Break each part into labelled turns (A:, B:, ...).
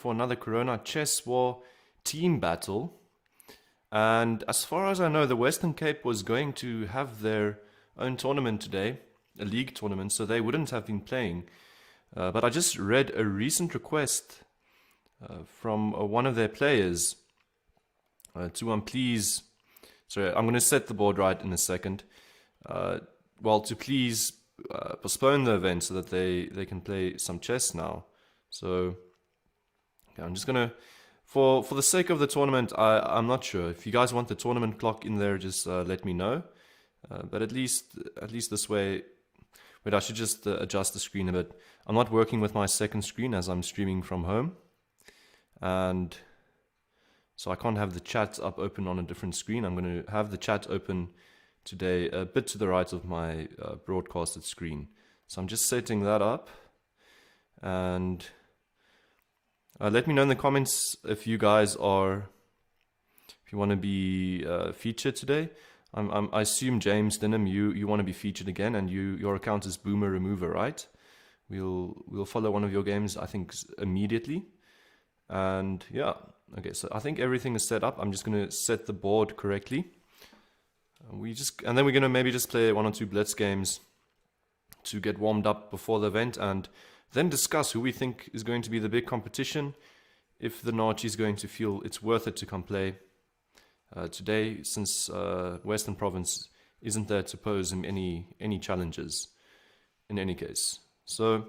A: for another Corona Chess War team battle. And as far as I know, the Western Cape was going to have their own tournament today, a league tournament, so they wouldn't have been playing. But I just read a recent request from one of their players to please. Sorry, I'm going to set the board right in a second. To please postpone the event so that they can play some chess now. So okay, I'm just gonna, for the sake of the tournament, I'm not sure. If you guys want the tournament clock in there, just let me know. But at least this way. Wait, I should just adjust the screen a bit. I'm not working with my second screen as I'm streaming from home, and so I can't have the chat up open on a different screen. I'm going to have the chat open today a bit to the right of my broadcasted screen. So I'm just setting that up, and let me know in the comments if you guys if you want to be featured today. I assume James Denham, you want to be featured again, and your account is Boomer Remover, right? We'll follow one of your games, I think, immediately. And yeah, okay. So I think everything is set up. I'm just gonna set the board correctly. And then we're gonna maybe just play 1 or 2 blitz games to get warmed up before the event, and then discuss who we think is going to be the big competition. If the aNaartjie is going to feel it's worth it to come play today, since Western Province isn't there to pose him any challenges in any case. So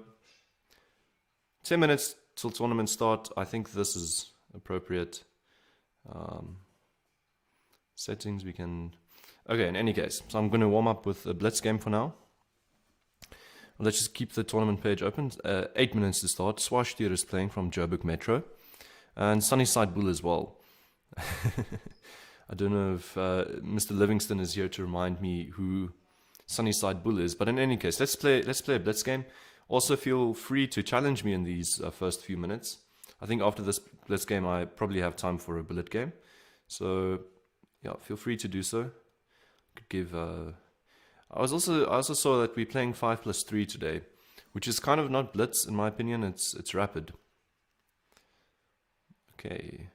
A: 10 minutes till tournament start. I think this is appropriate. Settings we can. Okay, in any case, so I'm going to warm up with a blitz game for now. Let's just keep the tournament page open. 8 minutes to start. Swashtier is playing from Joburg Metro, and Sunnyside Bull as well. I don't know if Mr. Livingston is here to remind me who Sunnyside Bull is, but in any case, let's play a blitz game. Also, feel free to challenge me in these first few minutes. I think after this blitz game, I probably have time for a bullet game. So yeah, feel free to do so. Could give. I also saw that we're playing 5+3 today, which is kind of not blitz in my opinion. It's rapid. Okay.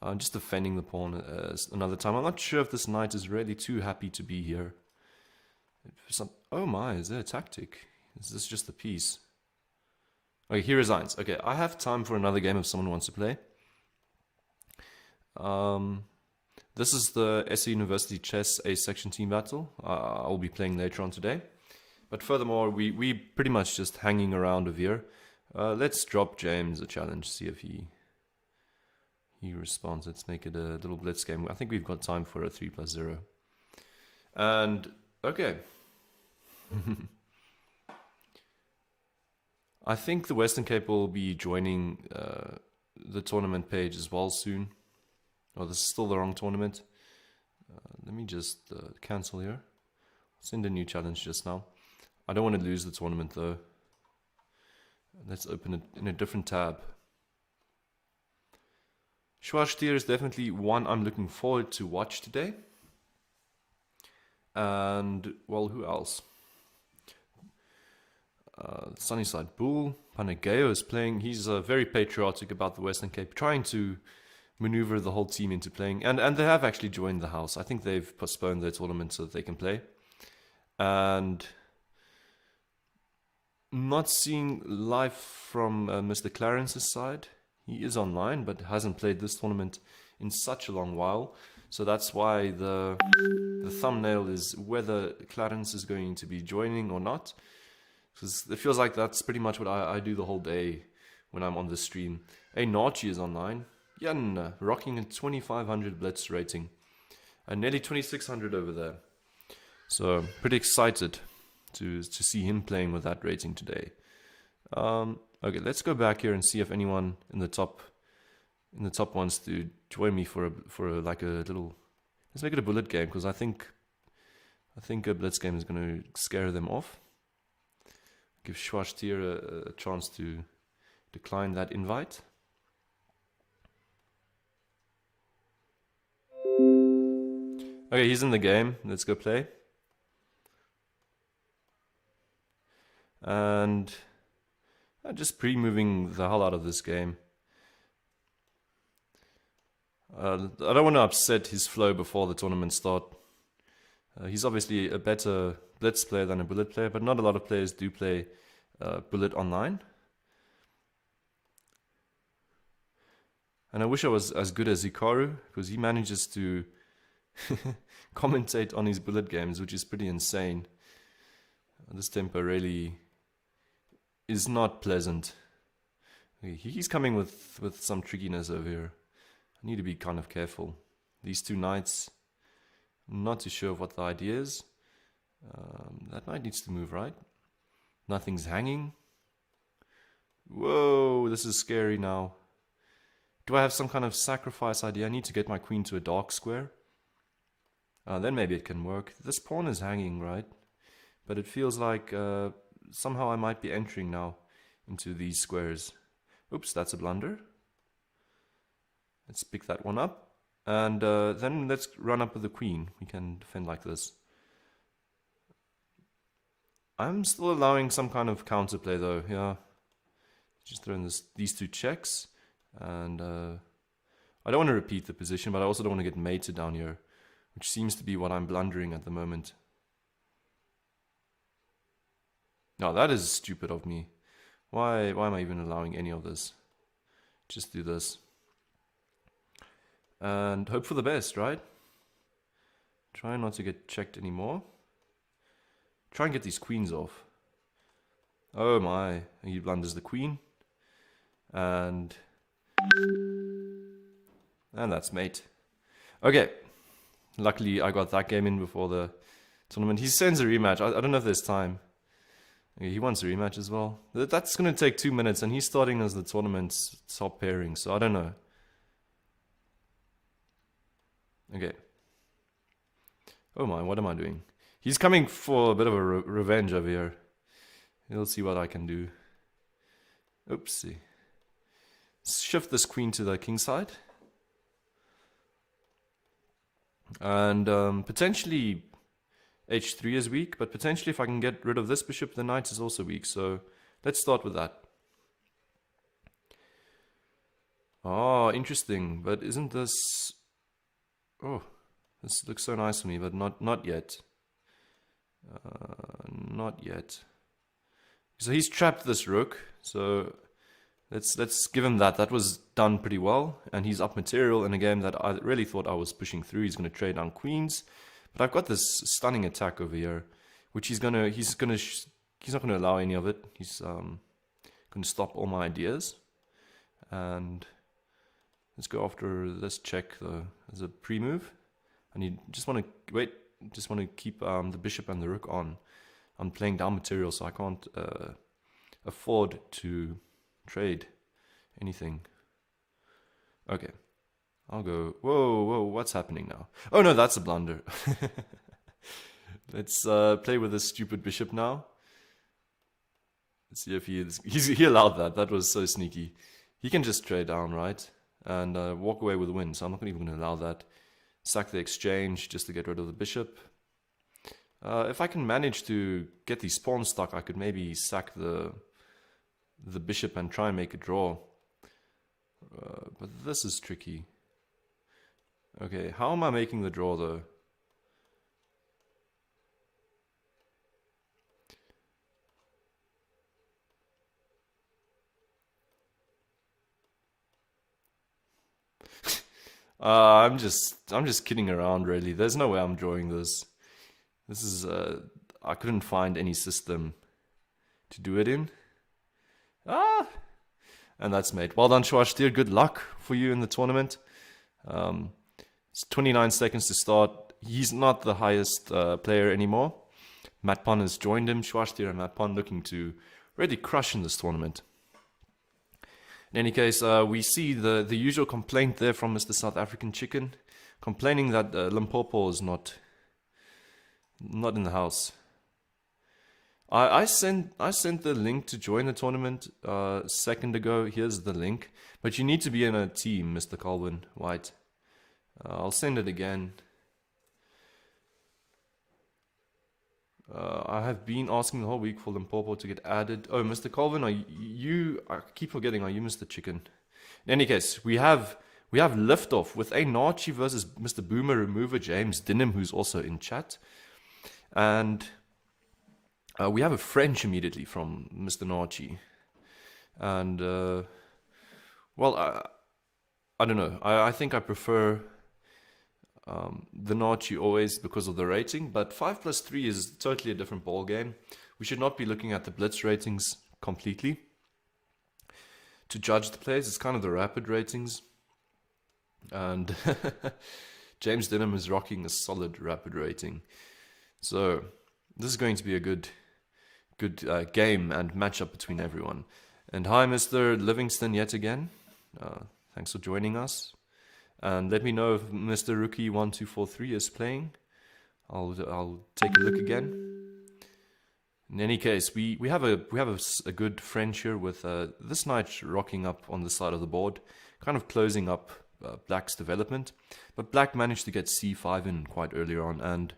A: I'm just defending the pawn another time. I'm not sure if this knight is really too happy to be here. Oh my, is there a tactic? Is this just a piece? Okay, he resigns. Okay, I have time for another game if someone wants to play. This is the SE University Chess A section team battle. I'll be playing later on today. But furthermore, we pretty much just hanging around over here. Let's drop James a challenge, see if he responds. Let's make it a little blitz game. I think we've got time for a 3+0. And okay. I think the Western Cape will be joining the tournament page as well soon. Oh, this is still the wrong tournament. Let me just cancel here. Send a new challenge just now. I don't want to lose the tournament though. Let's open it in a different tab. Schwarzstier is definitely one I'm looking forward to watch today. And, well, who else? Sunnyside Bull. Panageo is playing. He's very patriotic about the Western Cape, trying to maneuver the whole team into playing. And they have actually joined the house. I think they've postponed their tournament so that they can play. And not seeing live from Mr. Clarence's side. He is online, but hasn't played this tournament in such a long while. So that's why the thumbnail is whether Clarence is going to be joining or not. Because it feels like that's pretty much what I do the whole day when I'm on the stream. aNaartjie is online. Jan, rocking a 2500 blitz rating. And nearly 2600 over there. So pretty excited to see him playing with that rating today. Okay, let's go back here and see if anyone in the top wants to join me for like a little. Let's make it a bullet game because I think a blitz game is going to scare them off. Give Schwarzstier a chance to decline that invite. Okay, he's in the game. Let's go play. And Just pre-moving the hell out of this game. I don't want to upset his flow before the tournament start. He's obviously a better blitz player than a bullet player, but not a lot of players do play bullet online. And I wish I was as good as Hikaru, because he manages to commentate on his bullet games, which is pretty insane. This tempo really is not pleasant. He's coming with some trickiness over here. I need to be kind of careful. These two knights, I'm not too sure what the idea is. That knight needs to move, right? Nothing's hanging. Whoa, this is scary now. Do I have some kind of sacrifice idea? I need to get my queen to a dark square. Then maybe it can work. This pawn is hanging, right? But it feels like somehow I might be entering now into these squares. Oops, that's a blunder. Let's pick that one up. And then let's run up with the queen. We can defend like this. I'm still allowing some kind of counterplay though, yeah. Just throwing these two checks. And I don't want to repeat the position, but I also don't want to get mated down here, which seems to be what I'm blundering at the moment. No, that is stupid of me. Why am I even allowing any of this? Just do this. And hope for the best, right? Try not to get checked anymore. Try and get these queens off. Oh my, he blunders the queen. And that's mate. Okay. Luckily, I got that game in before the tournament. He sends a rematch. I don't know if there's time. Okay, he wants a rematch as well. That's going to take 2 minutes, and he's starting as the tournament's top pairing, so I don't know. Okay. Oh my, what am I doing? He's coming for a bit of a revenge over here. He'll see what I can do. Oopsie. Shift this queen to the king side. And potentially h3 is weak, but potentially if I can get rid of this bishop, the knight is also weak. So let's start with that. Oh, interesting. But isn't this... Oh, this looks so nice for me, but not yet. Not yet. So he's trapped this rook. So let's give him that. That was done pretty well, and he's up material in a game that I really thought I was pushing through. He's going to trade down queens, but I've got this stunning attack over here, which he's not going to allow any of it. He's going to stop all my ideas, and let's go after this check though as a pre-move. And you just want to wait. Just want to keep the bishop and the rook on. I'm playing down material, so I can't afford to trade anything. Okay, I'll go. Whoa, what's happening now? Oh no, that's a blunder. Let's play with this stupid bishop now. Let's see if he allowed that. That was so sneaky. He can just trade down, right? And walk away with a win, so I'm not even going to allow that. Sack the exchange just to get rid of the bishop. If I can manage to get these pawns stuck, I could maybe sack the bishop and try and make a draw. But this is tricky. Okay, how am I making the draw though? I'm just kidding around really. There's no way I'm drawing this. This is I couldn't find any system to do it in. And that's mate. Well done, Schwarzstier. Good luck for you in the tournament. It's 29 seconds to start. He's not the highest player anymore. Matt Pon has joined him. Schwarzstier and Matt Pon looking to really crush in this tournament. In any case, we see the usual complaint there from Mr. South African Chicken, complaining that Limpopo is not in the house. I sent the link to join the tournament a second ago. Here's the link, but you need to be in a team, Mr. Colwyn White. I'll send it again. I have been asking the whole week for Limpopo to get added. Oh, Mr. Colvin, are you? I keep forgetting. Are you Mr. Chicken? In any case, we have liftoff with aNaartjie versus Mr. Boomer Remover James Dinham, who's also in chat, and we have a French immediately from Mr. aNaartjie, and well, I don't know. I think I prefer the aNaartjie always because of the rating, but 5+3 is totally a different ball game. We should not be looking at the blitz ratings completely to judge the plays. It's kind of the rapid ratings, and James Dinham is rocking a solid rapid rating. So this is going to be a good game and matchup between everyone. And hi, Mr. Livingston, yet again. Thanks for joining us. And let me know if Mr. Rookie 1243 is playing. I'll take a look again. In any case, we have a good French here with this knight rocking up on the side of the board, kind of closing up Black's development. But Black managed to get c5 in quite earlier on, and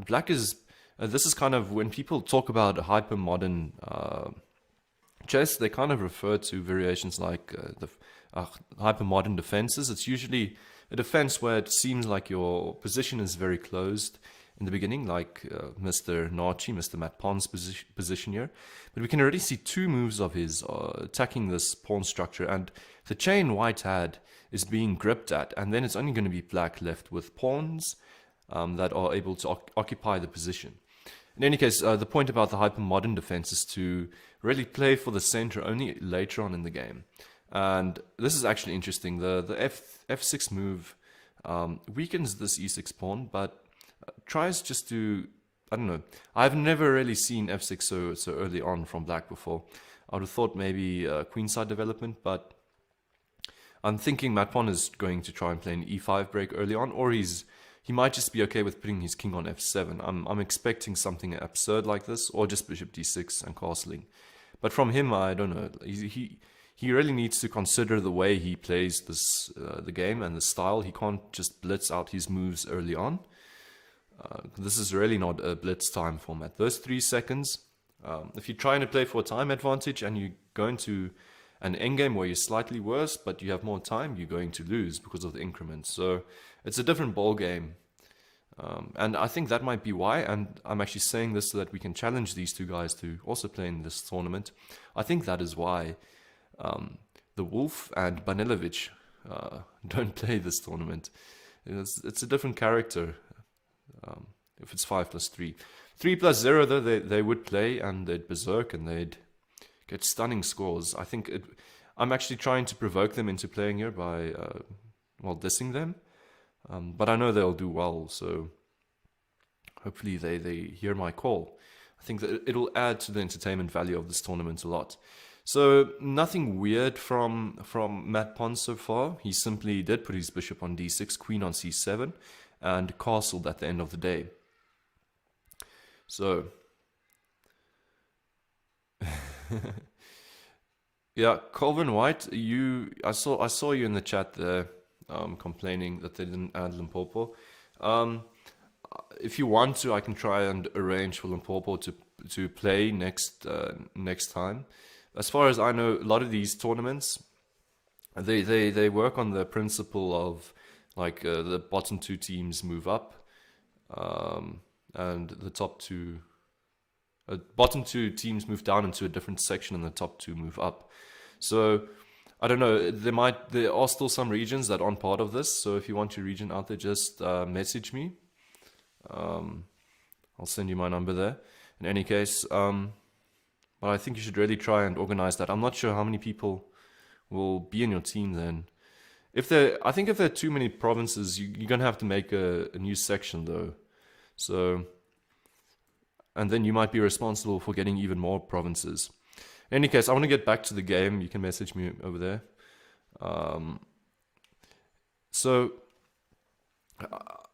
A: Black is this is kind of when people talk about hyper modern chess, they kind of refer to variations like the hyper-modern defenses. It's usually a defense where it seems like your position is very closed in the beginning, like Mr. aNaartjie, Mr. Matt Pon's position here. But we can already see two moves of his attacking this pawn structure, and the chain white had is being gripped at, and then it's only going to be Black left with pawns that are able to occupy the position. In any case, the point about the hyper-modern defense is to really play for the center only later on in the game. And this is actually interesting. The f6 move weakens this e6 pawn, but tries just to, I don't know. I've never really seen f6 so early on from Black before. I would have thought maybe queenside development, but I'm thinking Matt Pon is going to try and play an e5 break early on, or he might just be okay with putting his king on f7. I'm expecting something absurd like this, or just bishop d6 and castling. But from him, I don't know. He really needs to consider the way he plays this the game and the style. He can't just blitz out his moves early on. This is really not a blitz time format. Those 3 seconds, if you're trying to play for a time advantage and you go into an endgame where you're slightly worse, but you have more time, you're going to lose because of the increments. So it's a different ball game. And I think that might be why, and I'm actually saying this so that we can challenge these two guys to also play in this tournament. I think that is why the Wolf and Banilovic don't play this tournament. It's a different character if it's 5+3. 3+0 though, they would play and they'd berserk and they'd get stunning scores. I think I'm actually trying to provoke them into playing here by dissing them. But I know they'll do well, so hopefully they hear my call. I think that it'll add to the entertainment value of this tournament a lot. So nothing weird from Matt Pon so far. He simply did put his bishop on d6, queen on c7, and castled at the end of the day. So yeah, Colvin White, I saw you in the chat there complaining that they didn't add Limpopo. If you want to, I can try and arrange for Limpopo to play next time. As far as I know, a lot of these tournaments, they work on the principle of like the bottom 2 teams move up, and the top 2, bottom 2 teams move down into a different section, and the top 2 move up. So I don't know. There are still some regions that aren't part of this. So if you want your region out there, just message me. I'll send you my number there. In any case. But I think you should really try and organize that. I'm not sure how many people will be in your team then. I think if there are too many provinces, you're going to have to make a new section though. So, and then you might be responsible for getting even more provinces. In any case, I want to get back to the game. You can message me over there. So,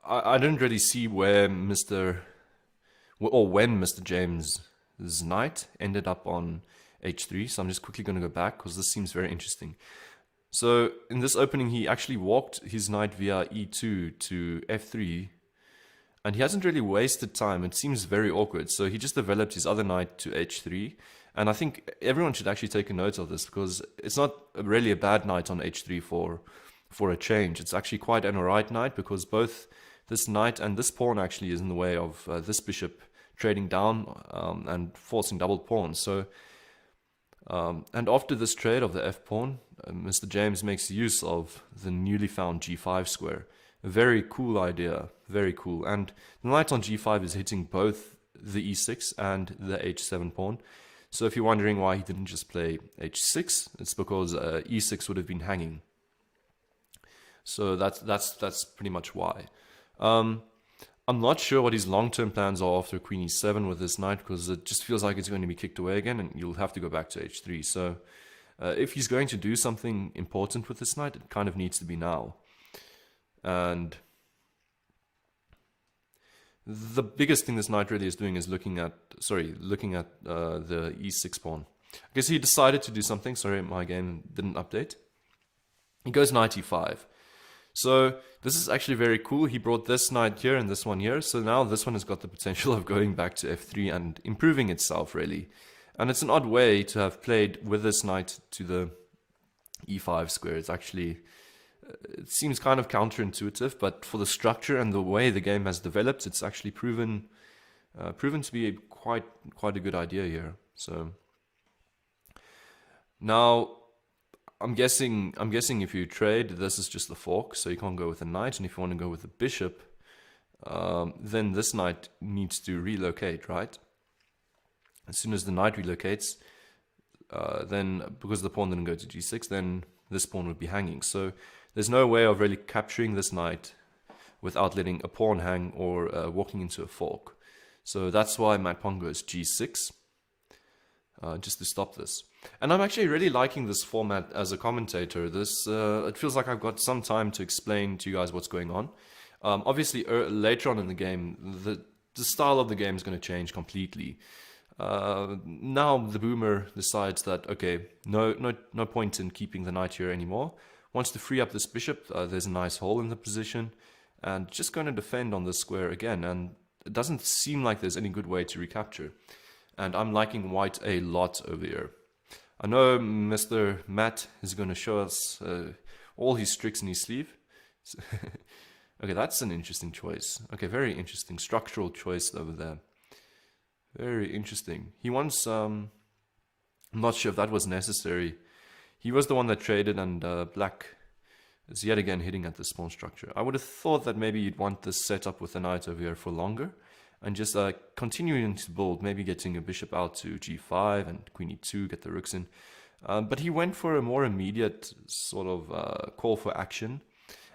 A: I didn't really see when Mr. James' knight ended up on h3, so I'm just quickly going to go back because this seems very interesting. So in this opening, he actually walked his knight via e2 to f3, And he hasn't really wasted time. It seems very awkward. So he just developed his other knight to h3. And I think everyone should actually take a note of this, because it's not really a bad knight on h3 for a change. It's actually quite an alright knight, because both this knight and this pawn actually is in the way of this bishop trading down and forcing double pawns. So, and after this trade of the f pawn, Mr. James makes use of the newly found g5 square. A very cool idea, very cool. And the knight on g5 is hitting both the e6 and the h7 pawn. So if you're wondering why he didn't just play h6, it's because e6 would have been hanging. So that's pretty much why. I'm not sure what his long-term plans are after queen e7 with this knight, because it just feels like it's going to be kicked away again, and you'll have to go back to h3. So if he's going to do something important with this knight, it kind of needs to be now. And the biggest thing this knight really is doing is looking at the e6 pawn. I guess he decided to do something. Sorry, my game didn't update. He goes knight e5. So this is actually very cool. He brought this knight here and this one here. So now this one has got the potential of going back to f3 and improving itself, really. And it's an odd way to have played with this knight to the e5 square. It's actually, it seems kind of counterintuitive, but for the structure and the way the game has developed, it's actually proven to be quite a good idea here. So now I'm guessing if you trade, this is just the fork, so you can't go with a knight, and if you want to go with a bishop, then this knight needs to relocate, right? As soon as the knight relocates, then because the pawn didn't go to g6, then this pawn would be hanging. So there's no way of really capturing this knight without letting a pawn hang or walking into a fork. So that's why Matt Pong goes g6, just to stop this. And I'm actually really liking this format as a commentator. This it feels like I've got some time to explain to you guys what's going on. Obviously, later on in the game, the style of the game is going to change completely. Now the boomer decides that, okay, no point in keeping the knight here anymore. Wants to free up this bishop. There's a nice hole in the position, and just going to defend on this square again. And it doesn't seem like there's any good way to recapture. And I'm liking white a lot over here. I know Mr. Matt is going to show us all his tricks in his sleeve. Okay, that's an interesting choice. Okay, very interesting structural choice over there. Very interesting. He wants, I'm not sure if that was necessary. He was the one that traded, and black is yet again hitting at this pawn structure. I would have thought that maybe you'd want this setup with the knight over here for longer, and just continuing to build, maybe getting a bishop out to g5 and queen e2, get the rooks in. But he went for a more immediate sort of call for action,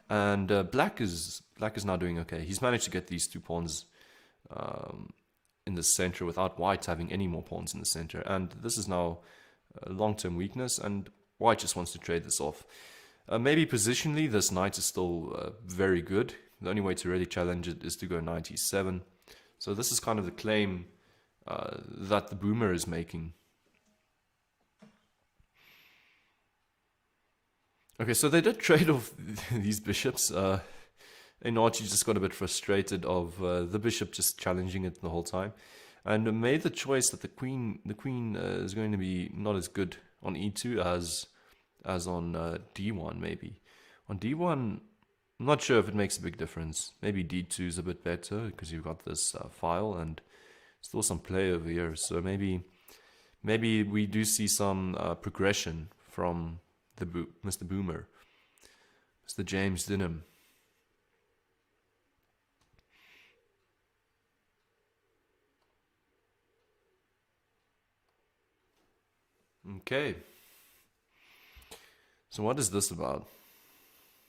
A: and black is now doing okay. He's managed to get these two pawns in the center without white having any more pawns in the center, and this is now a long-term weakness, and white just wants to trade this off. Maybe positionally this knight is still very good. The only way to really challenge it is to go knight e7. So this is kind of the claim that the boomer is making. Okay, so they did trade off these bishops. aNaartjie just got a bit frustrated of the bishop just challenging it the whole time, and made the choice that the queen is going to be not as good on e2 as on d1 maybe. On d1, I'm not sure if it makes a big difference. Maybe d2 is a bit better because you've got this file and still some play over here. So maybe we do see some progression from the Mr. Boomer, Mr. James Dinham. Okay. So what is this about?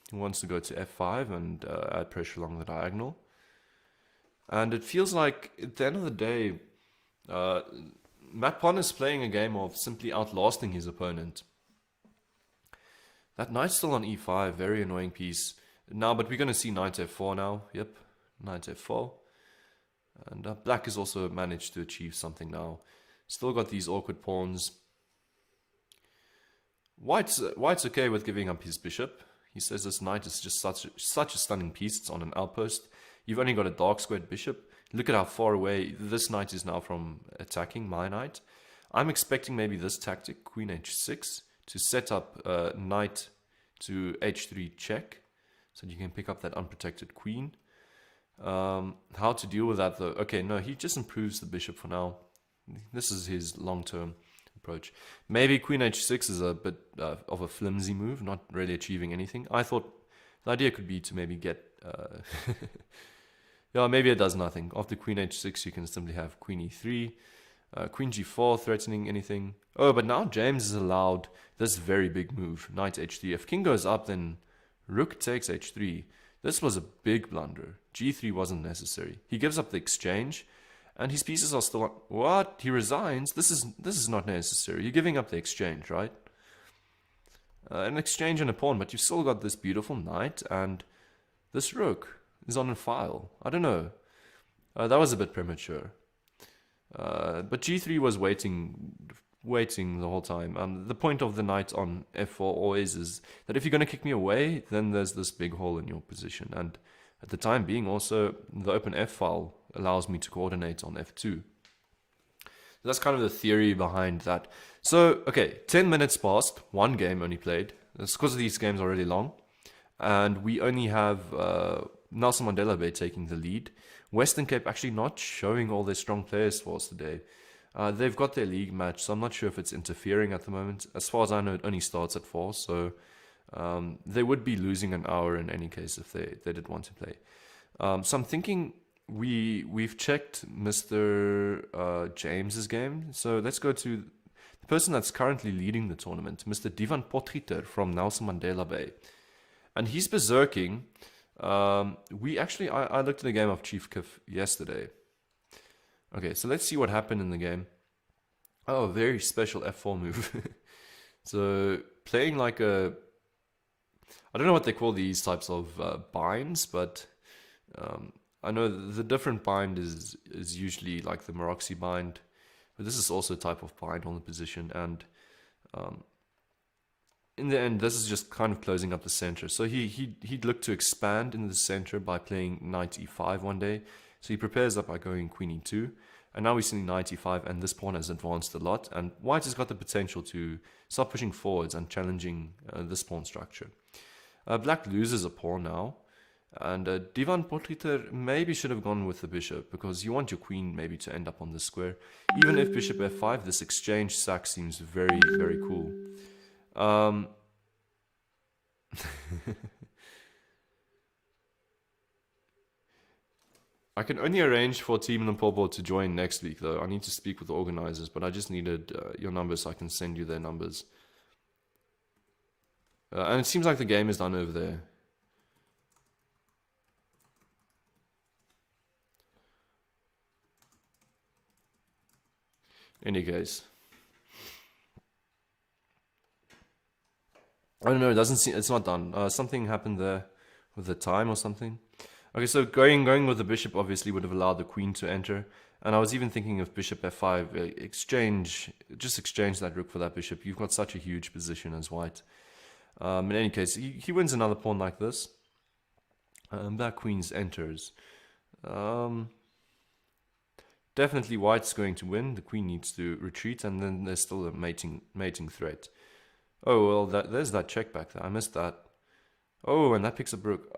A: He wants to go to f5 and add pressure along the diagonal. And it feels like, at the end of the day, Matt Pon is playing a game of simply outlasting his opponent. That knight's still on e5, very annoying piece. Now, but we're going to see knight f4 now. Yep, knight f4. And black has also managed to achieve something now. Still got these awkward pawns. White's okay with giving up his bishop. He says this knight is just such a stunning piece. It's on an outpost. you've only got a dark squared bishop. Look at how far away this knight is now from attacking my knight. I'm expecting maybe this tactic, queen h6, to set up knight to h3 check, so you can pick up that unprotected queen. How to deal with that though? Okay, no, he just improves the bishop for now. This is his long-term approach. Maybe queen h6 is a bit of a flimsy move, not really achieving anything. I thought the idea could be to maybe get... yeah, maybe it does nothing. After queen h6 you can simply have queen e3, queen g4 threatening anything. Oh, but now James is allowed this very big move, knight h3. If king goes up, then rook takes h3. This was a big blunder. g3 wasn't necessary. He gives up the exchange, and his pieces are still... What? He resigns? This is not necessary. You're giving up the exchange, right? An exchange and a pawn, but you've still got this beautiful knight, and this rook is on a file. I don't know. That was a bit premature. But g3 was waiting the whole time. The point of the knight on f4 always is that if you're going to kick me away, then there's this big hole in your position. And at the time being, also, the open f file allows me to coordinate on f2. That's kind of the theory behind that. So, okay, 10 minutes passed, one game only played. That's because these games are really long. And we only have Nelson Mandela Bay taking the lead. Western Cape actually not showing all their strong players for us today. They've got their league match, so I'm not sure if it's interfering at the moment. As far as I know, it only starts at 4, so they would be losing an hour in any case if they did want to play. So I'm thinking we've checked Mr. James's game, so let's go to the person that's currently leading the tournament, Mr. Divan Potgieter from Nelson Mandela Bay. And he's berserking. I looked at the game of Chief Kif yesterday. Okay, so let's see what happened in the game. Oh, a very special f4 move. So playing like a... I don't know what they call these types of binds, but I know the different bind is usually like the Maroxy bind. But this is also a type of bind on the position. And in the end, this is just kind of closing up the center. So he'd look to expand in the center by playing knight e5 one day. So he prepares that by going queen e2. And now we're seeing knight e5, and this pawn has advanced a lot. And white has got the potential to start pushing forwards and challenging this pawn structure. Black loses a pawn now. And Divan Potgieter maybe should have gone with the bishop, because you want your queen maybe to end up on this square. Even if bishop f5, this exchange sack seems very, very cool. I can only arrange for Team Limpopo to join next week, though. I need to speak with the organizers, but I just needed your numbers so I can send you their numbers. And it seems like the game is done over there. Any case. I don't know, it doesn't seem, it's not done. Something happened there with the time or something. Okay, so going with the bishop obviously would have allowed the queen to enter. And I was even thinking of bishop f5, just exchange that rook for that bishop. You've got such a huge position as white. In any case, he wins another pawn like this. That queen's enters. Definitely white's going to win. The queen needs to retreat, and then there's still a mating threat. Oh, well, there's that check back there. I missed that. Oh, and that picks up rook.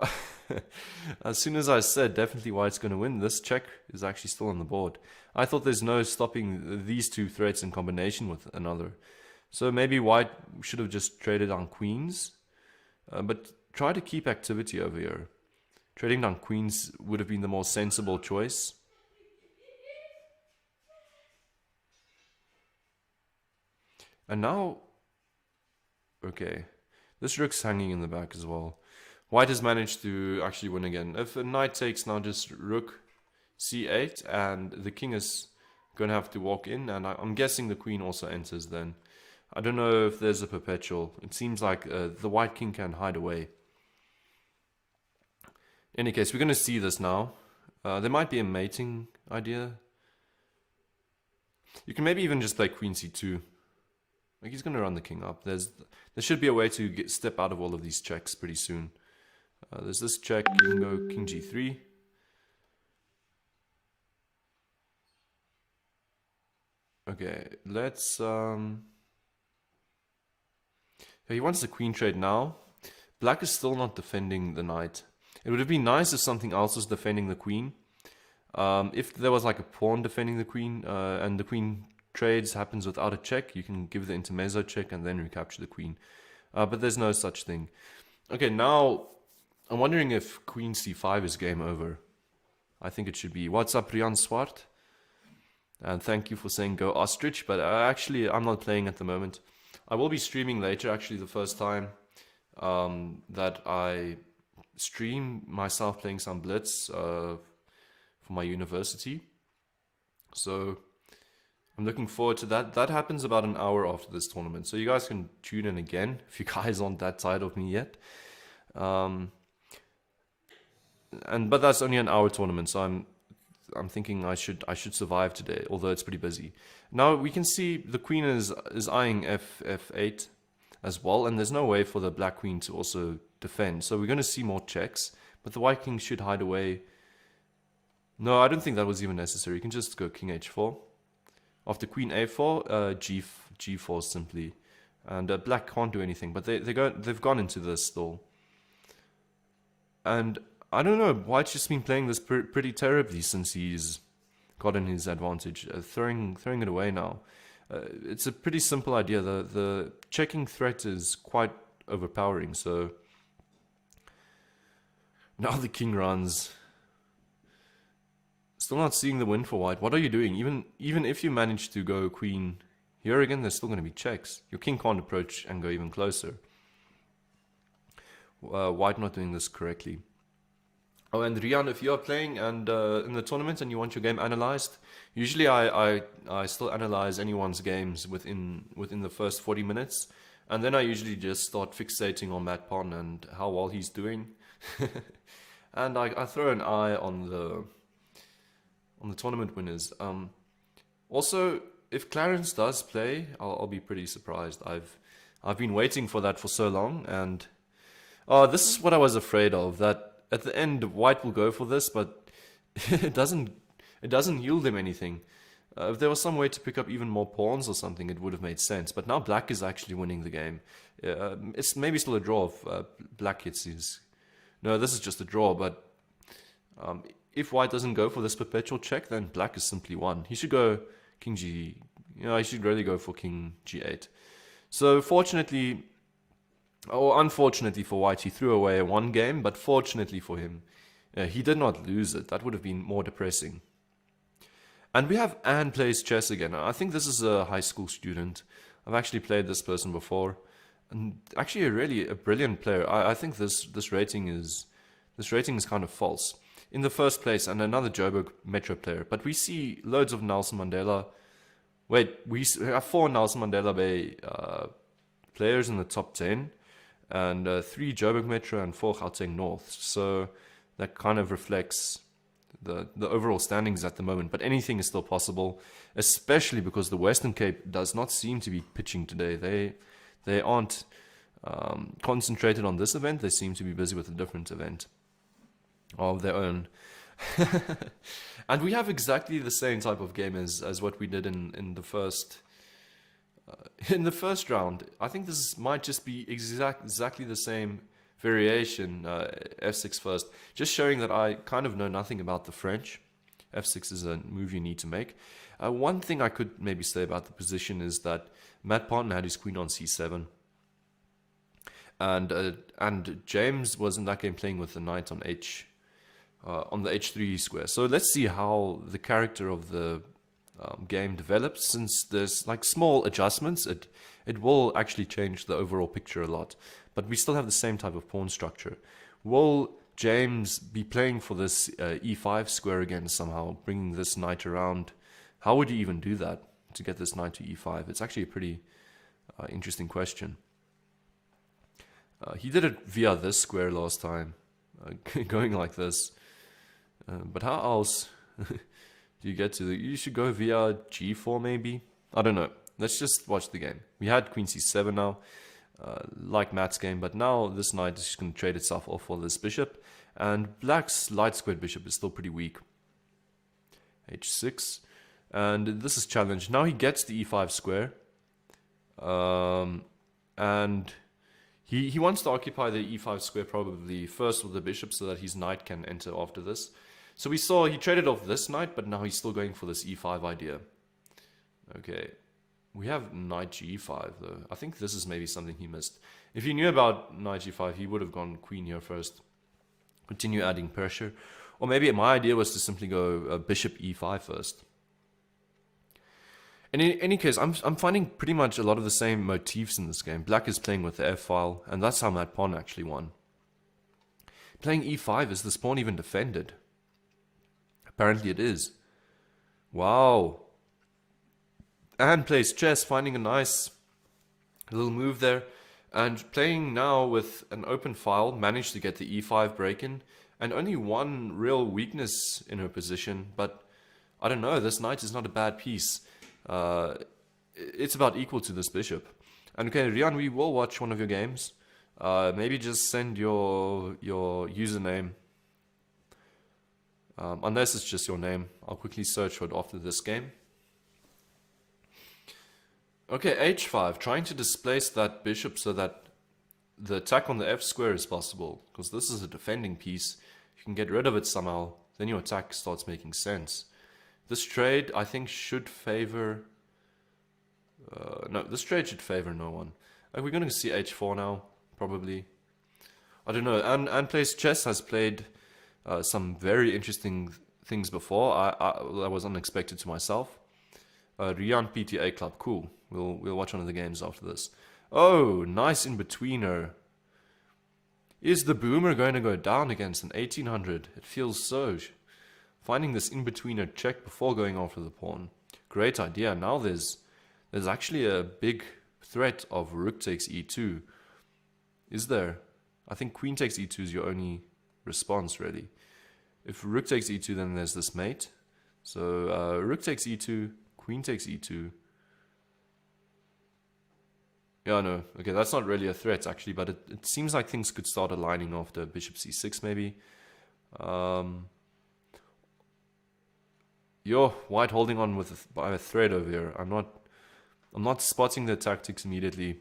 A: As soon as I said definitely white's going to win, this check is actually still on the board. I thought there's no stopping these two threats in combination with another. So maybe white should have just traded on queens. But try to keep activity over here. Trading down queens would have been the more sensible choice. And now... Okay. This rook's hanging in the back as well. White has managed to actually win again. If a knight takes now just rook c8, and the king is going to have to walk in, and I'm guessing the queen also enters then. I don't know if there's a perpetual. It seems like the white king can hide away. In any case, we're going to see this now. There might be a mating idea. You can maybe even just play queen c2. Like, he's going to run the king up. There should be a way to step out of all of these checks pretty soon. There's this check. You can go king g3. Okay, let's he wants the queen trade now. Black is still not defending the knight. It would have been nice if something else was defending the queen. If there was like a pawn defending the queen, and the queen trades happens without a check, you can give the intermezzo check and then recapture the queen. But there's no such thing. Okay, now I'm wondering if queen c5 is game over. I think it should be. What's up, Rian Swart? And thank you for saying go ostrich, but actually I'm not playing at the moment. I will be streaming later, actually the first time that I stream myself playing some Blitz for my university. So I'm looking forward to that. That happens about an hour after this tournament. So you guys can tune in again if you guys aren't that tired of me yet. But that's only an hour tournament, so I'm thinking I should survive today, although it's pretty busy. Now we can see the queen is eyeing f8 as well, and there's no way for the black queen to also defend. So we're going to see more checks, but the white king should hide away. No, I don't think that was even necessary. You can just go king h4. After queen a4, g4 simply. And black can't do anything, but they've gone into this stall. And I don't know, white's just been playing this pretty terribly since he's gotten his advantage, throwing it away now. It's a pretty simple idea. The checking threat is quite overpowering, so now the king runs. Still not seeing the win for white. What are you doing? Even if you manage to go queen here again, there's still going to be checks. Your king can't approach and go even closer. White not doing this correctly. Oh, and Rian, if you are playing and in the tournament and you want your game analyzed, usually I still analyze anyone's games within the first 40 minutes, and then I usually just start fixating on Matt Pon and how well he's doing, and I throw an eye on the tournament winners. Also, if Clarence does play, I'll be pretty surprised. I've been waiting for that for so long, and this is what I was afraid of, that at the end, white will go for this, but it doesn't yield him anything. If there was some way to pick up even more pawns or something, it would have made sense. But now black is actually winning the game. It's maybe still a draw if black hits his... No, this is just a draw, but if white doesn't go for this perpetual check, then black is simply won. He should go king g... he should really go for king g8. So fortunately... or unfortunately for white, he threw away one game, but fortunately for him, he did not lose it. That would have been more depressing. And we have Anne plays chess again. I think this is a high school student. I've actually played this person before, and actually a brilliant player. I think this rating is kind of false. In the first place, and another Joburg Metro player, but we see loads of Nelson Mandela. Wait, we have 4 Nelson Mandela Bay players in the top 10. And 3 Joburg Metro and 4 Gauteng North. So that kind of reflects the overall standings at the moment. But anything is still possible, especially because the Western Cape does not seem to be pitching today. They aren't concentrated on this event. They seem to be busy with a different event of their own. And we have exactly the same type of game as what we did in the first... in the first round. I think this might just be exactly the same variation, f6 first, just showing that I kind of know nothing about the French. f6 is a move you need to make. One thing I could maybe say about the position is that Matt Parton had his queen on c7, and James was in that game playing with the knight on on the h3 square. So let's see how the character of the game develops. Since there's like small adjustments, it will actually change the overall picture a lot, but we still have the same type of pawn structure. Will James be playing for this e5 square again somehow, bringing this knight around? How would he even do that to get this knight to e5? It's actually a pretty interesting question. He did it via this square last time, going like this, but how else do you get to you should go via g4 maybe? I don't know. Let's just watch the game. We had queen c7 now, like Matt's game, but now this knight is just going to trade itself off for this bishop, and black's light squared bishop is still pretty weak. h6. And this is challenged. Now he gets the e5 square. And he wants to occupy the e5 square probably first with the bishop so that his knight can enter after this. So we saw he traded off this knight, but now he's still going for this e5 idea. Okay, we have knight g5 though. I think this is maybe something he missed. If he knew about knight g5, he would have gone queen here first. Continue adding pressure. Or maybe my idea was to simply go bishop e5 first. And in any case, I'm finding pretty much a lot of the same motifs in this game. Black is playing with the f-file, and that's how that pawn actually won. Playing e5, is this pawn even defended? Apparently it is. Wow. And plays chess, finding a nice little move there. And playing now with an open file, managed to get the e5 break-in. And only one real weakness in her position. But I don't know, this knight is not a bad piece. It's about equal to this bishop. And okay, Rian, we will watch one of your games. Maybe just send your username. Unless it's just your name. I'll quickly search for it after this game. Okay, h5, trying to displace that bishop so that the attack on the f square is possible. Because this is a defending piece. You can get rid of it somehow. Then your attack starts making sense. This trade, I think, should favor... no, this trade should favor no one. We're going to see h4 now, probably. I don't know. And Plays Chess has played some very interesting things before. That was unexpected to myself. Rian PTA Club, cool. We'll watch one of the games after this. Oh, nice in-betweener. Is the boomer going to go down against an 1800? It feels so. Finding this in-betweener check before going after the pawn. Great idea. Now there's actually a big threat of rook takes e2. Is there? I think queen takes e2 is your only response, really. If rook takes e2, then there's this mate. So rook takes e2, queen takes e2. Yeah, no. Okay, that's not really a threat, actually, but it seems like things could start aligning after bishop c6, maybe. Yo, white holding on by a thread over here. I'm not spotting the tactics immediately.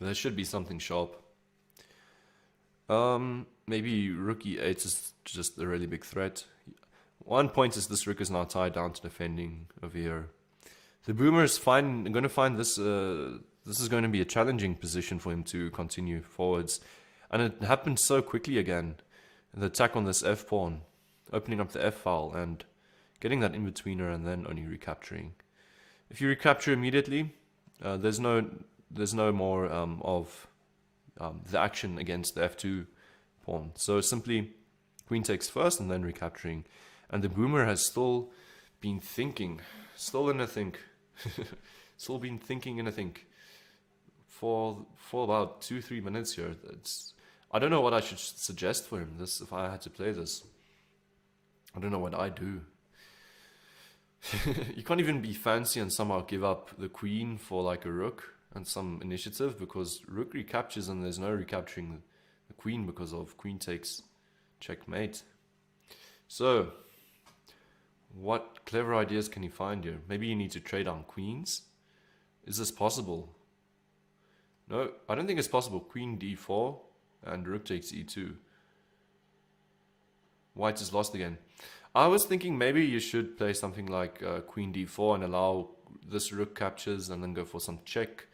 A: There should be something sharp. Maybe rook e8 is just a really big threat. One point is this rook is now tied down to defending over here. The boomer is going to find this. This is going to be a challenging position for him to continue forwards, and it happened so quickly again. The attack on this f pawn, opening up the f file and getting that in betweener, and then only recapturing. If you recapture immediately, there's no more of the action against the f2 pawn. So simply queen takes first and then recapturing. And the boomer has still been thinking, still in a think, still been thinking in a think for about 2-3 minutes here. I don't know what I should suggest for him. If I had to play this, I don't know what I do. You can't even be fancy and somehow give up the queen for like a rook and some initiative, because rook recaptures and there's no recapturing the queen because of queen takes checkmate. So what clever ideas can you find here? Maybe you need to trade on queens. Is this possible? No, I don't think it's possible. Queen d4 and rook takes e2. White is lost again. I was thinking maybe you should play something like queen d4 and allow this rook captures and then go for some check.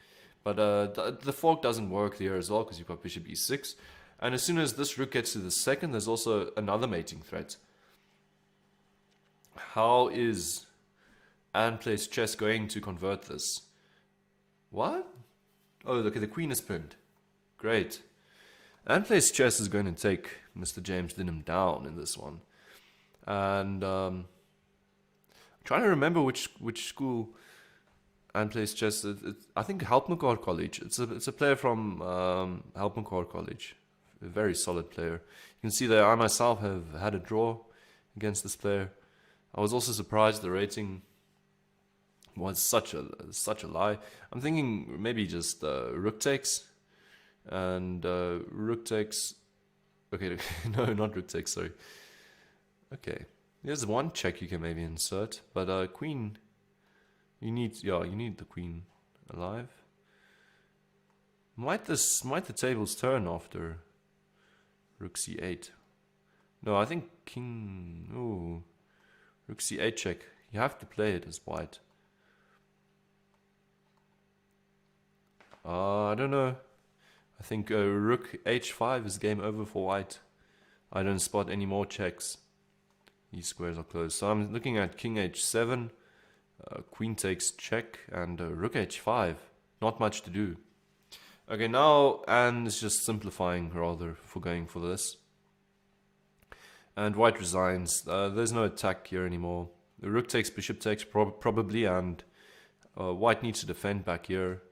A: But the fork doesn't work here as well because you've got bishop e6. And as soon as this rook gets to the second, there's also another mating threat. How is aNaartjie chess going to convert this? What? Oh, look, the queen is pinned. Great. aNaartjie chess is going to take Mr. James Denham down in this one. And I'm trying to remember which school aNaartjie chess. I think Helpmekaar College. It's a player from Helpmekaar College. A very solid player. You can see that I myself have had a draw against this player. I was also surprised the rating was such a lie. I'm thinking maybe just rook takes and rook takes. Okay, no, not rook takes. Sorry. Okay, There's one check you can maybe insert, but queen, you need the queen alive. Might the tables turn after rook c8? No, I think king. Ooh, rook c8 check. You have to play it as white. I don't know. I think rook h5 is game over for white. I don't spot any more checks. These squares are closed. So I'm looking at king h7, queen takes check, and rook h5. Not much to do. Okay, now and it's just simplifying rather for going for this. And white resigns. There's no attack here anymore. The rook takes, bishop takes probably, and white needs to defend back here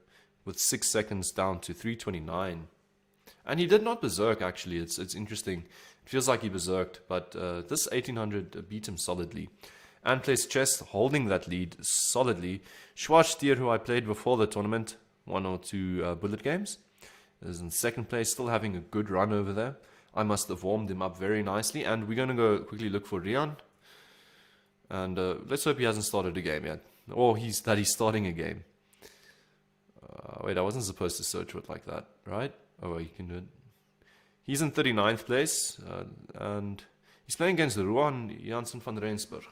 A: with 6 seconds down to 329. And he did not berserk actually. It's interesting. It feels like he berserked, but this 1800 beat him solidly. And plays chess, holding that lead solidly. Schwarzstier, who I played before the tournament, 1 or 2 bullet games, is in second place, still having a good run over there. I must have warmed him up very nicely, and we're going to go quickly look for Rian. And let's hope he hasn't started a game yet, or that he's starting a game. Wait, I wasn't supposed to search it like that, right? Oh, well, you can do it. He's in 39th place, and he's playing against Ruan Janssen van Rensburg.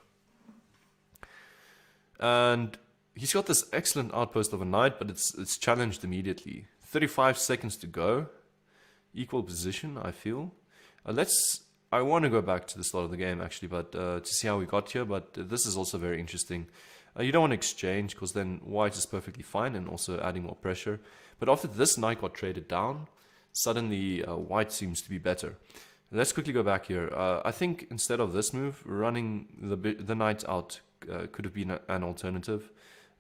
A: And he's got this excellent outpost of a knight, but it's challenged immediately. 35 seconds to go. Equal position, I feel. I want to go back to the start of the game, actually, but to see how we got here, but this is also very interesting. You don't want to exchange, because then white is perfectly fine and also adding more pressure. But after this knight got traded down, suddenly white seems to be better. Let's quickly go back here. I think instead of this move, running the knight out could have been an alternative.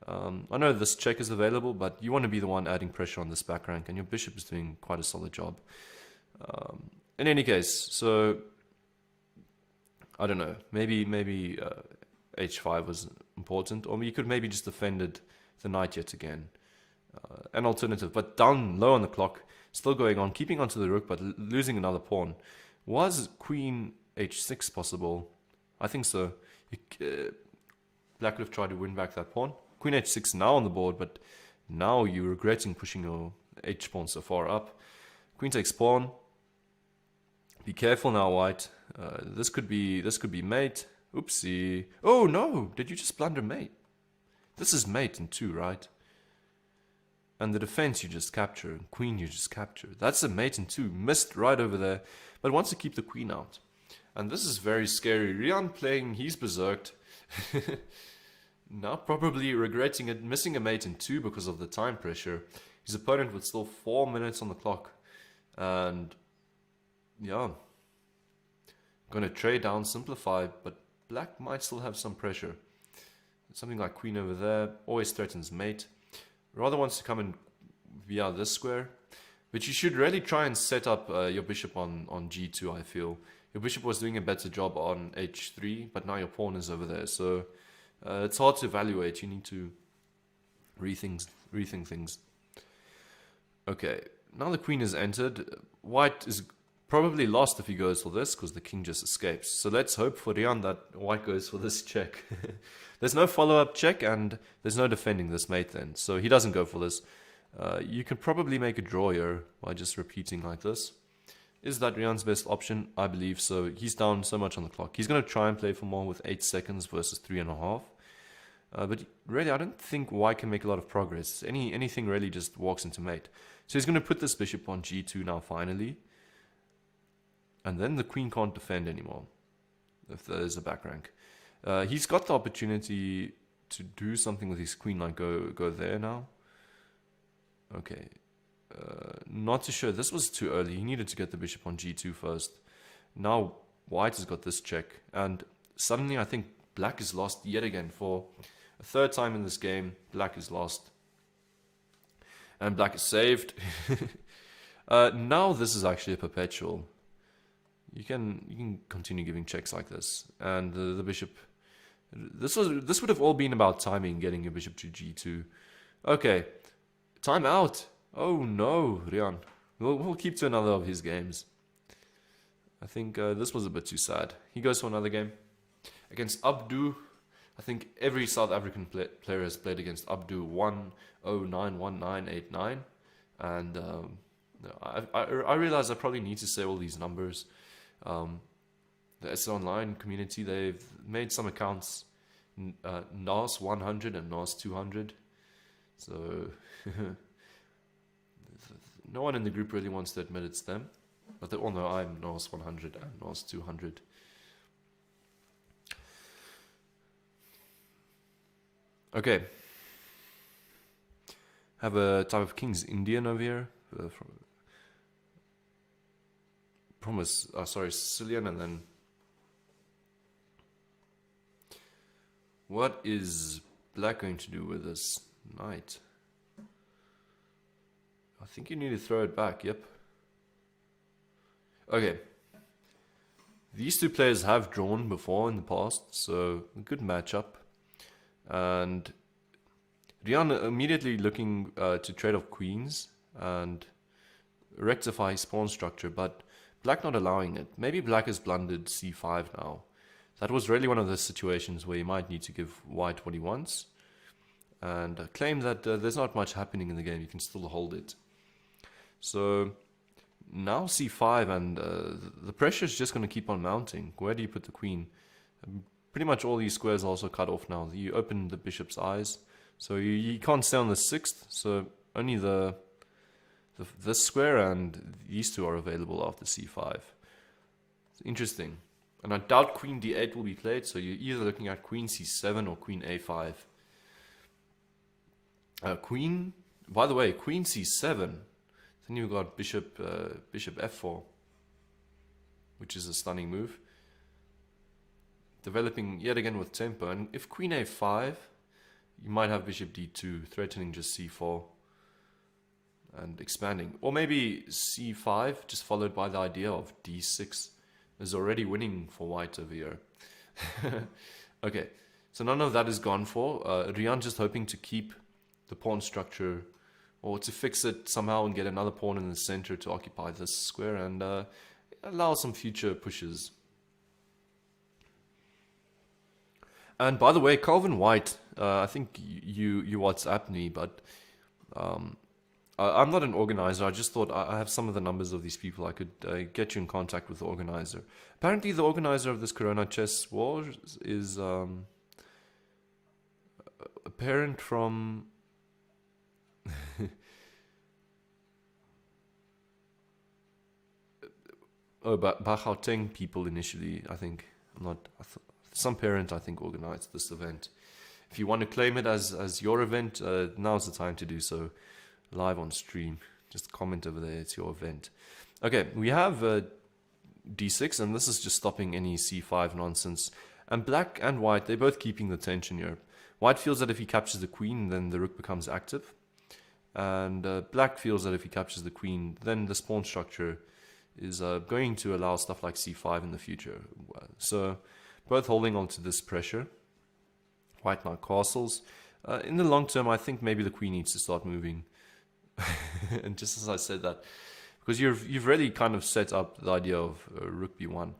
A: I know this check is available, but you want to be the one adding pressure on this back rank, and your bishop is doing quite a solid job. In any case, so I don't know, maybe h5 was important, or you could maybe just defended the knight yet again. An alternative, but down low on the clock, still going on, keeping onto the rook, but losing another pawn. Was queen h6 possible? I think so. Black would have tried to win back that pawn. Queen h6 now on the board, but now you're regretting pushing your h-pawn so far up. Queen takes pawn. Be careful now, white. This could be mate. Oopsie. Oh no! Did you just blunder mate? This is mate in 2, right? And the defense you just capture, queen you just capture. That's a mate in 2. Missed right over there, but wants to keep the queen out. And this is very scary. Rian playing, he's berserked. Now probably regretting it, missing a mate in 2 because of the time pressure. His opponent with still 4 minutes on the clock. And yeah, gonna trade down, simplify, but black might still have some pressure. Something like queen over there, always threatens mate. Rather wants to come in via this square. But you should really try and set up your bishop on g2, I feel. Your bishop was doing a better job on h3, but now your pawn is over there. So it's hard to evaluate. You need to rethink things. Okay, now the queen is entered. White is probably lost if he goes for this, because the king just escapes. So let's hope for Rian that white goes for this check. There's no follow-up check, and there's no defending this mate then. So he doesn't go for this. You can probably make a draw here by just repeating like this. Is that Rian's best option? I believe so. He's down so much on the clock. He's going to try and play for more with 8 seconds versus 3.5. But really, I don't think white can make a lot of progress. Anything really just walks into mate. So he's going to put this bishop on g2 now finally. And then the queen can't defend anymore, if there is a back rank. He's got the opportunity to do something with his queen, like go there now. Okay. Not too sure. This was too early. He needed to get the bishop on g2 first. Now white has got this check. And suddenly I think black is lost yet again. For a 3rd time in this game, black is lost. And black is saved. Now this is actually a perpetual. You can continue giving checks like this. And the bishop... This would have all been about timing, getting your bishop to g2. Okay. Time out. Oh no, Rian. We'll keep to another of his games. I think this was a bit too sad. He goes for another game. Against Abdu, I think every South African player has played against Abdu 10919889, and I realize I probably need to say all these numbers. The S Online community, they've made some accounts, NAS 100 and NAS 200, so no one in the group really wants to admit it's them, but they all know I'm NAS 100 and NAS 200. Okay. Have a type of King's Indian over here. Sicilian, and then what is black going to do with this knight? I think you need to throw it back, yep. Okay. These two players have drawn before in the past, so a good matchup. And Rian immediately looking to trade off queens and rectify his pawn structure, but black not allowing it. Maybe black has blundered c5 now. That was really one of those situations where you might need to give white what he wants and claim that there's not much happening in the game, you can still hold it. So now c5, and the pressure is just going to keep on mounting. Where do you put the queen? Pretty much all these squares are also cut off now. You open the bishop's eyes, so you can't stay on the 6th, so only this square and these two are available after c5. It's interesting. And I doubt queen d8 will be played, so you're either looking at queen c7 or queen a5. Queen, by the way, queen c7, then you've got bishop f4, which is a stunning move. Developing yet again with tempo, and if queen a5, you might have bishop d2 threatening just c4 and expanding, or maybe c5 just followed by the idea of d6 is already winning for white over here. Okay, so none of that is gone for. Rian just hoping to keep the pawn structure, or to fix it somehow and get another pawn in the center to occupy this square and allow some future pushes. And by the way, Calvin White, I think you WhatsApped me, but I'm not an organizer. I just thought I have some of the numbers of these people. I could get you in contact with the organizer. Apparently, the organizer of this Corona Chess War is a parent from Gauteng people initially. I think some parent, I think, organized this event. If you want to claim it as your event, now's the time to do so. Live on stream. Just comment over there, it's your event. Okay, we have d6, and this is just stopping any c5 nonsense. And black and white, they're both keeping the tension here. White feels that if he captures the queen, then the rook becomes active. And black feels that if he captures the queen, then this pawn structure is going to allow stuff like c5 in the future. So both holding on to this pressure. White now castles. In the long term, I think maybe the queen needs to start moving. And just as I said that, because you've really kind of set up the idea of rook b1.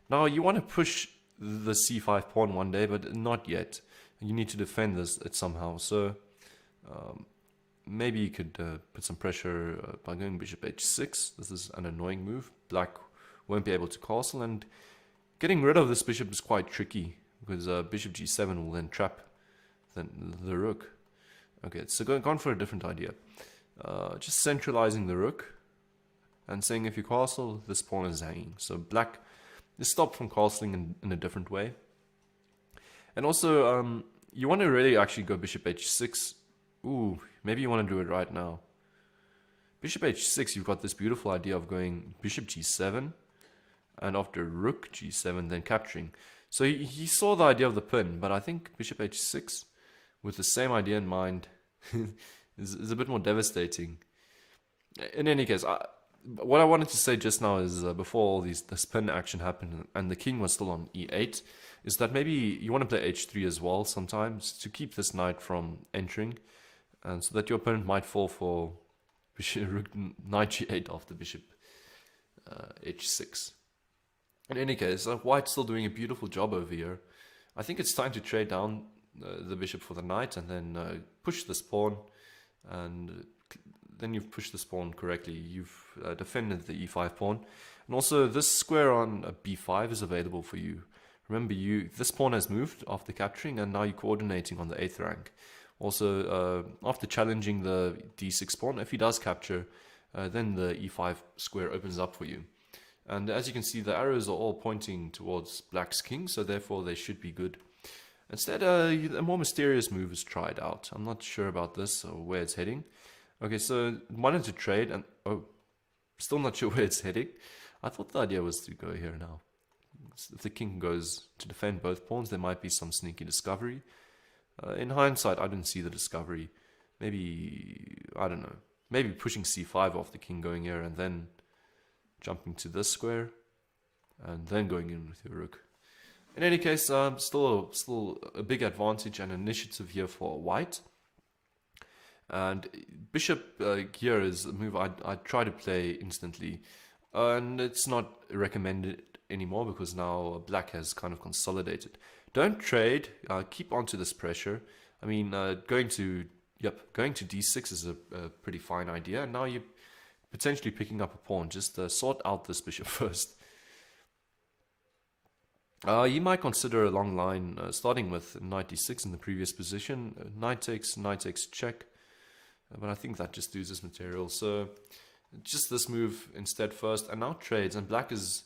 A: Now you want to push the c5 pawn one day, but not yet. You need to defend this somehow. So maybe you could put some pressure by going bishop h6. This is an annoying move. Black won't be able to castle, and getting rid of this bishop is quite tricky, because bishop g7 will then trap the rook. Okay, so gone for a different idea. Just centralizing the rook and saying if you castle, this pawn is hanging. So black is stopped from castling in a different way. And also, you want to really actually go bishop h6. Ooh, maybe you want to do it right now. Bishop h6, you've got this beautiful idea of going bishop g7, and after rook g7, then capturing. So he saw the idea of the pin, but I think bishop h6, with the same idea in mind, is a bit more devastating. In any case, what I wanted to say just now is before all this pin action happened and the king was still on e8, is that maybe you want to play h3 as well sometimes to keep this knight from entering, and so that your opponent might fall for knight g8 after bishop h6. In any case, white's still doing a beautiful job over here. I think it's time to trade down the bishop for the knight and then push this pawn, and then you've pushed this pawn correctly. You've defended the e5 pawn, and also this square on b5 is available for you. Remember, this pawn has moved after capturing, and now you're coordinating on the 8th rank. Also, after challenging the d6 pawn, if he does capture, then the e5 square opens up for you. And as you can see, the arrows are all pointing towards black's king, so therefore they should be good. Instead, a more mysterious move is tried out. I'm not sure about this or where it's heading. Okay, so wanted to trade, and still not sure where it's heading. I thought the idea was to go here now. If the king goes to defend both pawns, there might be some sneaky discovery. In hindsight, I didn't see the discovery. Maybe, I don't know, maybe pushing c5 off the king going here and then jumping to this square and then going in with your rook. In any case, still a big advantage and initiative here for white. And bishop here is a move I try to play instantly, and it's not recommended anymore because now black has kind of consolidated. Don't trade, keep on to this pressure. I mean, going to d6 is a pretty fine idea, and now you're potentially picking up a pawn. Just sort out this bishop first. You might consider a long line, starting with knight d6 in the previous position, knight takes check, but I think that just loses material, so just this move instead first, and now trades, and black is,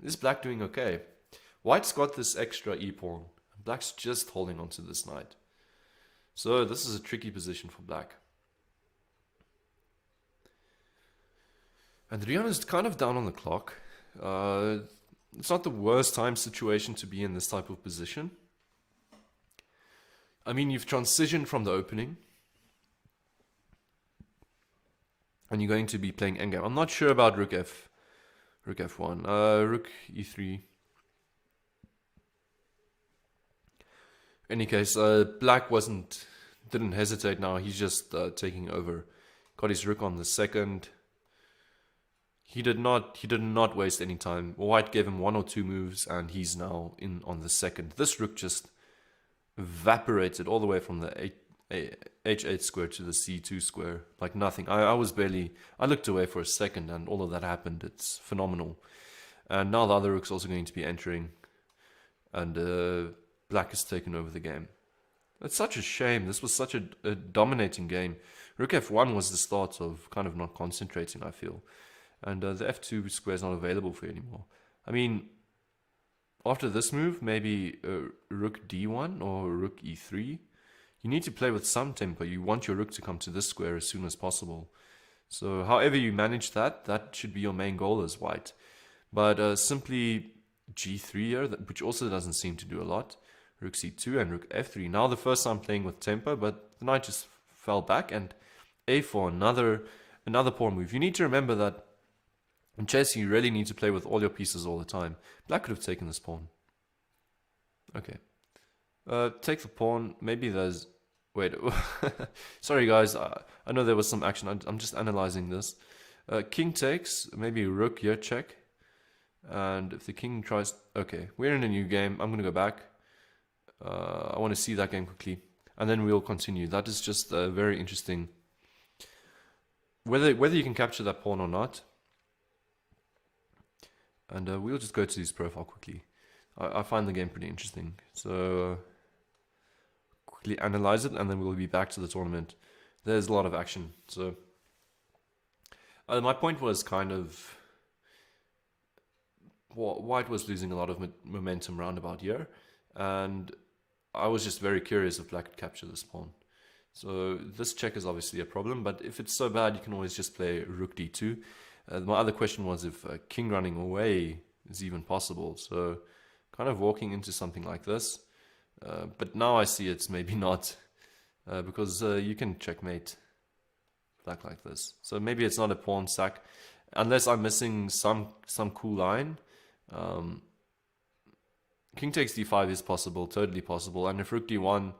A: is black doing okay? White's got this extra e-pawn, black's just holding on to this knight, so this is a tricky position for black. And Rian is kind of down on the clock. It's not the worst time situation to be in this type of position. I mean, you've transitioned from the opening, and you're going to be playing endgame. I'm not sure about rook f1, rook e3. In any case, black didn't hesitate now. He's just taking over. Got his rook on the second. He did not waste any time. White gave him one or two moves, and he's now in on the second. This rook just evaporated all the way from the h8 square to the c2 square like nothing. I looked away for a second, and all of that happened. It's phenomenal. And now the other rook's also going to be entering, and black has taken over the game. It's such a shame. This was such a dominating game. Rook f1 was the start of kind of not concentrating, I feel. And the f2 square is not available for you anymore. I mean, after this move, maybe rook d1 or rook e3. You need to play with some tempo. You want your rook to come to this square as soon as possible. So however you manage that, that should be your main goal as white. But simply g3 here, which also doesn't seem to do a lot. Rook c2 and rook f3. Now the first time playing with tempo, but the knight just fell back, and a4, another pawn move. You need to remember that in chess, you really need to play with all your pieces all the time. Black could have taken this pawn. Okay. Take the pawn. Maybe there's... Wait. Sorry, guys. I know there was some action. I'm just analyzing this. King takes. Maybe rook here, check. And if the king tries... Okay. We're in a new game. I'm going to go back. I want to see that game quickly. And then we'll continue. That is just very interesting. Whether you can capture that pawn or not. And we'll just go to his profile quickly. I find the game pretty interesting. So quickly analyze it, and then we'll be back to the tournament. There's a lot of action. So my point was kind of white was losing a lot of momentum round about here, and I was just very curious if black could capture this pawn. So this check is obviously a problem, but if it's so bad, you can always just play rook d2. My other question was if king running away is even possible. So kind of walking into something like this. But now I see it's maybe not. Because you can checkmate black like this. So maybe it's not a pawn sack. Unless I'm missing some cool line. King takes d5 is possible, totally possible. And if rook d1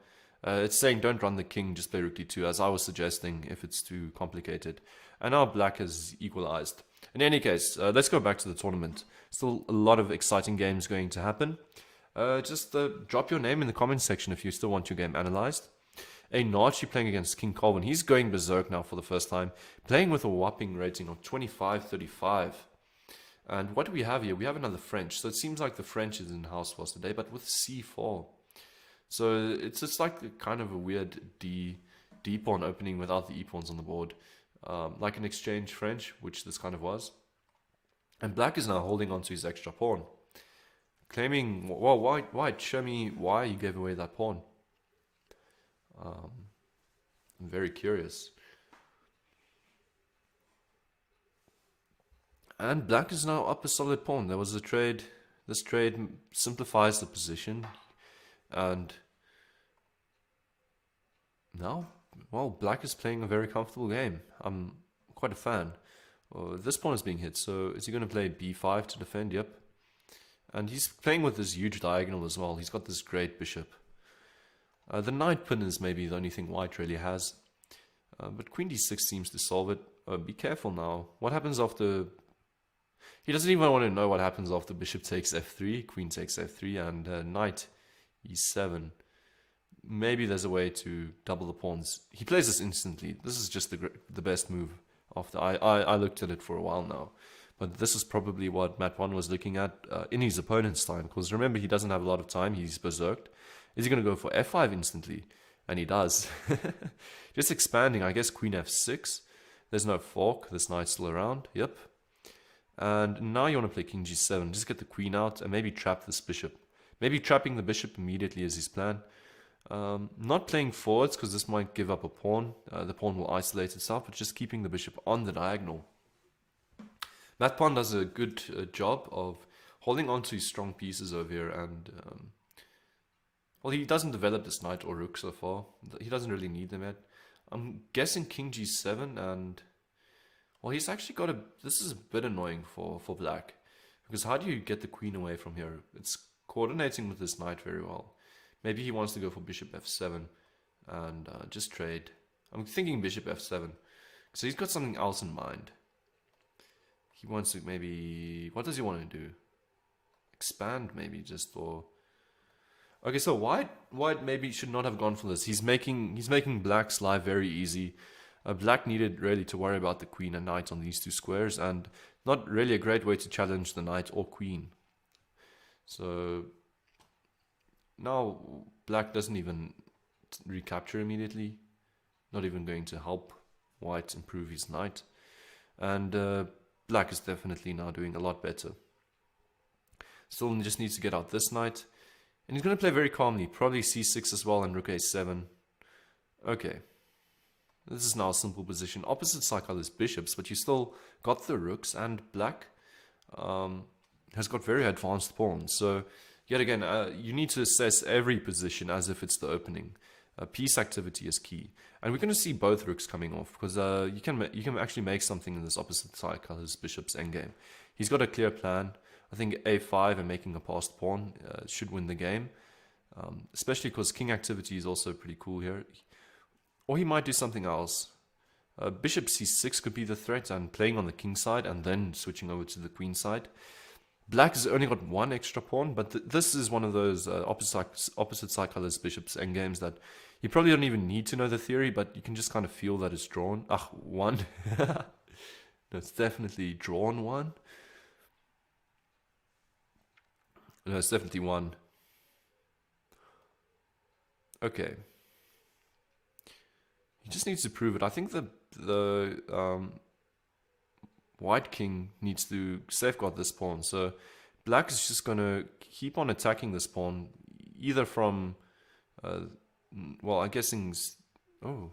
A: It's saying don't run the king, just play rook d2, as I was suggesting if it's too complicated. And now black has equalized. In any case, let's go back to the tournament. Still a lot of exciting games going to happen. Just drop your name in the comments section if you still want your game analyzed. aNaartjie playing against King Colvin. He's going berserk now for the first time, playing with a whopping rating of 25-35. And what do we have here? We have another French. So it seems like the French is in house for us today, but with c4. So it's like kind of a weird D pawn opening without the e pawns on the board, like an exchange French, which this kind of was. And black is now holding on to his extra pawn, claiming, well, white, show me why you gave away that pawn. I'm very curious. And black is now up a solid pawn. There was a trade. This trade simplifies the position. And now, well, black is playing a very comfortable game. I'm quite a fan. This pawn is being hit, so is he going to play b5 to defend? Yep. And he's playing with this huge diagonal as well. He's got this great bishop. The knight pin is maybe the only thing white really has. But queen d6 seems to solve it. Be careful now. What happens after... He doesn't even want to know what happens after bishop takes f3, queen takes f3, and knight e7. Maybe there's a way to double the pawns. He plays this instantly. This is just the best move. After I looked at it for a while now. But this is probably what Mat 1 was looking at in his opponent's time. Because remember, he doesn't have a lot of time. He's berserked. Is he going to go for f5 instantly? And he does. Just expanding, I guess, queen f6. There's no fork. This knight's still around. Yep. And now you want to play king g7. Just get the queen out and maybe trap this bishop. Maybe trapping the bishop immediately is his plan. Not playing forwards because this might give up a pawn. The pawn will isolate itself, but just keeping the bishop on the diagonal. Mat 1 does a good job of holding on to his strong pieces over here. And well, he doesn't develop this knight or rook so far. He doesn't really need them yet. I'm guessing king g7 and... Well, he's actually got a... This is a bit annoying for black. Because how do you get the queen away from here? It's coordinating with this knight very well. Maybe he wants to go for bishop f7 and just trade. I'm thinking bishop f7. So he's got something else in mind. He wants to maybe... What does he want to do? Expand maybe just for... Okay, so white maybe should not have gone for this. He's making black's life very easy. Black needed really to worry about the queen and knight on these two squares, and not really a great way to challenge the knight or queen. So now black doesn't even recapture immediately, not even going to help white improve his knight, and black is definitely now doing a lot better. Still just needs to get out this knight, and he's going to play very calmly, probably c6 as well and rook a7. Okay. This is now a simple position. Opposite side colors bishops, but you still got the rooks, and black has got very advanced pawns. So yet again, you need to assess every position as if it's the opening. Piece activity is key, and we're going to see both rooks coming off because you can actually make something in this opposite side colors bishops endgame. He's got a clear plan. I think a5 and making a passed pawn should win the game, especially because king activity is also pretty cool here. Or he might do something else. Bishop c6 could be the threat, and playing on the king side and then switching over to the queen side. Black has only got one extra pawn, but this is one of those opposite side colors bishops endgames that you probably don't even need to know the theory, but you can just kind of feel that it's drawn. One. No, it's definitely drawn one. No, it's definitely one. Okay. He just needs to prove it. I think the white king needs to safeguard this pawn. So black is just going to keep on attacking this pawn, either from, well, I'm guessing... Oh,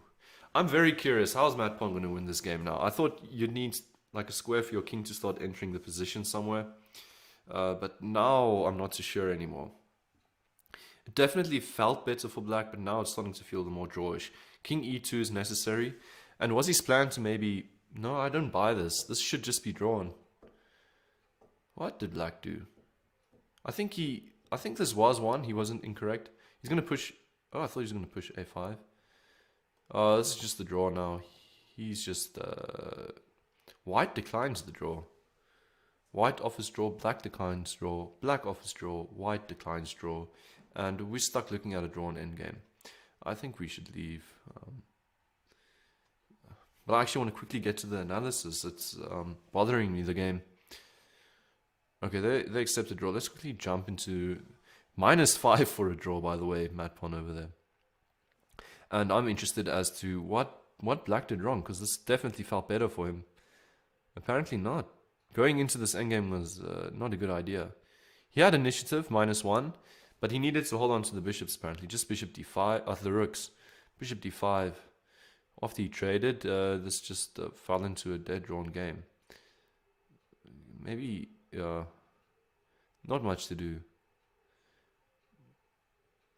A: I'm very curious. How's Mat Pawn going to win this game now? I thought you'd need like a square for your king to start entering the position somewhere. But now I'm not too sure anymore. It definitely felt better for black, but now it's starting to feel the more drawish. King e2 is necessary. And was his plan to maybe... No, I don't buy this. This should just be drawn. What did black do? I think this was one. He wasn't incorrect. He's going to push Oh, I thought he was going to push a5. Oh, this is just the draw now. He's just... White declines the draw. White offers draw, black declines draw, black offers draw, white declines draw, and we're stuck looking at a drawn endgame. I think we should leave. But I actually want to quickly get to the analysis. It's bothering me, the game. Okay, they accept a draw. Let's quickly jump into -5 for a draw, by the way, Matt Pon over there. And I'm interested as to what black did wrong, because this definitely felt better for him. Apparently not. Going into this endgame was not a good idea. He had initiative, -1, but he needed to hold on to the bishops apparently. Just bishop d5, the rooks. Bishop d5. After he traded, this just fell into a dead drawn game. Maybe, not much to do.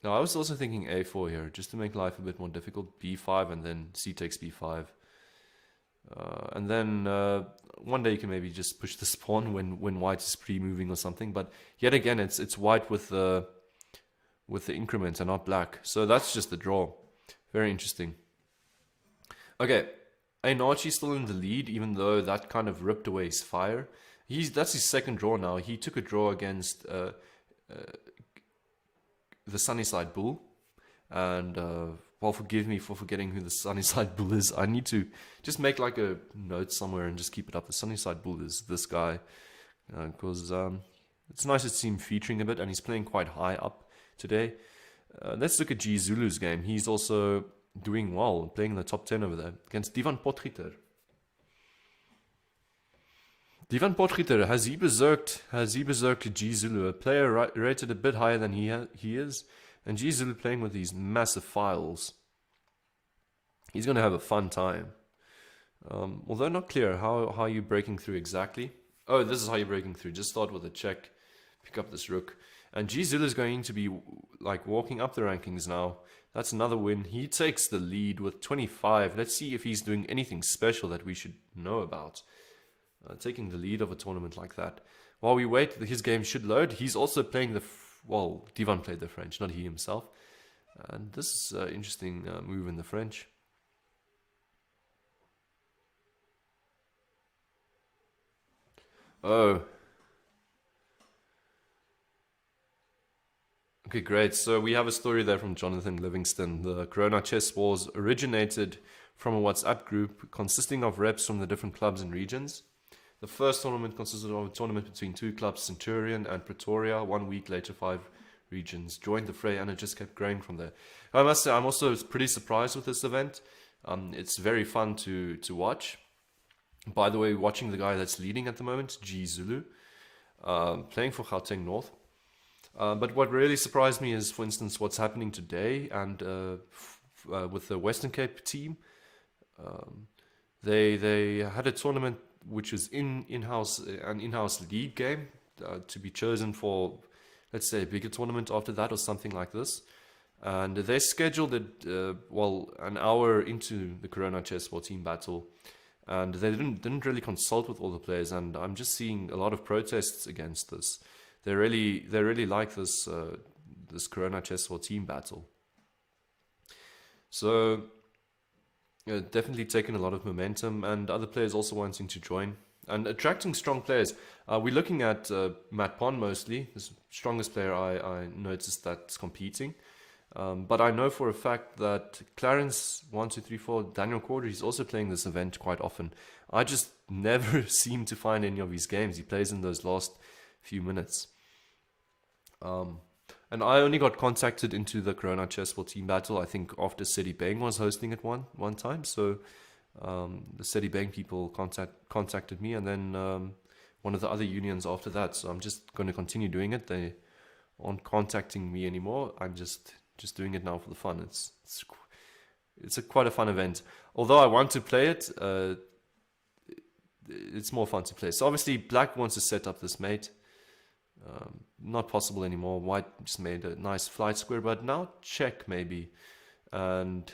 A: Now, I was also thinking a4 here, just to make life a bit more difficult. b5 and then c takes b5. And then one day you can maybe just push this pawn when white is pre-moving or something. But yet again, it's white with the increment and not black. So that's just the draw. Very interesting. Okay, aNaartjie still in the lead, even though that kind of ripped away his fire. That's his second draw now. He took a draw against the Sunnyside Bull, and well, forgive me for forgetting who the Sunnyside Bull is. I need to just make like a note somewhere and just keep it up. The Sunnyside Bull is this guy, because it's nice to see him featuring a bit, and he's playing quite high up today. Let's look at G Zulu's game. He's also doing well, playing in the top 10 over there against Divan Potgieter. Divan Potgieter, has he berserked G Zulu, a player rated a bit higher than he is, and G Zulu playing with these massive files. He's going to have a fun time. Although not clear how you're breaking through exactly. Oh, this is how you're breaking through. Just start with a check, pick up this rook. And G Zulu is going to be like walking up the rankings now. That's another win. He takes the lead with 25. Let's see if he's doing anything special that we should know about. Taking the lead of a tournament like that. While we wait, his game should load. He's also playing well, Divan played the French, not he himself. And this is an interesting move in the French. Oh. Okay, great. So we have a story there from Jonathan Livingston. The Corona Chess Wars originated from a WhatsApp group consisting of reps from the different clubs and regions. The first tournament consisted of a tournament between two clubs, Centurion and Pretoria. 1 week later, 5 regions joined the fray, and it just kept growing from there. I must say, I'm also pretty surprised with this event. It's very fun to watch. By the way, watching the guy that's leading at the moment, G Zulu, playing for Gauteng North. But what really surprised me is, for instance, what's happening today, and with the Western Cape team. They had a tournament which was an in-house league game to be chosen for, let's say, a bigger tournament after that or something like this. And they scheduled it, well, an hour into the Corona Chess War team battle. And they didn't really consult with all the players. And I'm just seeing a lot of protests against this. They really like this this Corona Chess War team battle. So definitely taken a lot of momentum, and other players also wanting to join and attracting strong players. We're looking at Matt Pon mostly, the strongest player I noticed that's competing. But I know for a fact that Clarence 1234, Daniel Corder, he's also playing this event quite often. I just never seem to find any of his games. He plays in those last few minutes. And I only got contacted into the Corona Chess War team battle, I think, after Seti Bang was hosting it one time. So the Seti Bang people contacted me, and then one of the other unions after that. So I'm just going to continue doing it. They aren't contacting me anymore. I'm just doing it now for the fun. It's quite a fun event. Although I want to play it, it's more fun to play. So obviously Black wants to set up this mate. Not possible anymore. White just made a nice flight square, but now check maybe. And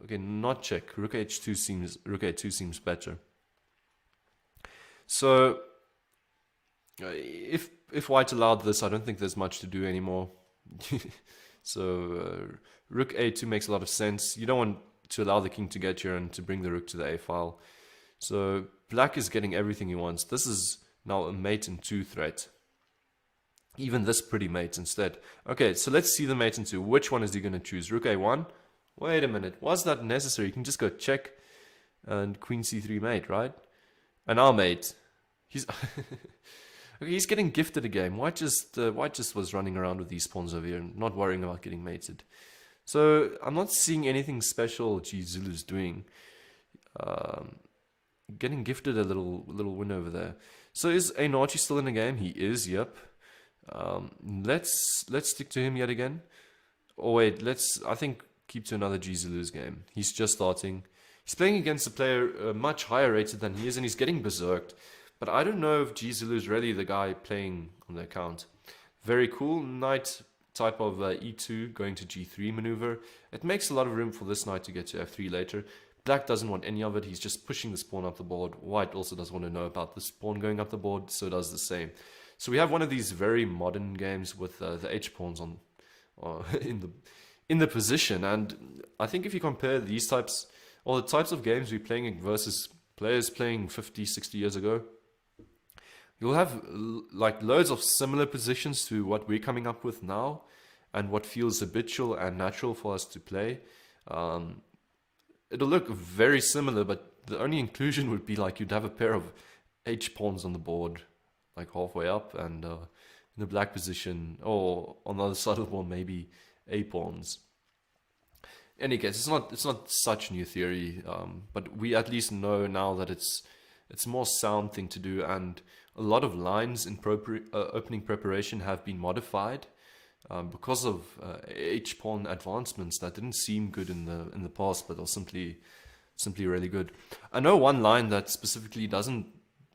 A: okay, not check. Rook a2 seems better. So if White allowed this, I don't think there's much to do anymore. So rook a2 makes a lot of sense. You don't want to allow the king to get here and to bring the rook to the a file. So black is getting everything he wants. This is now a mate in 2 threat. Even this pretty mate instead. Okay, so let's see the mate in 2. Which one is he going to choose? Rook a1? Wait a minute. Was that necessary? You can just go check and queen c3 mate, right? And our mate. He's okay, he's getting gifted a game. White just was running around with these pawns over here and not worrying about getting mated. So I'm not seeing anything special Zulu's doing. Getting gifted a little win over there. So is aNaartjie still in the game? He is, yep. Let's stick to him yet again. Oh wait, I think keep to another Zulu's game. He's just starting. He's playing against a player much higher rated than he is, and he's getting berserked. But I don't know if Zulu is really the guy playing on the account. Very cool knight type of e2 going to g3 maneuver. It makes a lot of room for this knight to get to f3 later. Black doesn't want any of it. He's just pushing this pawn up the board. White also doesn't want to know about this pawn going up the board, so does the same. So we have one of these very modern games with the h pawns on in the position. And I think if you compare these types, or the types of games we're playing versus players playing 50, 60 years ago, you'll have like loads of similar positions to what we're coming up with now and what feels habitual and natural for us to play. It'll look very similar, but the only inclusion would be like you'd have a pair of h pawns on the board, like halfway up, and in the black position, or on the other side of the board, maybe a pawns. In any case, it's not such new theory, but we at least know now that it's a more sound thing to do, and a lot of lines in opening preparation have been modified because of h-pawn advancements that didn't seem good in the past, but are simply really good. I know one line that specifically doesn't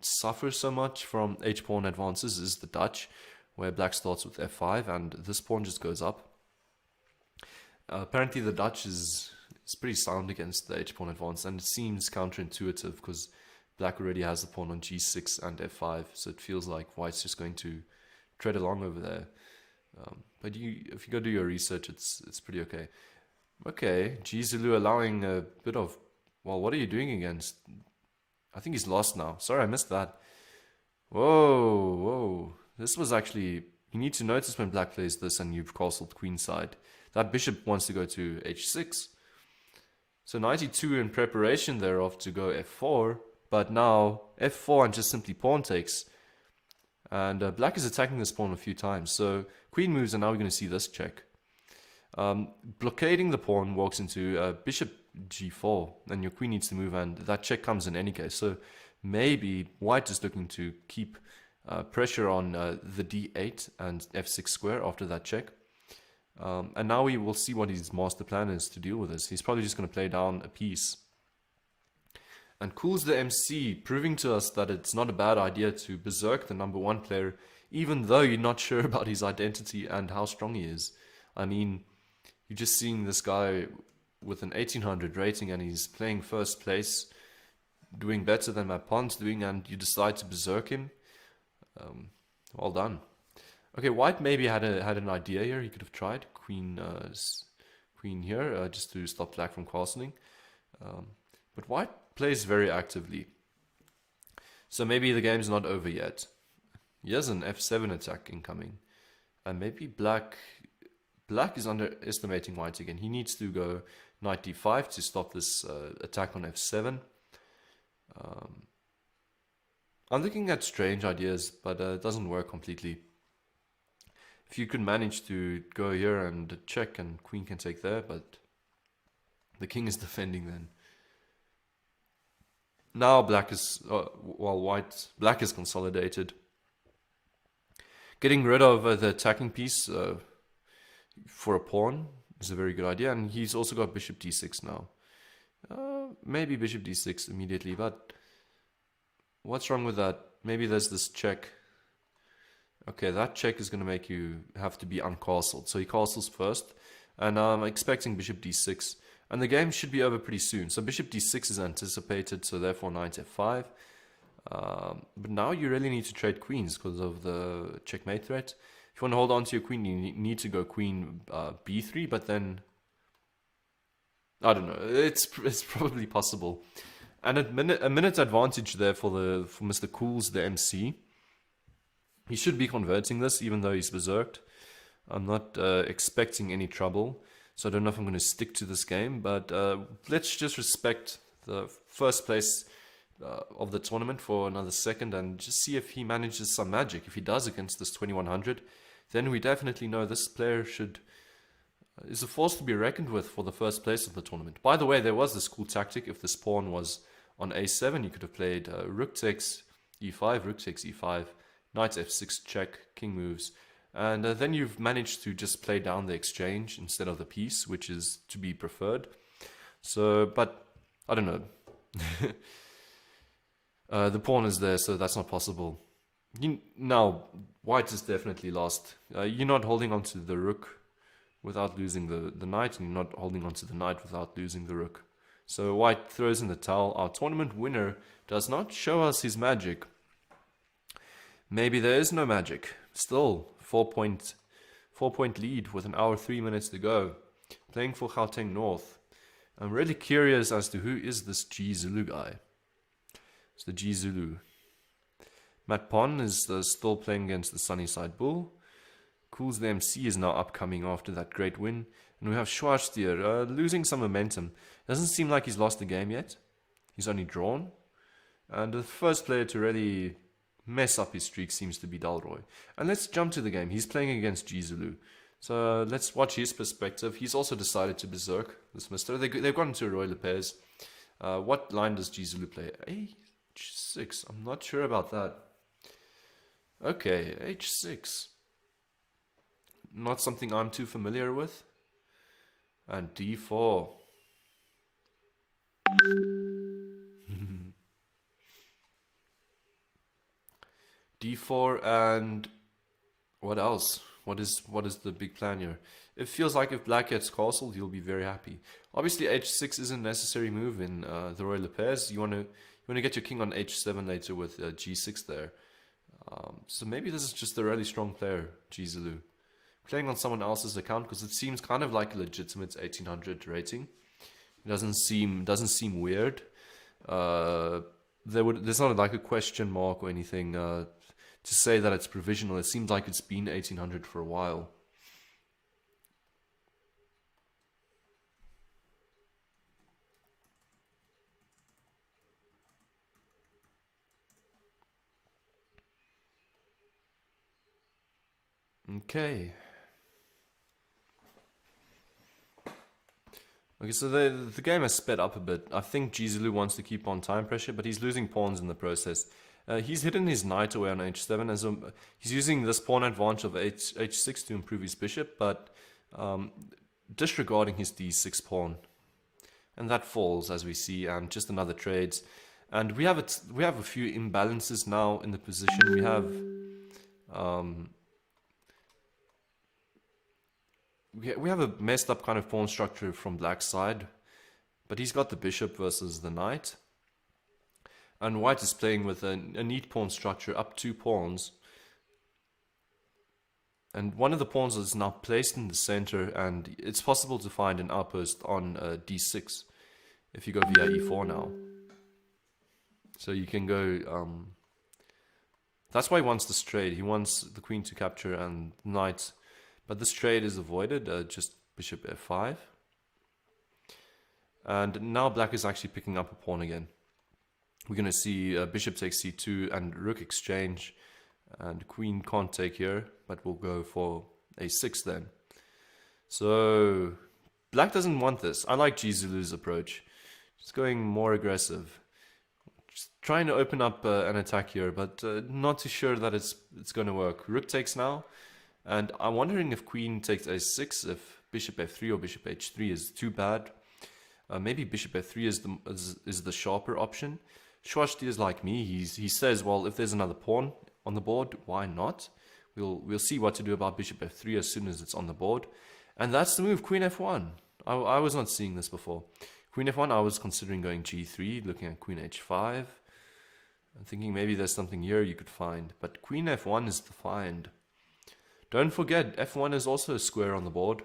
A: suffer so much from h-pawn advances is the Dutch, where black starts with f5 and this pawn just goes up. Apparently the Dutch is pretty sound against the h-pawn advance, and it seems counterintuitive because black already has the pawn on g6 and f5, so it feels like white's just going to tread along over there. But if you go do your research, it's pretty okay. Okay, Zulu allowing a bit of, well, what are you doing against? I think he's lost now. Sorry, I missed that. Whoa. This was actually, you need to notice when black plays this and you've castled queenside. That bishop wants to go to h6. So knight e2 in preparation thereof to go f4, but now f4 and just simply pawn takes. And black is attacking this pawn a few times. So queen moves, and now we're going to see this check. Blockading the pawn walks into bishop g4, and your queen needs to move, and that check comes in any case. So maybe white is looking to keep pressure on the d8 and f6 square after that check. And now we will see what his master plan is to deal with this. He's probably just going to play down a piece. And cools the MC, proving to us that it's not a bad idea to berserk the #1 player, even though you're not sure about his identity and how strong he is. I mean, you're just seeing this guy with an 1800 rating and he's playing first place, doing better than my pawn's doing, and you decide to berserk him. Well done. Okay, white maybe had an idea here. He could have tried queen here just to stop black from castling. But white plays very actively. So maybe the game's not over yet. He has an f7 attack incoming. And maybe black is underestimating white again. He needs to go knight d5 to stop this attack on f7. I'm looking at strange ideas, but it doesn't work completely. If you could manage to go here and check, and queen can take there, but the king is defending then. Now black is, black is consolidated. Getting rid of the attacking piece for a pawn is a very good idea, and he's also got bishop d6 now. Maybe bishop d6 immediately, but what's wrong with that? Maybe there's this check. Okay, that check is going to make you have to be uncastled. So he castles first, and I'm expecting bishop d6. And the game should be over pretty soon. So bishop d6 is anticipated, so therefore knight f5. But now you really need to trade queens because of the checkmate threat. If you want to hold on to your queen, you need to go queen b3, but then I don't know. It's probably possible. And a minute advantage there for Mr. Cools, the MC. He should be converting this, even though he's berserked. I'm not expecting any trouble, so I don't know if I'm going to stick to this game. But let's just respect the first place of the tournament for another second and just see if he manages some magic. If he does against this 2100, then we definitely know this player is a force to be reckoned with for the first place of the tournament. By the way, there was this cool tactic. If this pawn was on a7, you could have played rook takes e5, rook takes e5, knight f6 check, king moves. And then you've managed to just play down the exchange instead of the piece, which is to be preferred. So, but I don't know. The pawn is there, so that's not possible. Now, white is definitely lost. You're not holding on to the rook without losing the knight, and you're not holding on to the knight without losing the rook. So white throws in the towel. Our tournament winner does not show us his magic. Maybe there is no magic. Still, 4-point lead with an hour 3 minutes to go. Playing for Gauteng North. I'm really curious as to who is this G Zulu guy. It's the G Zulu. Matt Pon is still playing against the Sunnyside Bull. Cools the MC is now upcoming after that great win. And we have Schwarztier losing some momentum. Doesn't seem like he's lost the game yet. He's only drawn. And the first player to really mess up his streak seems to be Dalroy. And let's jump to the game. He's playing against G Zulu. So let's watch his perspective. He's also decided to berserk this mister. They've gone into a Royal Pairs. What line does G Zulu play? H6. I'm not sure about that. Okay, H6. Not something I'm too familiar with. And D4. D4 and what else? What is the big plan here? It feels like if black gets castled, you'll be very happy. Obviously, H6 isn't a necessary move in the Royal Pairs. You want to get your king on H7 later with G6 there. So maybe this is just a really strong player, G Zulu. Playing on someone else's account because it seems kind of like a legitimate 1800 rating. It doesn't seem weird. There's not like a question mark or anything to say that it's provisional. It seems like it's been 1800 for a while. Okay. Okay, so the game has sped up a bit. I think G Zulu wants to keep on time pressure, but he's losing pawns in the process. He's hidden his knight away on h7. He's using this pawn advantage of h6 to improve his bishop, but disregarding his d6 pawn. And that falls, as we see, and just another trades. And we have a few imbalances now in the position. We have a messed up kind of pawn structure from black's side, but he's got the bishop versus the knight. And white is playing with a neat pawn structure, up 2 pawns. And one of the pawns is now placed in the center, and it's possible to find an outpost on d6 if you go via e4 now. So you can go... that's why he wants this trade. He wants the queen to capture and knight. But this trade is avoided, just bishop f5. And now black is actually picking up a pawn again. We're going to see bishop takes c2 and rook exchange. And queen can't take here, but we'll go for a6 then. So black doesn't want this. I like G Zulu's approach. Just going more aggressive. Just trying to open up an attack here, but not too sure that it's going to work. Rook takes now. And I'm wondering if queen takes a6, if bishop f3 or bishop h3 is too bad. Maybe bishop f3 is the sharper option. Schwarztier is like me. He says, well, if there's another pawn on the board, why not? We'll see what to do about bishop f3 as soon as it's on the board. And that's the move, queen f1. I was not seeing this before. Queen f1, I was considering going g3, looking at queen h5. I'm thinking maybe there's something here you could find. But queen f1 is the find. Don't forget, f1 is also a square on the board.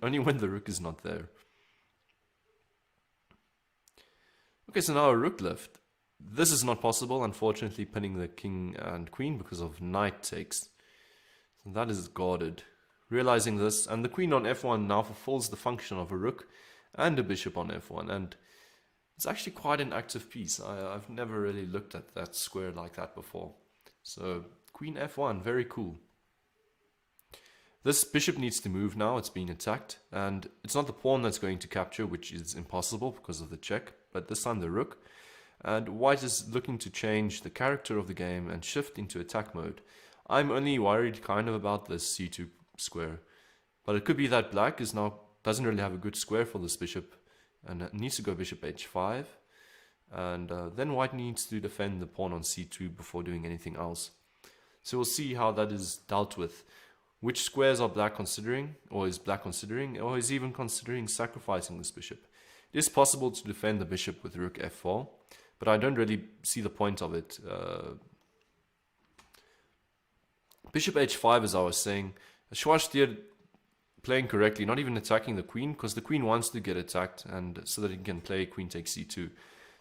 A: Only when the rook is not there. Okay, so now a rook left. This is not possible, unfortunately, pinning the king and queen because of knight takes. So that is guarded. Realizing this, and the queen on f1 now fulfills the function of a rook and a bishop on f1, and it's actually quite an active piece. I've never really looked at that square like that before. So queen f1, very cool. This bishop needs to move now, it's being attacked, and it's not the pawn that's going to capture, which is impossible because of the check, but this time the rook. And white is looking to change the character of the game and shift into attack mode. I'm only worried kind of about this c2 square, but it could be that black is now doesn't really have a good square for this bishop and needs to go bishop h5, and then white needs to defend the pawn on c2 before doing anything else. So we'll see how that is dealt with. Which squares are black considering, or is black considering, or is even considering sacrificing this bishop? It is possible to defend the bishop with rook f4, but I don't really see the point of it. Bishop h5, as I was saying, aNaartjie playing correctly, not even attacking the queen, because the queen wants to get attacked, and so that he can play queen takes c2.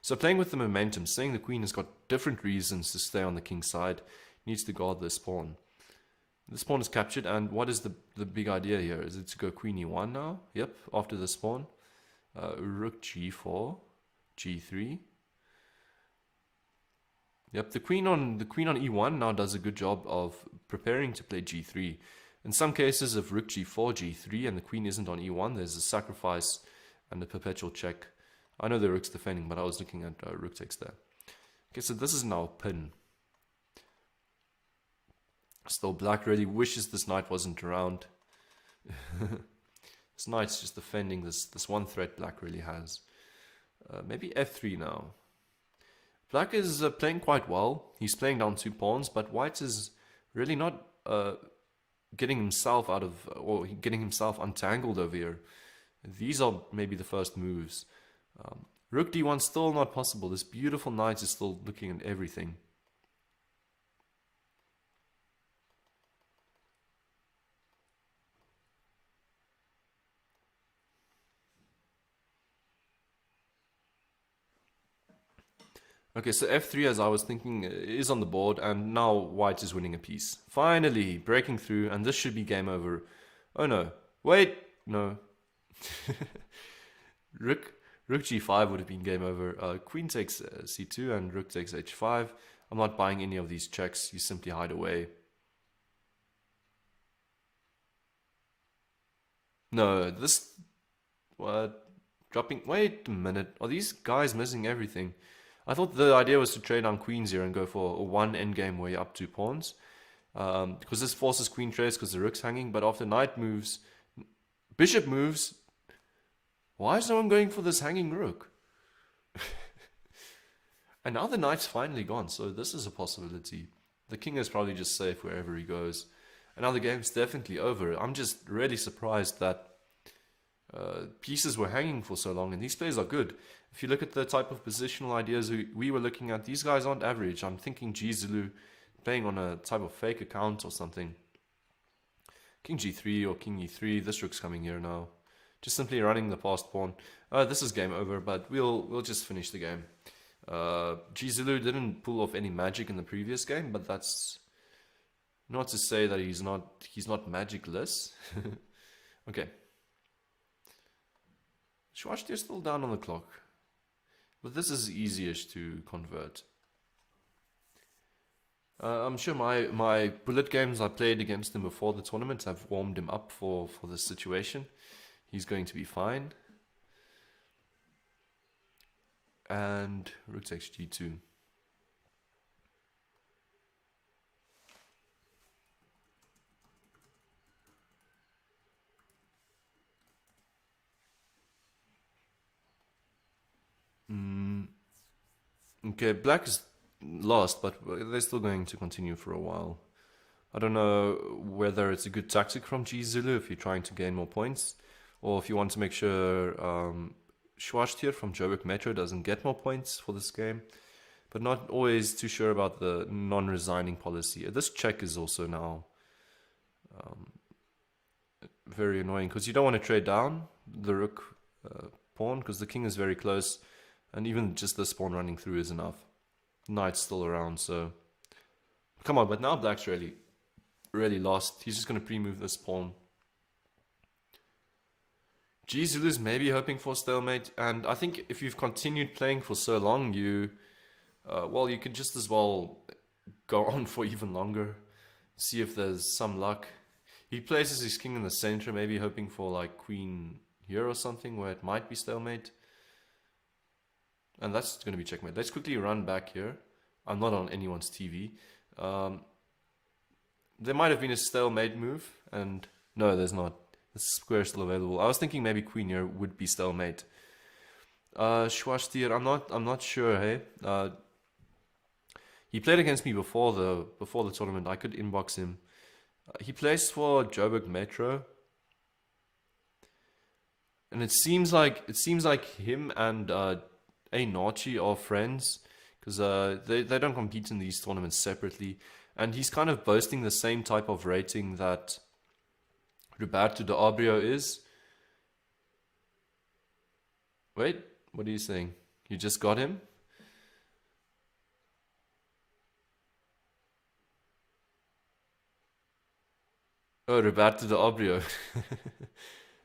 A: So playing with the momentum, saying the queen has got different reasons to stay on the king's side, needs to guard this pawn. This pawn is captured, and what is the big idea here? Is it to go queen e1 now? Yep, after this pawn. Rook g4, g3. Yep, the queen on e1 now does a good job of preparing to play g3. In some cases, if rook g4, g3, and the queen isn't on e1, there's a sacrifice and a perpetual check. I know the rook's defending, but I was looking at rook takes there. Okay, so this is now a pin. Still, black really wishes this knight wasn't around. This knight's just defending this one threat black really has. Maybe f3 now. Black is playing quite well. He's playing down 2 pawns, but white is really not getting himself out of, or getting himself untangled over here. These are maybe the first moves. Rook d1 still not possible. This beautiful knight is still looking at everything. Okay, so f3, as I was thinking, is on the board, and now white is winning a piece. Finally, breaking through, and this should be game over. Oh no, wait, no. Rook g5 would have been game over. Queen takes c2 and rook takes h5. I'm not buying any of these checks, you simply hide away. No, this... What? Dropping... Wait a minute, are these guys missing everything? I thought the idea was to trade on queens here and go for a one endgame where you're up 2 pawns. Because this forces queen trades because the rook's hanging, but after knight moves, bishop moves. Why is no one going for this hanging rook? And now the knight's finally gone, so this is a possibility. The king is probably just safe wherever he goes. And now the game's definitely over. I'm just really surprised that pieces were hanging for so long, and these plays are good. If you look at the type of positional ideas we were looking at, these guys aren't average. I'm thinking G-Zulu playing on a type of fake account or something. King G3 or King E3, this rook's coming here now. Just simply running the passed pawn. This is game over, but we'll just finish the game. G-Zulu didn't pull off any magic in the previous game, but that's not to say that he's not magicless. Okay. aNaartjie is still down on the clock, but this is easiest to convert. I'm sure my bullet games I played against him before the tournament have warmed him up for this situation. He's going to be fine. And rook takes g2. Okay, black is lost, but they're still going to continue for a while. I don't know whether it's a good tactic from G-Zulu if you're trying to gain more points, or if you want to make sure aNaartjie from Joburg Metro doesn't get more points for this game, but not always too sure about the non-resigning policy. This check is also now Very annoying, because you don't want to trade down the rook pawn, because the king is very close, and even just this pawn running through is enough. Knight's still around, so come on. But now black's really lost. He's just going to pre-move this pawn. G Zulu's maybe hoping for stalemate, and I think if you've continued playing for so long, you could just as well go on for even longer, see if there's some luck. He places his king in the center, maybe hoping for like queen here or something where it might be stalemate. And that's going to be checkmate. Let's quickly run back here. I'm not on anyone's TV. There might have been a stalemate move, and no, there's not. The square is still available. I was thinking maybe queen here would be stalemate. Schwarz-Tier, I'm not sure. Hey, he played against me before the tournament. I could inbox him. He plays for Joburg Metro, and it seems like him and aNaartjie are friends, because they don't compete in these tournaments separately, and he's kind of boasting the same type of rating that Roberto de Abrio is. Wait, what are you saying? You just got him? Oh, Roberto de Abrio.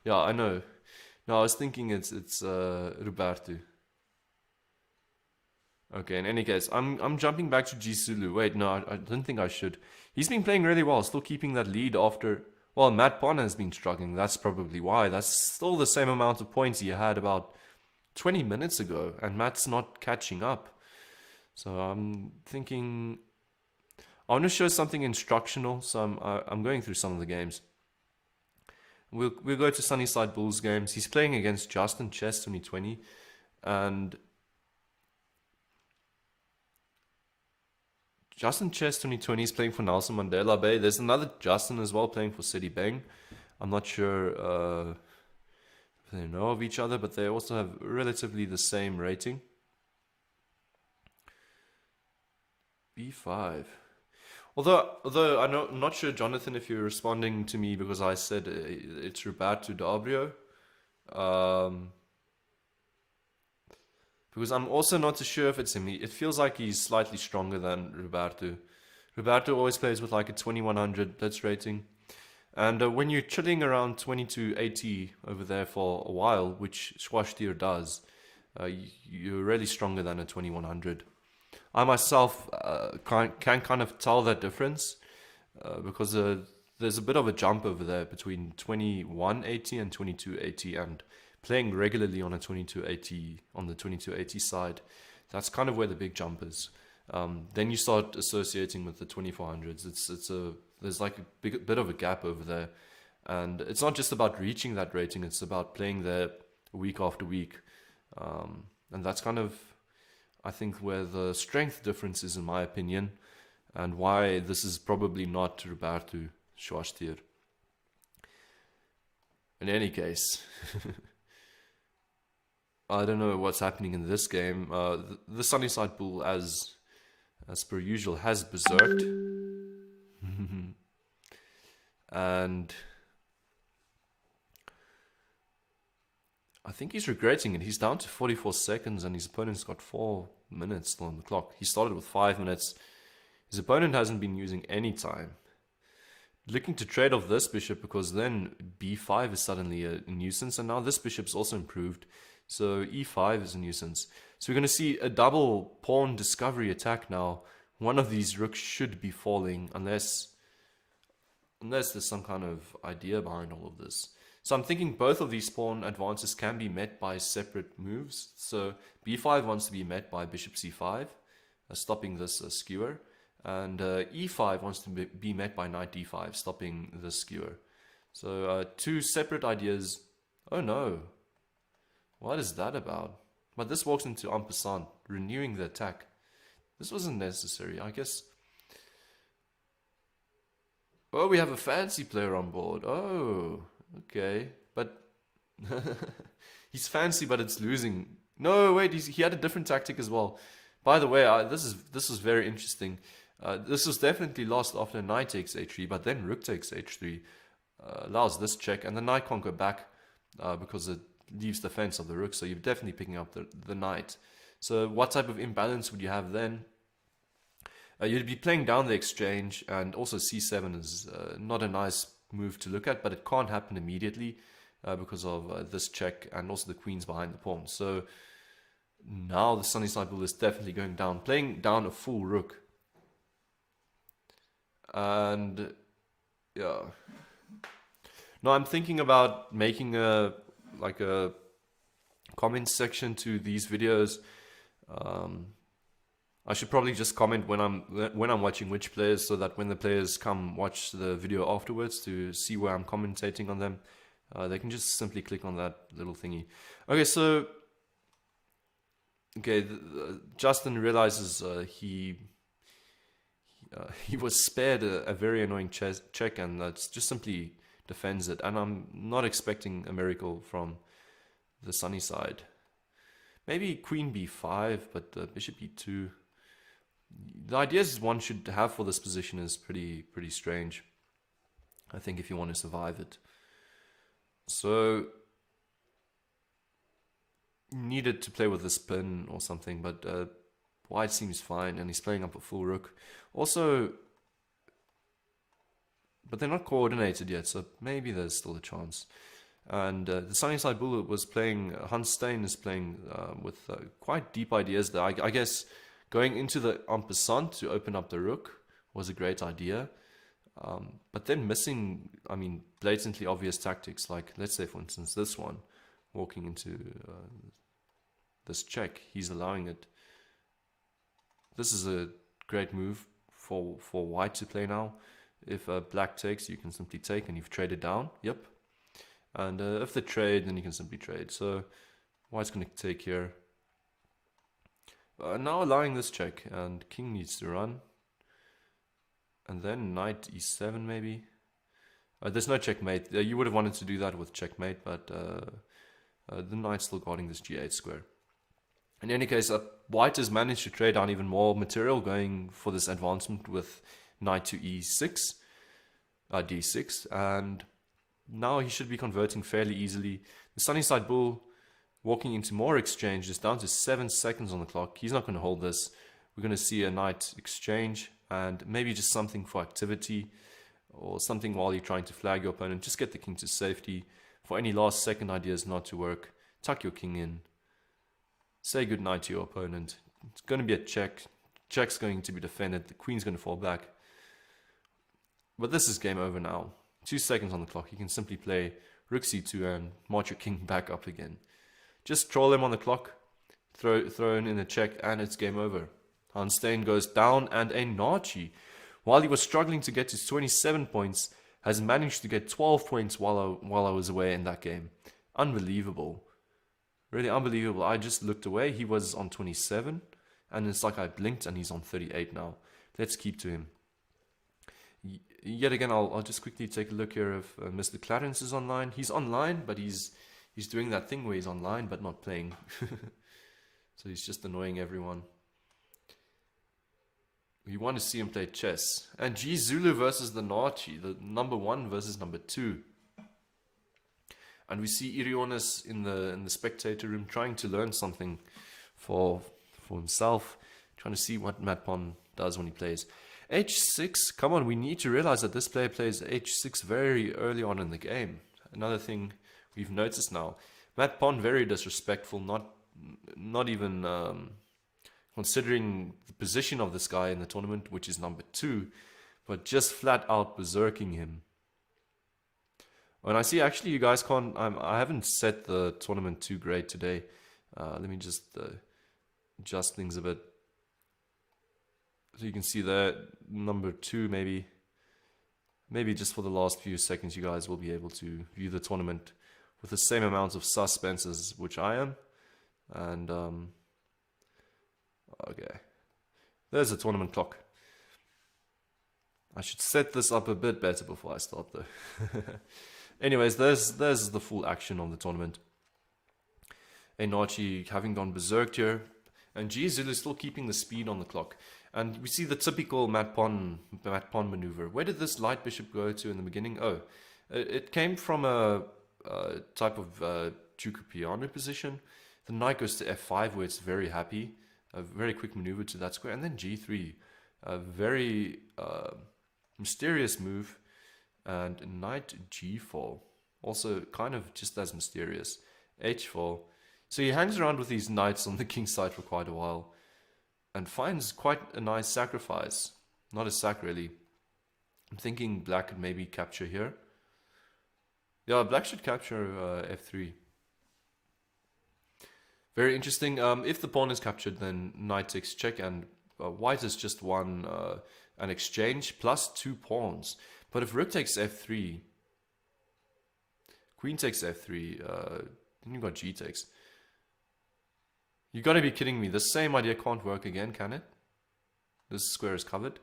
A: Yeah, I know. No, I was thinking it's Roberto. Okay, in any case, I'm jumping back to G Zulu. Wait, no, I didn't think I should. He's been playing really well, still keeping that lead after. Well, Matt Pon has been struggling. That's probably why. That's still the same amount of points he had about 20 minutes ago, and Matt's not catching up. So I'm thinking I want to show something instructional, so I'm going through some of the games. We'll go to Sunnyside Bulls games. He's playing against Justin Chess 2020, and Justin Chess 2020 is playing for Nelson Mandela Bay. There's another Justin as well playing for Citibank. I'm not sure if they know of each other, but they also have relatively the same rating. B5. Although I'm not sure, Jonathan, if you're responding to me because I said it's Roberto de Abrio. Because I'm also not too sure if it's him. It feels like he's slightly stronger than Roberto. Roberto always plays with like a 2100 blitz rating. And when you're chilling around 2280 over there for a while, which Schwarz-Tier does, you're really stronger than a 2100. I myself can kind of tell that difference because there's a bit of a jump over there between 2180 and 2280, and playing regularly on a 2280 on the 2280 side, that's kind of where the big jump is. Then you start associating with the 2400s. There's like a bit of a gap over there, and it's not just about reaching that rating, it's about playing there week after week, and that's kind of, I think, where the strength difference is, in my opinion, and why this is probably not Roberto Schwarz-Tier. In any case, I don't know what's happening in this game. The Sunnyside Bull, as per usual, has berserked. And I think he's regretting it. He's down to 44 seconds and his opponent's got 4 minutes still on the clock. He started with 5 minutes. His opponent hasn't been using any time. Looking to trade off this bishop because then b5 is suddenly a nuisance, and now this bishop's also improved. So e5 is a nuisance. So we're going to see a double pawn discovery attack now. One of these rooks should be falling unless there's some kind of idea behind all of this. So I'm thinking both of these pawn advances can be met by separate moves. So b5 wants to be met by bishop c5, stopping this skewer. And e5 wants to be met by knight d5, stopping this skewer. So two separate ideas. Oh no. What is that about? But this walks into en passant, renewing the attack. This wasn't necessary, I guess. Oh, we have a fancy player on board. Oh, okay. But he's fancy, but it's losing. No, wait, he had a different tactic as well. By the way, this is very interesting. This was definitely lost after knight takes h3, but then rook takes h3 allows this check, and the knight can't go back because it leaves the fence of the rook, so you're definitely picking up the knight. So what type of imbalance would you have then? You'd be playing down the exchange, and also c7 is not a nice move to look at, but it can't happen immediately because of this check, and also the queen's behind the pawn. So now the Sunnyside Bull is definitely going down, playing down a full rook. And yeah, no, I'm thinking about making a comment section to these videos. I should probably just comment when I'm watching which players, so that when the players come watch the video afterwards to see where I'm commentating on them, they can just simply click on that little thingy. Okay, so Justin realizes he was spared a very annoying check, and that's just simply defends it. And I'm not expecting a miracle from the sunny side. Maybe queen b5, but bishop e2. The ideas one should have for this position is pretty strange, I think, if you want to survive it. So needed to play with the spin or something, but white seems fine, and he's playing up a full rook. Also, but they're not coordinated yet, so maybe there's still a chance. And the Sunnyside Bull was playing, Hans Stein is playing with quite deep ideas there. I guess going into the en passant to open up the rook was a great idea. But then missing, I mean, blatantly obvious tactics, like, let's say, for instance, this one, walking into this check, he's allowing it. This is a great move for white to play now. If black takes, you can simply take, and you've traded down. Yep. And if they trade, then you can simply trade. So white's going to take here. Now allowing this check, and king needs to run. And then knight e7 maybe. There's no checkmate. You would have wanted to do that with checkmate, but the knight's still guarding this g8 square. In any case, white has managed to trade down even more material, going for this advancement with knight to e6, d6, and now he should be converting fairly easily. The Sunnyside Bull walking into more exchange, just down to 7 seconds on the clock. He's not going to hold this. We're going to see a knight exchange, and maybe just something for activity, or something while you're trying to flag your opponent. Just get the king to safety. For any last second ideas not to work, tuck your king in. Say goodnight to your opponent. It's going to be a check. Check's going to be defended. The queen's going to fall back. But this is game over now. 2 seconds on the clock. You can simply play rook c2 and march your king back up again. Just troll him on the clock, throw in a check, and it's game over. Hans Stein goes down, and aNaartjie, while he was struggling to get to 27 points, has managed to get 12 points while I was away in that game. Unbelievable. Really unbelievable. I just looked away. He was on 27, and it's like I blinked, and he's on 38 now. Let's keep to him. Yet again, I'll just quickly take a look here if Mr. Clarence is online. He's online, but he's doing that thing where he's online but not playing. So he's just annoying everyone. We want to see him play chess. And G Zulu versus the aNaartjie, the number 1 versus number 2. And we see Irionis in the spectator room trying to learn something for himself, trying to see what Matt Pon does when he plays. H6, come on, we need to realize that this player plays H6 very early on in the game. Another thing we've noticed now. Matt Pon, very disrespectful, not even considering the position of this guy in the tournament, which is number 2, but just flat out berserking him. And I see, actually, you guys can't, I haven't set the tournament too great today. Let me just adjust things a bit. So you can see there, number 2 maybe. Maybe just for the last few seconds you guys will be able to view the tournament with the same amount of suspense as which I am. And, okay. There's the tournament clock. I should set this up a bit better before I start though. Anyways, there's the full action of the tournament. aNaartjie having gone berserked here. And G Zulu is still keeping the speed on the clock. And we see the typical mat-pawn maneuver. Where did this light bishop go to in the beginning? Oh, it came from a type of Duke Piano position. The knight goes to f5, where it's very happy. A very quick maneuver to that square. And then g3. A very mysterious move. And knight g4. Also kind of just as mysterious. h4. So he hangs around with these knights on the king side for quite a while. And finds quite a nice sacrifice. Not a sack, really. I'm thinking black could maybe capture here. Yeah, black should capture f3. Very interesting. If the pawn is captured, then knight takes check, and white has just won an exchange plus 2 pawns. But if rook takes f3, queen takes f3, then you've got g takes. You gotta be kidding me. The same idea can't work again, can it? This square is covered.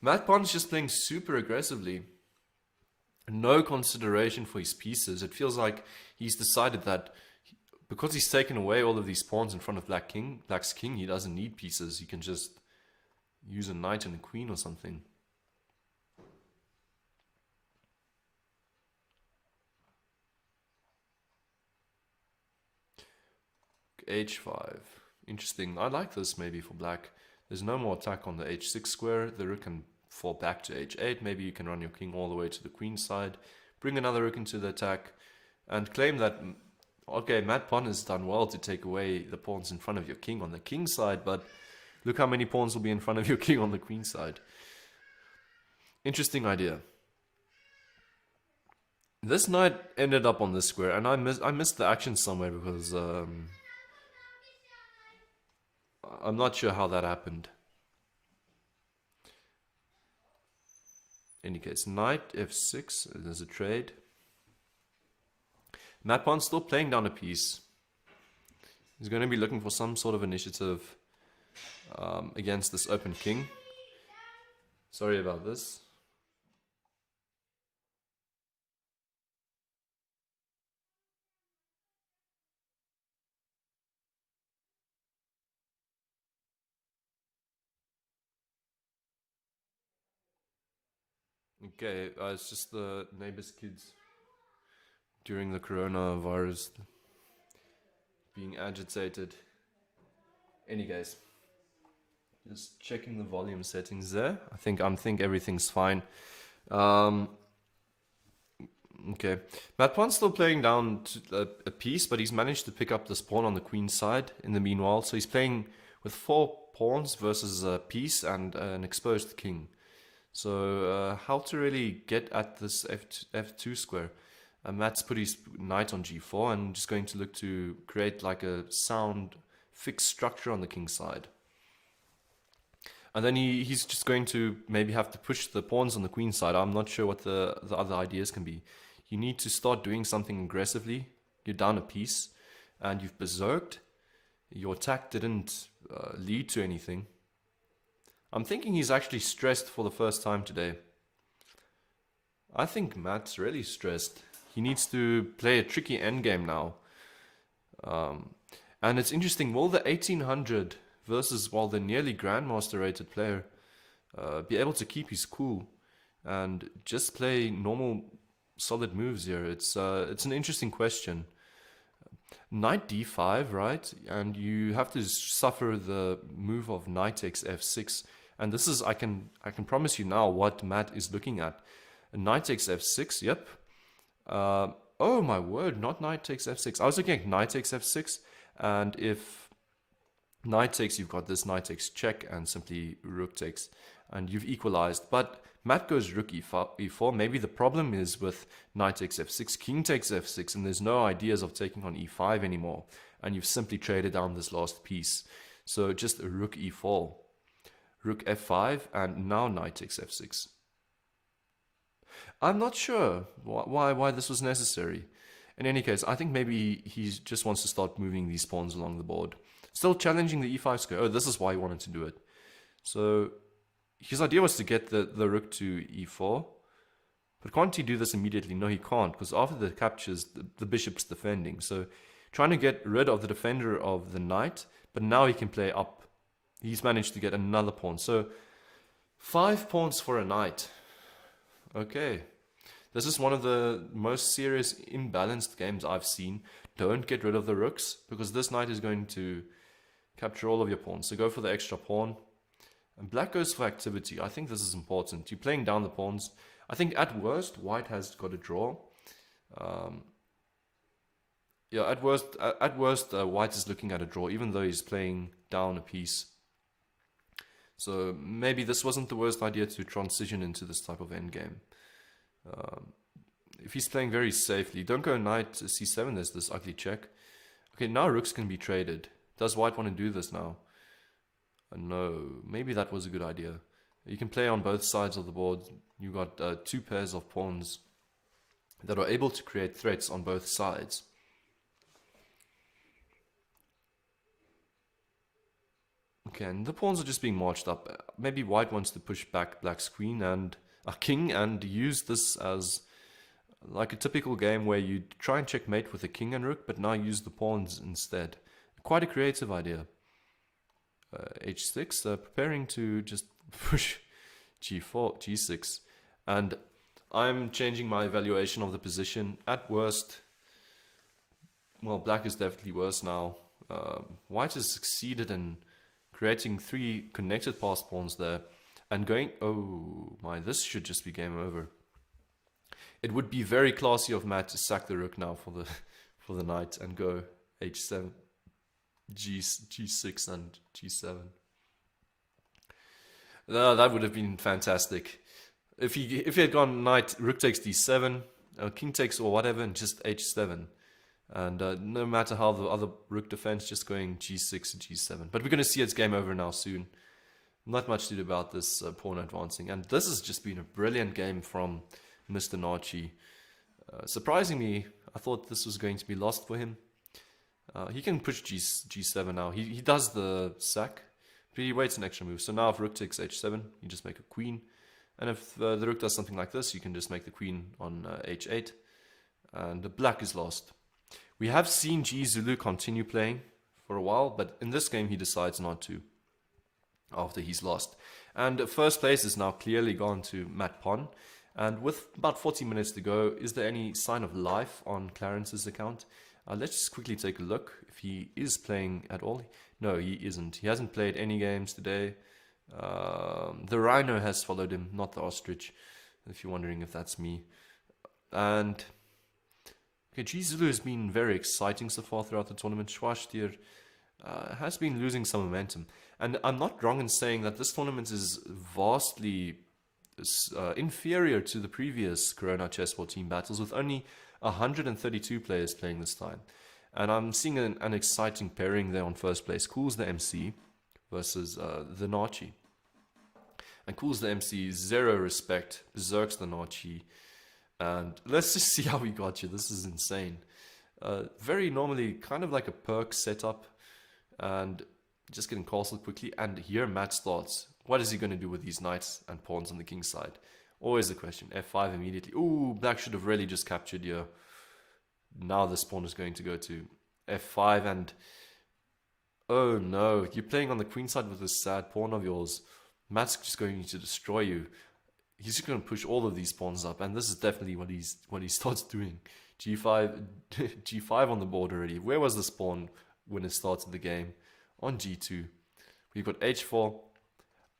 A: Mat-pawn's just playing super aggressively. No consideration for his pieces. It feels like he's decided that because he's taken away all of these pawns in front of black's king, he doesn't need pieces. He can just use a knight and a queen or something. h5. Interesting. I like this maybe for black. There's no more attack on the h6 square. The rook can fall back to h8. Maybe you can run your king all the way to the queen side. Bring another rook into the attack. And claim that, okay, mat-pawn has done well to take away the pawns in front of your king on the king side. But look how many pawns will be in front of your king on the queen side. Interesting idea. This knight ended up on this square. And I missed the action somewhere because... I'm not sure how that happened. In any case, knight f6, there's a trade. Mat-pawn's still playing down a piece. He's going to be looking for some sort of initiative against this open king. Sorry about this. Okay, it's just the neighbor's kids during the coronavirus being agitated. Any case, just checking the volume settings there. I think everything's fine. Okay, mat-pawn's still playing down to a piece, but he's managed to pick up this pawn on the queen side in the meanwhile. So he's playing with 4 pawns versus a piece and an exposed king. So how to really get at this f2 square? Matt's put his knight on g4 and just going to look to create like a sound fixed structure on the king side. And then he's just going to maybe have to push the pawns on the queen side. I'm not sure what the other ideas can be. You need to start doing something aggressively. You're down a piece and you've berserked. Your attack didn't lead to anything. I'm thinking he's actually stressed for the first time today. I think Matt's really stressed. He needs to play a tricky endgame now. And it's interesting, will the 1800 versus, well, the nearly Grandmaster rated player be able to keep his cool and just play normal solid moves here? It's an interesting question. Knight d5, right? And you have to suffer the move of knight takes f6. And this is, I can promise you now what Matt is looking at. Knight takes f6, yep. Oh my word, not knight takes f6. I was looking at knight takes f6, and if knight takes, you've got this knight takes check and simply rook takes, and you've equalized. But Matt goes rook e4. Maybe the problem is with knight takes f6, king takes f6, and there's no ideas of taking on e5 anymore, and you've simply traded down this last piece. So just a rook e4. Rook f5, and now knight takes f6. I'm not sure why this was necessary. In any case, I think maybe he just wants to start moving these pawns along the board. Still challenging the e5 square. Oh, this is why he wanted to do it. So his idea was to get the rook to e4. But can't he do this immediately? No, he can't, because after the captures, the bishop's defending. So trying to get rid of the defender of the knight, but now he can play up he's managed to get another pawn. So 5 pawns for a knight. Okay. This is one of the most serious imbalanced games I've seen. Don't get rid of the rooks, because this knight is going to capture all of your pawns. So go for the extra pawn. And black goes for activity. I think this is important. You're playing down the pawns. I think at worst, white has got a draw. Yeah, at worst, white is looking at a draw, even though he's playing down a piece. So maybe this wasn't the worst idea to transition into this type of endgame. If he's playing very safely, don't go knight c7, there's this ugly check. Okay, now rooks can be traded. Does white want to do this now? No, maybe that was a good idea. You can play on both sides of the board. You got 2 pairs of pawns that are able to create threats on both sides. Okay, and the pawns are just being marched up. Maybe white wants to push back black's queen and king and use this as like a typical game where you try and checkmate with a king and rook, but now use the pawns instead. Quite a creative idea. h6, preparing to just push g4, g6. And I'm changing my evaluation of the position. At worst, well, black is definitely worse now. White has succeeded in creating 3 connected passed pawns there. And going, oh my, this should just be game over. It would be very classy of Matt to sack the rook now for the knight and go h7. G6 and G7. That would have been fantastic. If he had gone knight, rook takes D7, king takes or whatever, and just H7. And no matter how the other rook defends, just going G6 and G7. But we're going to see it's game over now soon. Not much to do about this pawn advancing. And this has just been a brilliant game from Mr. aNaartjie. Surprisingly, I thought this was going to be lost for him. He can push G7 now. He does the sack, but he waits an extra move. So now if rook takes H7, you just make a queen. And if the rook does something like this, you can just make the queen on H8. And the black is lost. We have seen G Zulu continue playing for a while, but in this game he decides not to after he's lost. And first place is now clearly gone to Matt Pon. And with about 40 minutes to go, is there any sign of life on Clarence's account? Let's just quickly take a look if he is playing at all. No, he isn't. He hasn't played any games today. The Rhino has followed him, not the Ostrich, if you're wondering if that's me. And okay, G Zulu has been very exciting so far throughout the tournament. Schwarzstier has been losing some momentum. And I'm not wrong in saying that this tournament is vastly inferior to the previous Corona Chessboard team battles, with only 132 players playing this time. And I'm seeing an exciting pairing there on first place. Cool's the MC versus the aNaartjie. And Cool's the MC, zero respect, berserks the aNaartjie. And let's just see how we got here. This is insane. Very normally kind of like a perk setup. And just getting castled quickly. And here Matt starts. What is he going to do with these knights and pawns on the king's side? Always the question. F5 immediately. Ooh, black should have really just captured here. Now this pawn is going to go to F5 and... oh no, you're playing on the queen side with this sad pawn of yours. Matt's just going to destroy you. He's just going to push all of these pawns up, and this is definitely what he starts doing. G5, G5 on the board already. Where was this pawn when it started the game? On G2. We've got H4,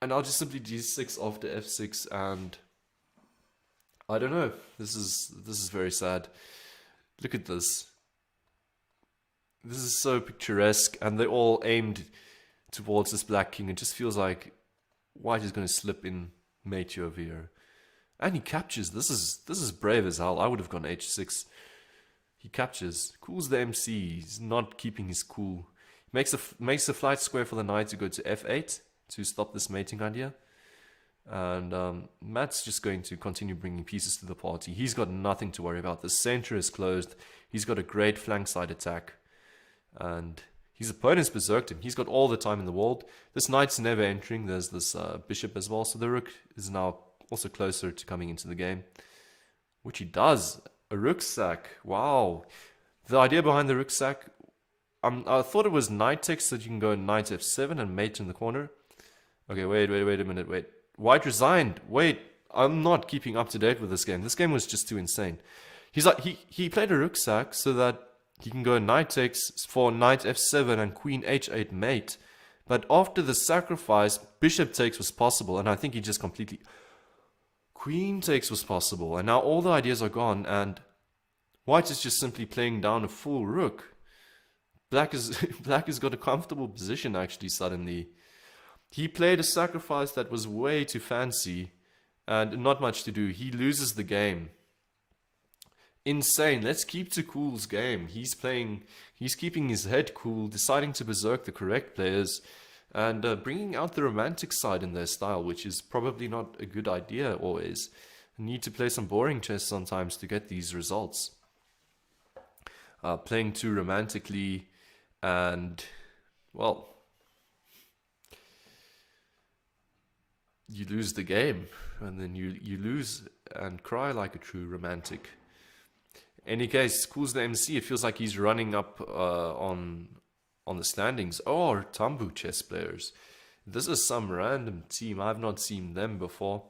A: and I'll just simply G6 after F6, and... I don't know. This is very sad. Look at this. This is so picturesque, and they're all aimed towards this black king. It just feels like white is going to slip in mate over here, and he captures. This is brave as hell. I would have gone H6. He captures. Cool's the MC. He's not keeping his cool. Makes a flight square for the knight to go to F8 to stop this mating idea. And Matt's just going to continue bringing pieces to the party. He's got nothing to worry about. The center is closed. He's got a great flank side attack. And his opponent's berserked him. He's got all the time in the world. This knight's never entering. There's this bishop as well. So the rook is now also closer to coming into the game. Which he does. A rook sack. Wow. The idea behind the rook sack I thought it was knight takes, so that you can go knight f7 and mate in the corner. Okay, wait a minute, wait. White resigned. Wait, I'm not keeping up to date with this game. This game was just too insane. He's like, he played a rook sack so that he can go knight takes for knight f7 and queen h8 mate. But after the sacrifice, bishop takes was possible, and I think he just completely... Queen takes was possible, and now all the ideas are gone, and white is just simply playing down a full rook. Black has got a comfortable position, actually, suddenly. He played a sacrifice that was way too fancy, and not much to do. He loses the game. Insane. Let's keep to Cool's game. He's keeping his head cool, deciding to berserk the correct players, and bringing out the romantic side in their style, which is probably not a good idea always. You need to play some boring chess sometimes to get these results. Playing too romantically, and, well, you lose the game, and then you lose and cry like a true romantic. Any case, Cool's the MC. It feels like he's running up on the standings. Oh, Tambu chess players. This is some random team. I've not seen them before.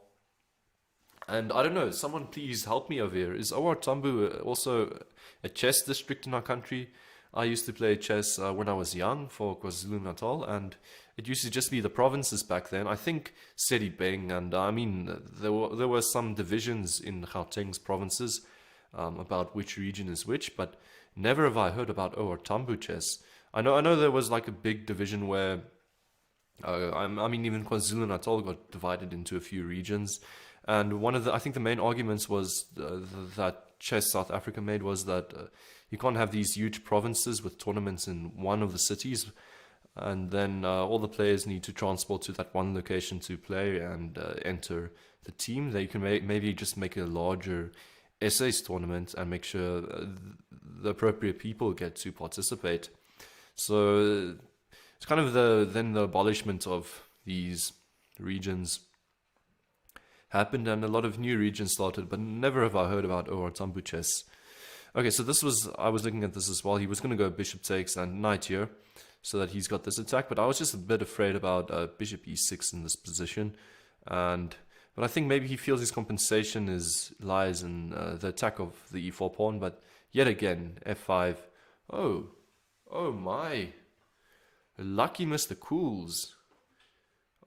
A: And I don't know, someone please help me over here. Is Oar Tambu also a chess district in our country? I used to play chess when I was young for KwaZulu-Natal, and it used to just be the provinces back then. I think Sedibeng, and I mean, there were some divisions in Gauteng's provinces about which region is which, but never have I heard about OR Tambu chess. I know there was like a big division where, I mean, even KwaZulu-Natal got divided into a few regions, and one of I think the main arguments was that Chess South Africa made was that you can't have these huge provinces with tournaments in one of the cities, and then all the players need to transport to that one location to play and enter the team. They can maybe just make a larger essays tournament and make sure the appropriate people get to participate. So it's kind of the abolishment of these regions happened, and a lot of new regions started, but never have I heard about OR Tambu chess. Okay, so I was looking at this as well. He was going to go bishop takes and knight here, so that he's got this attack, but I was just a bit afraid about bishop e6 in this position, but I think maybe he feels his compensation lies in the attack of the e4 pawn, but yet again, f5. Oh my. Lucky Mr. Cools.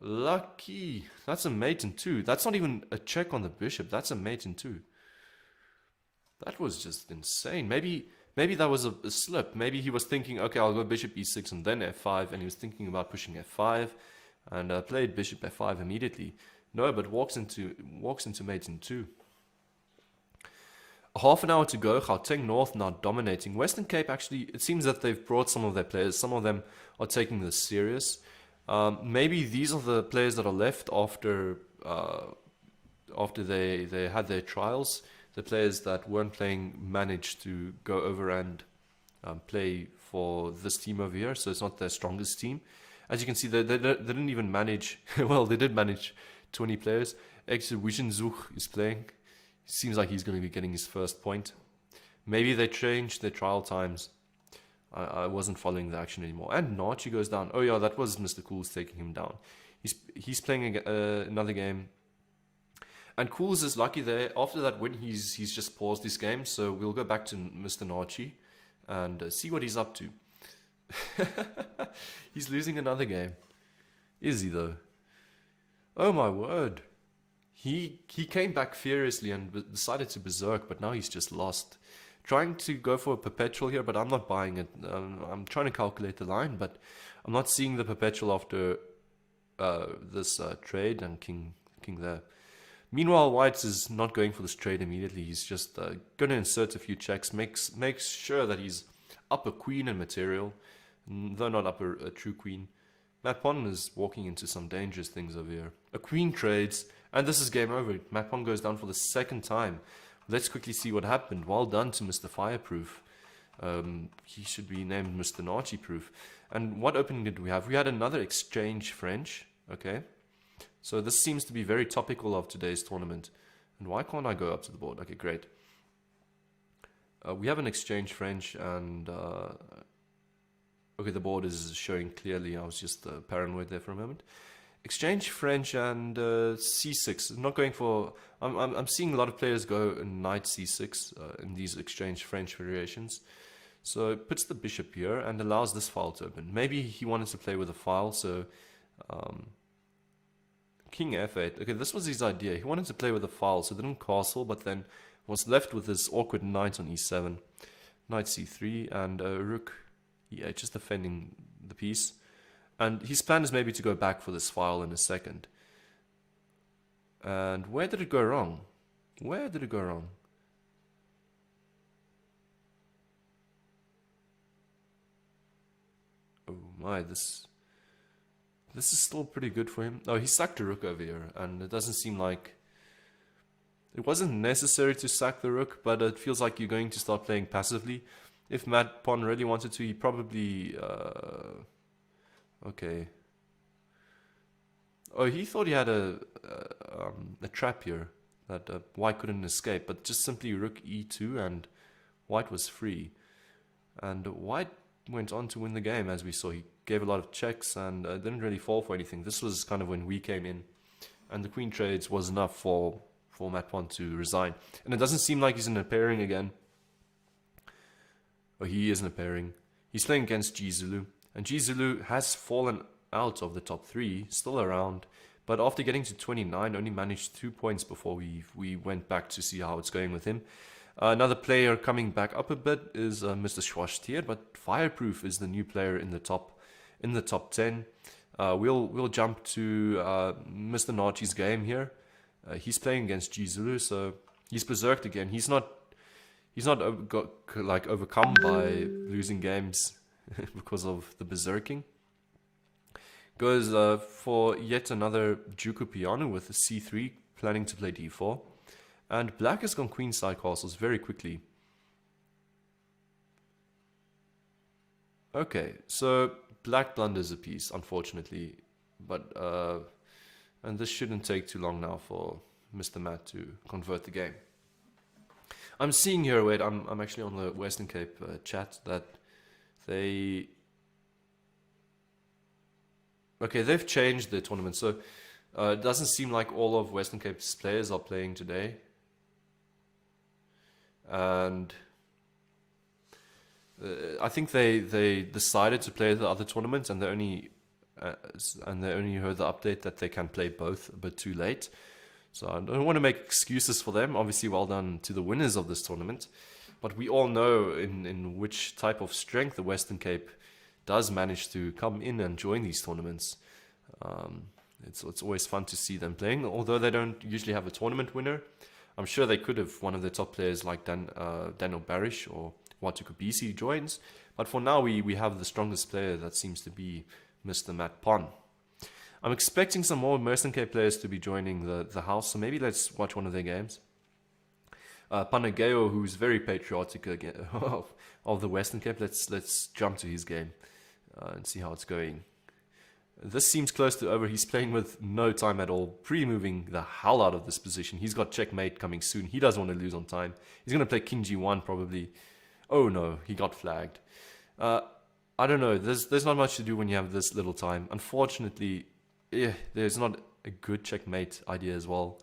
A: Lucky. That's a mate in 2. That's not even a check on the bishop. That's a mate in 2. That was just insane. Maybe that was a slip. Maybe he was thinking, okay, I'll go bishop e6 and then f5, and he was thinking about pushing f5, and played bishop f5 immediately. No, but walks into mate in 2. Half an hour to go. Gauteng North now dominating. Western Cape, actually, it seems that they've brought some of their players. Some of them are taking this serious. Maybe these are the players that are left after they had their trials. The players that weren't playing managed to go over and play for this team over here. So it's not their strongest team. As you can see, they didn't even manage. Well, they did manage 20 players. Wischenzuch is playing. Seems like he's going to be getting his first point. Maybe they changed their trial times. I wasn't following the action anymore. And aNaartjie goes down. Oh yeah, that was Mr. Cools taking him down. He's playing another game. And Cools is lucky there. After that win, he's just paused this game. So we'll go back to Mr. aNaartjie and see what he's up to. He's losing another game. Is he though? Oh my word. He came back furiously and decided to berserk, but now he's just lost. Trying to go for a perpetual here, but I'm not buying it. I'm trying to calculate the line, but I'm not seeing the perpetual after this trade and king there. Meanwhile, White is not going for this trade immediately. He's just going to insert a few checks, makes sure that he's up a queen in material, though not up a true queen. Matt Pon is walking into some dangerous things over here. A queen trades, and this is game over. Matt Pon goes down for the second time. Let's quickly see what happened. Well done to Mr. Fireproof. He should be named Mr. aNaartjie Proof. And what opening did we have? We had another exchange French. Okay. So this seems to be very topical of today's tournament. And why can't I go up to the board? Okay, great. We have an exchange French, and Okay, the board is showing clearly. I was just paranoid there for a moment. Exchange French and c6. Not going for. I'm seeing a lot of players go knight c6 in these exchange French variations. So it puts the bishop here and allows this file to open. Maybe he wanted to play with a file, so king f8. Okay, this was his idea. He wanted to play with a file, so didn't castle, but then was left with this awkward knight on e7, knight c3, and rook e8, just defending the piece. And his plan is maybe to go back for this file in a second. And where did it go wrong? Where did it go wrong? Oh my, this is still pretty good for him. Oh, he sacked a rook over here, and it doesn't seem like... It wasn't necessary to sack the rook, but it feels like you're going to start playing passively. If Matt Pon really wanted to, he probably... Okay. Oh, he thought he had a trap here that white couldn't escape, but just simply rook e2 and white was free. And white went on to win the game, as we saw. He gave a lot of checks and didn't really fall for anything. This was kind of when we came in, and the queen trades was enough for Matt Pon to resign. And it doesn't seem like he's in a pairing again. Oh, he is in a pairing. He's playing against G Zulu. And G Zulu has fallen out of the top 3, still around, but after getting to 29, only managed 2 points before we went back to see how it's going with him. Another player coming back up a bit is Mr. Schwarstier, but Fireproof is the new player in the top 10. We'll jump to Mr. aNaartjie's game here. He's playing against G Zulu, so he's berserked again. He's not overcome by losing games because of the berserking. Goes for yet another Juku Piano with a c3, planning to play d4. And black has gone queenside castles very quickly. Okay, so black blunders a piece, unfortunately. But and this shouldn't take too long now for Mr. Matt to convert the game. I'm seeing here, wait, I'm actually on the Western Cape chat, that they've changed the tournament, so it doesn't seem like all of Western Cape's players are playing today. And I think they decided to play the other tournaments, and they only heard the update that they can play both a bit too late. So I don't want to make excuses for them. Obviously, well done to the winners of this tournament. But we all know in which type of strength the Western Cape does manage to come in and join these tournaments. It's always fun to see them playing, although they don't usually have a tournament winner. I'm sure they could have one of the top players like Daniel Barish or Watu Kubisi joins. But for now, we have the strongest player that seems to be Mr. Matt Pon. I'm expecting some more Western Cape players to be joining the house, so maybe let's watch one of their games. Panageo, who's very patriotic again of the Western Cape, let's jump to his game and see how it's going. This seems close to over. He's playing with no time at all, pre-moving the hell out of this position. He's got checkmate coming soon. He doesn't want to lose on time. He's going to play King G1 probably. Oh no, he got flagged. I don't know. There's not much to do when you have this little time. Unfortunately, there's not a good checkmate idea as well.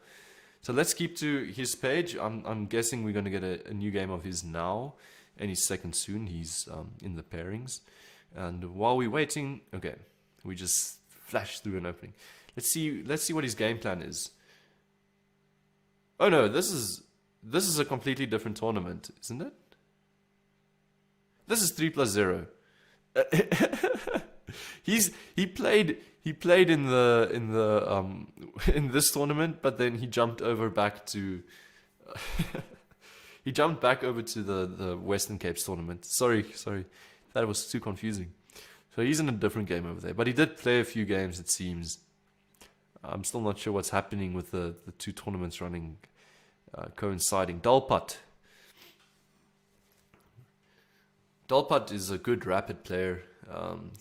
A: So let's keep to his page. I'm guessing we're going to get a new game of his now, any second soon. He's in the pairings. And while we're waiting, okay, we just flash through an opening. Let's see what his game plan is. Oh no, this is a completely different tournament, isn't it? This is 3+0. He played in this tournament, but then he jumped over back to he jumped back over to the Western Cape tournament. Sorry, that was too confusing. So he's in a different game over there, but he did play a few games, it seems. I'm still not sure what's happening with the two tournaments running coinciding. Dalpat is a good rapid player.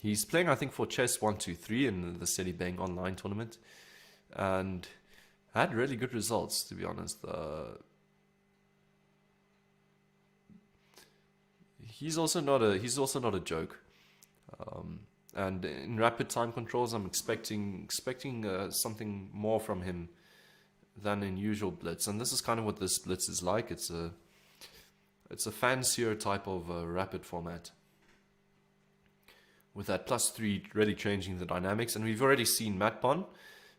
A: He's playing, I think, for Chess 123 in the City Bang online tournament, and had really good results, to be honest. He's also not a joke. And in rapid time controls, I'm expecting something more from him than in usual blitz. And this is kind of what this blitz is like. It's a fancier type of rapid format, with that +3 really changing the dynamics. And we've already seen Matpon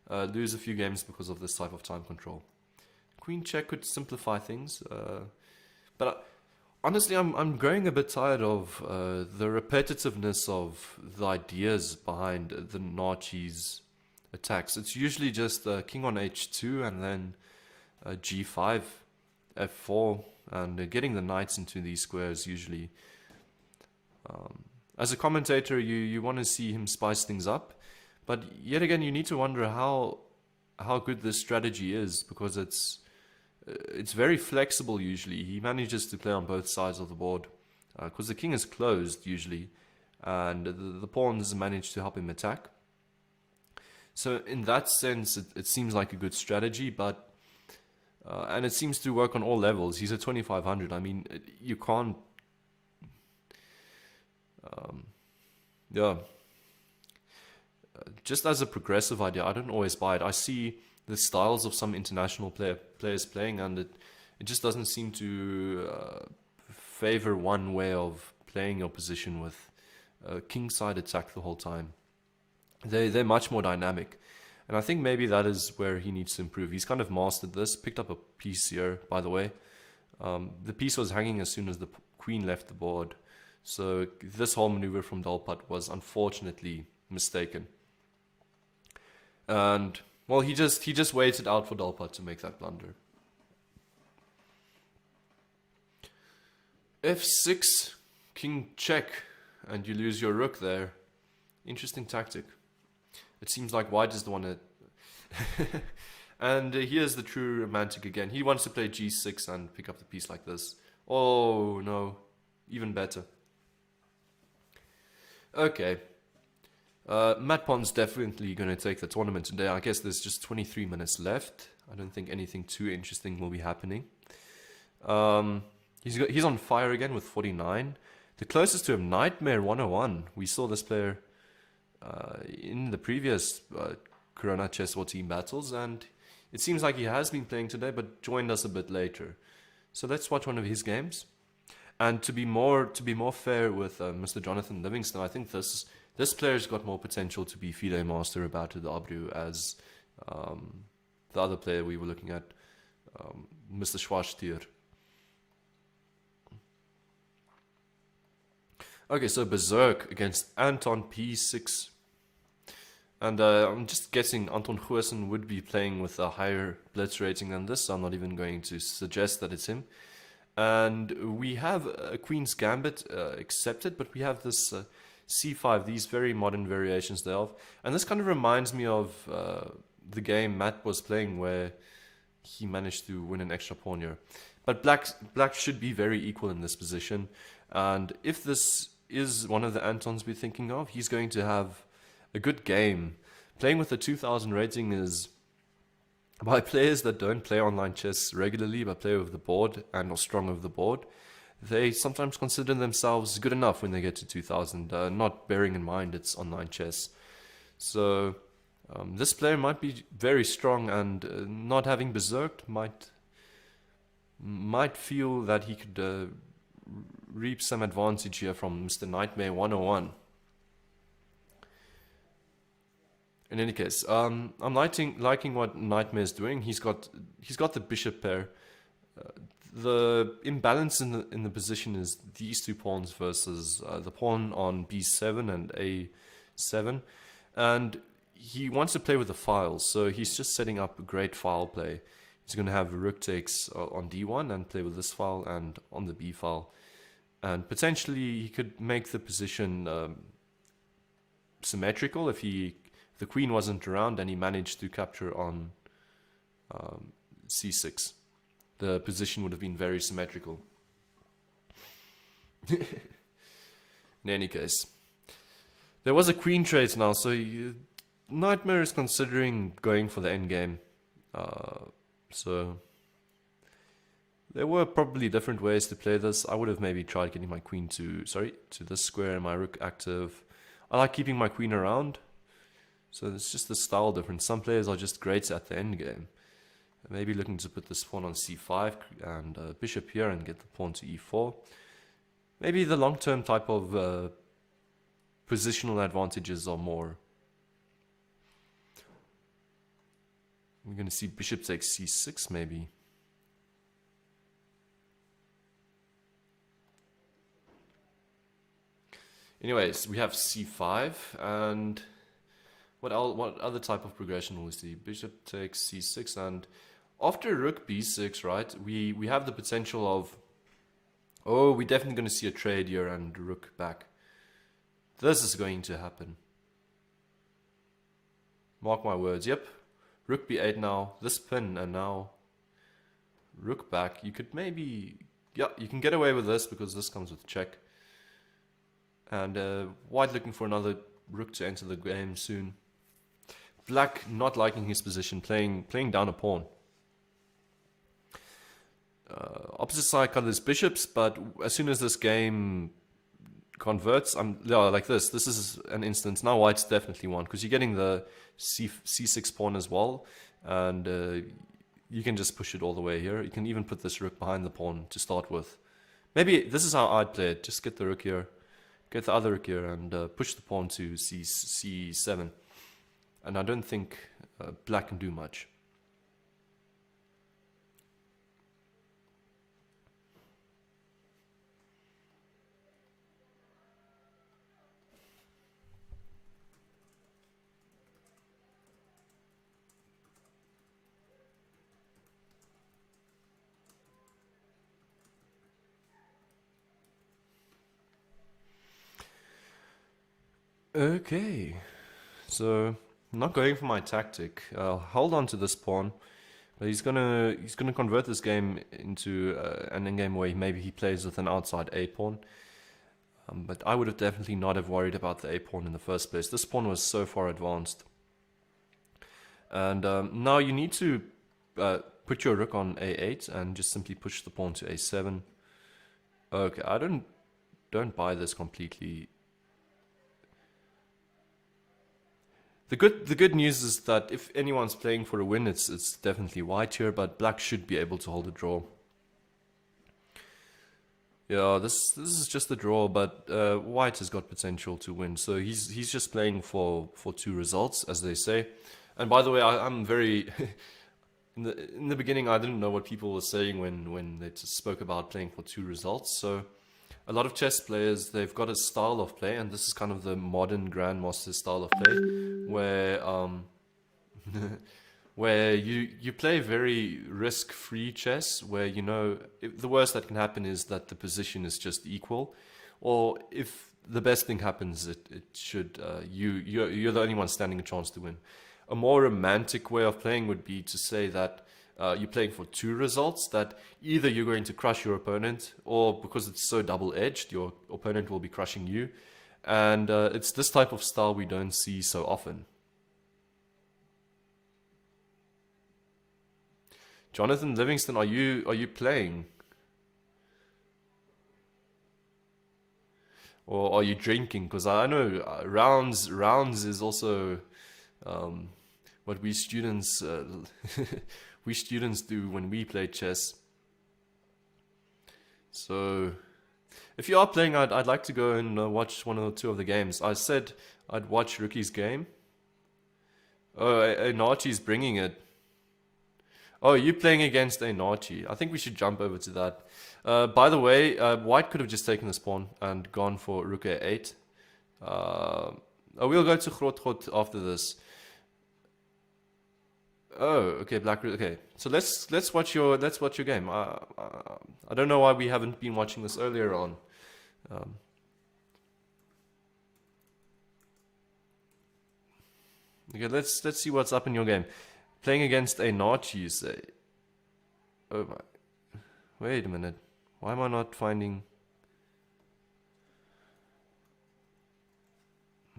A: lose a few games because of this type of time control. Queen check could simplify things, but honestly, I'm growing a bit tired of the repetitiveness of the ideas behind the aNaartjie's attacks. It's usually just king on h2 and then g5, f4, and getting the knights into these squares usually. As a commentator, you want to see him spice things up, but yet again, you need to wonder how good this strategy is, because it's very flexible usually. He manages to play on both sides of the board, because the king is closed usually, and the pawns manage to help him attack. So in that sense, it seems like a good strategy, but and it seems to work on all levels. He's at 2500. I mean, you can't. Yeah. Just as a progressive idea, I don't always buy it. I see the styles of some international players playing, and it just doesn't seem to favor one way of playing your position with kingside attack the whole time. They're much more dynamic, and I think maybe that is where he needs to improve. He's kind of mastered this. Picked up a piece here, by the way. The piece was hanging as soon as the queen left the board, so this whole maneuver from Dalpat was unfortunately mistaken. And well, he just waited out for Dalpat to make that blunder. f6, king check, and you lose your rook there. Interesting tactic. It seems like white is the one that... And here's the true romantic again. He wants to play g6 and pick up the piece like this. Oh no, even better. Okay. Matpon's definitely going to take the tournament today. I guess there's just 23 minutes left. I don't think anything too interesting will be happening. He's on fire again with 49. The closest to him, Nightmare 101. We saw this player in the previous Corona Chess War Team battles, and it seems like he has been playing today, but joined us a bit later. So let's watch one of his games. And to be more fair with Mr. Jonathan Livingston, I think this player's got more potential to be FIDE Master about the Abru as the other player we were looking at, Mr. Schwarztier. Okay, so Berserk against Anton P6. And I'm just guessing Anton Goosen would be playing with a higher blitz rating than this, so I'm not even going to suggest that it's him. And we have a Queen's Gambit accepted, but we have this C5, these very modern variations thereof. And this kind of reminds me of the game Matt was playing where he managed to win an extra pawn here. But black should be very equal in this position. And if this is one of the Antons we're thinking of, he's going to have a good game. Playing with a 2000 rating is by players that don't play online chess regularly, but play with the board and are strong with the board. They sometimes consider themselves good enough when they get to 2000, not bearing in mind it's online chess. So this player might be very strong, and not having berserked might feel that he could reap some advantage here from Mr. Nightmare 101. In any case, I'm liking what Nightmare is doing. He's got the bishop pair. The imbalance in the position is these two pawns versus the pawn on b7 and a7, and he wants to play with the files, so he's just setting up a great file play. He's going to have rook takes on d1 and play with this file and on the b file, and potentially he could make the position symmetrical if the queen wasn't around and he managed to capture on c6. The position would have been very symmetrical. In any case, there was a queen trade now, so Nightmare is considering going for the endgame. So there were probably different ways to play this. I would have maybe tried getting my queen to this square and my rook active. I like keeping my queen around. So it's just the style difference. Some players are just great at the end game. Maybe looking to put this pawn on c5 and bishop here and get the pawn to e4. Maybe the long-term type of positional advantages are more. We're going to see bishop takes c6 maybe. Anyways, we have c5 and what other type of progression will we see? Bishop takes c6 and after rook b6, right, we have the potential of, oh, we're definitely going to see a trade here and rook back. This is going to happen. Mark my words, yep. Rook b8 now, this pin, and now rook back. You could maybe, yeah, you can get away with this because this comes with check. And white looking for another rook to enter the game soon. Black not liking his position, playing down a pawn. Opposite side colors bishops, but as soon as this game converts, like this. This is an instance. Now white's definitely won because you're getting the c6 pawn as well, and you can just push it all the way here. You can even put this rook behind the pawn to start with. Maybe this is how I'd play it. Just get the rook here, get the other rook here, and push the pawn to c7. And I don't think black can do much. Okay, so I'm not going for my tactic. I'll hold on to this pawn, but he's gonna convert this game into an endgame where maybe he plays with an outside a pawn. But I would have definitely not have worried about the a pawn in the first place. This pawn was so far advanced, and now you need to put your rook on a8 and just simply push the pawn to a7. Okay, I don't buy this completely. The good news is that if anyone's playing for a win, it's definitely white here, but black should be able to hold a draw. Yeah, this is just a draw, but white has got potential to win. So he's just playing for two results, as they say. And by the way, I'm very in the beginning I didn't know what people were saying when they spoke about playing for two results. So a lot of chess players, they've got a style of play, and this is kind of the modern grandmaster style of play, where where you play very risk-free chess, where you know the worst that can happen is that the position is just equal, or if the best thing happens, it should you're the only one standing a chance to win. A more romantic way of playing would be to say that you're playing for two results, that either you're going to crush your opponent, or because it's so double-edged, your opponent will be crushing you. And it's this type of style we don't see so often. Jonathan Livingston, are you playing? Or are you drinking? Because I know rounds is also what we students we students do when we play chess. So if you are playing, I'd like to go and watch one or two of the games. I said I'd watch Rookie's game. Oh, aNaartjie's bringing it. Oh, you're playing against aNaartjie. I think we should jump over to that. By the way, white could have just taken this pawn and gone for rook a8. We'll go to Grot after this. Oh, okay, black. Okay, so let's watch your game. I don't know why we haven't been watching this earlier on. Okay, let's see what's up in your game. Playing against aNaartjie, you say? Oh my! Wait a minute. Why am I not finding?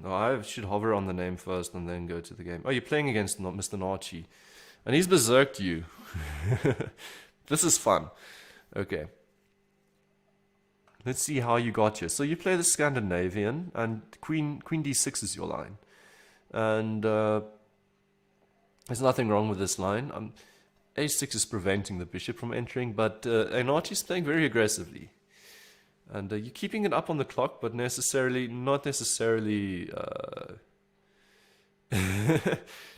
A: No, I should hover on the name first and then go to the game. Oh, you're playing against Mr. aNaartjie. And he's berserked you. This is fun. Okay. let's see how you got here. So you play the Scandinavian, and queen d6 is your line. And there's nothing wrong with this line. a6 is preventing the bishop from entering, but aNaartjie is playing very aggressively. And you're keeping it up on the clock, but not necessarily...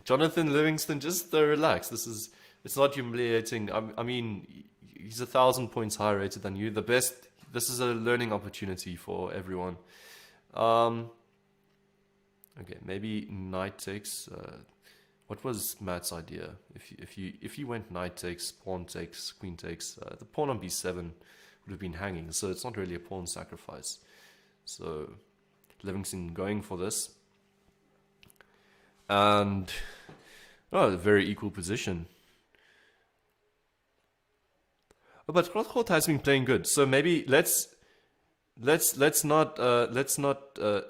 A: Jonathan Livingston, just relax. It's not humiliating. I mean, he's 1,000 points higher rated than you. This is a learning opportunity for everyone. Okay, maybe knight takes. What was Matt's idea? If you went knight takes, pawn takes, queen takes, the pawn on b7 would have been hanging. So it's not really a pawn sacrifice. So Livingston going for this. And a very equal position. But Grothgott has been playing good, so maybe let's not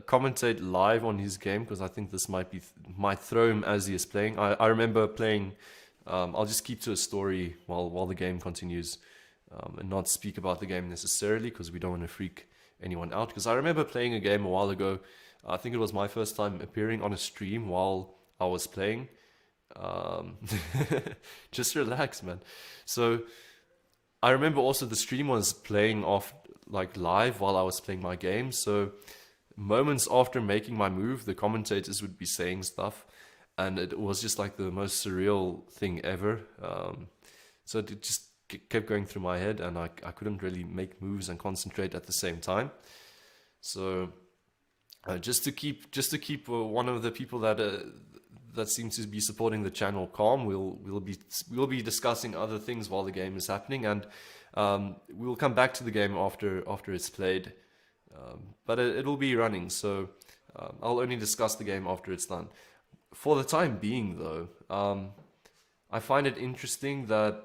A: commentate live on his game, because I think this might throw him as he is playing. I remember playing. I'll just keep to a story while the game continues, and not speak about the game necessarily, because we don't want to freak anyone out. Because I remember playing a game a while ago. I think it was my first time appearing on a stream while I was playing. Just relax, man. So I remember also the stream was playing off like live while I was playing my game. So moments after making my move, the commentators would be saying stuff, and it was just like the most surreal thing ever. So it just kept going through my head, and I couldn't really make moves and concentrate at the same time. So just to keep one of the people that seems to be supporting the channel calm, we'll be discussing other things while the game is happening, and we'll come back to the game after it's played. But it'll be running, so I'll only discuss the game after it's done. For the time being, though, I find it interesting that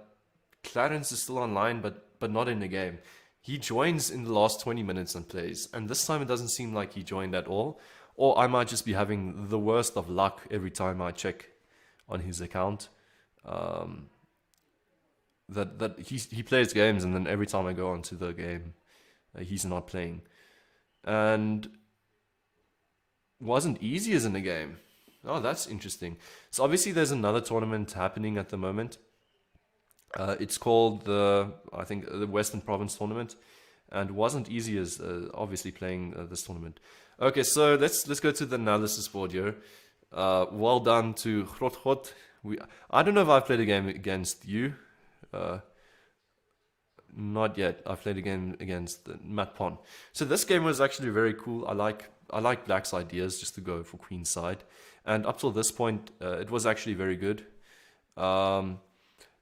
A: Clarence is still online, but not in the game. He joins in the last 20 minutes and plays, and this time it doesn't seem like he joined at all. Or I might just be having the worst of luck every time I check on his account. That he plays games, and then every time I go onto the game, he's not playing. And wasn't easy as in the game. Oh, that's interesting. So obviously there's another tournament happening at the moment. It's called I think the Western Province Tournament, and wasn't easy as obviously playing this tournament. Okay, so let's go to the analysis board here. Well done to Grothgott. I don't know if I've played a game against you. Not yet. I've played a game against Matt Pon. So this game was actually very cool. I like Black's ideas just to go for queen side, and up till this point, it was actually very good.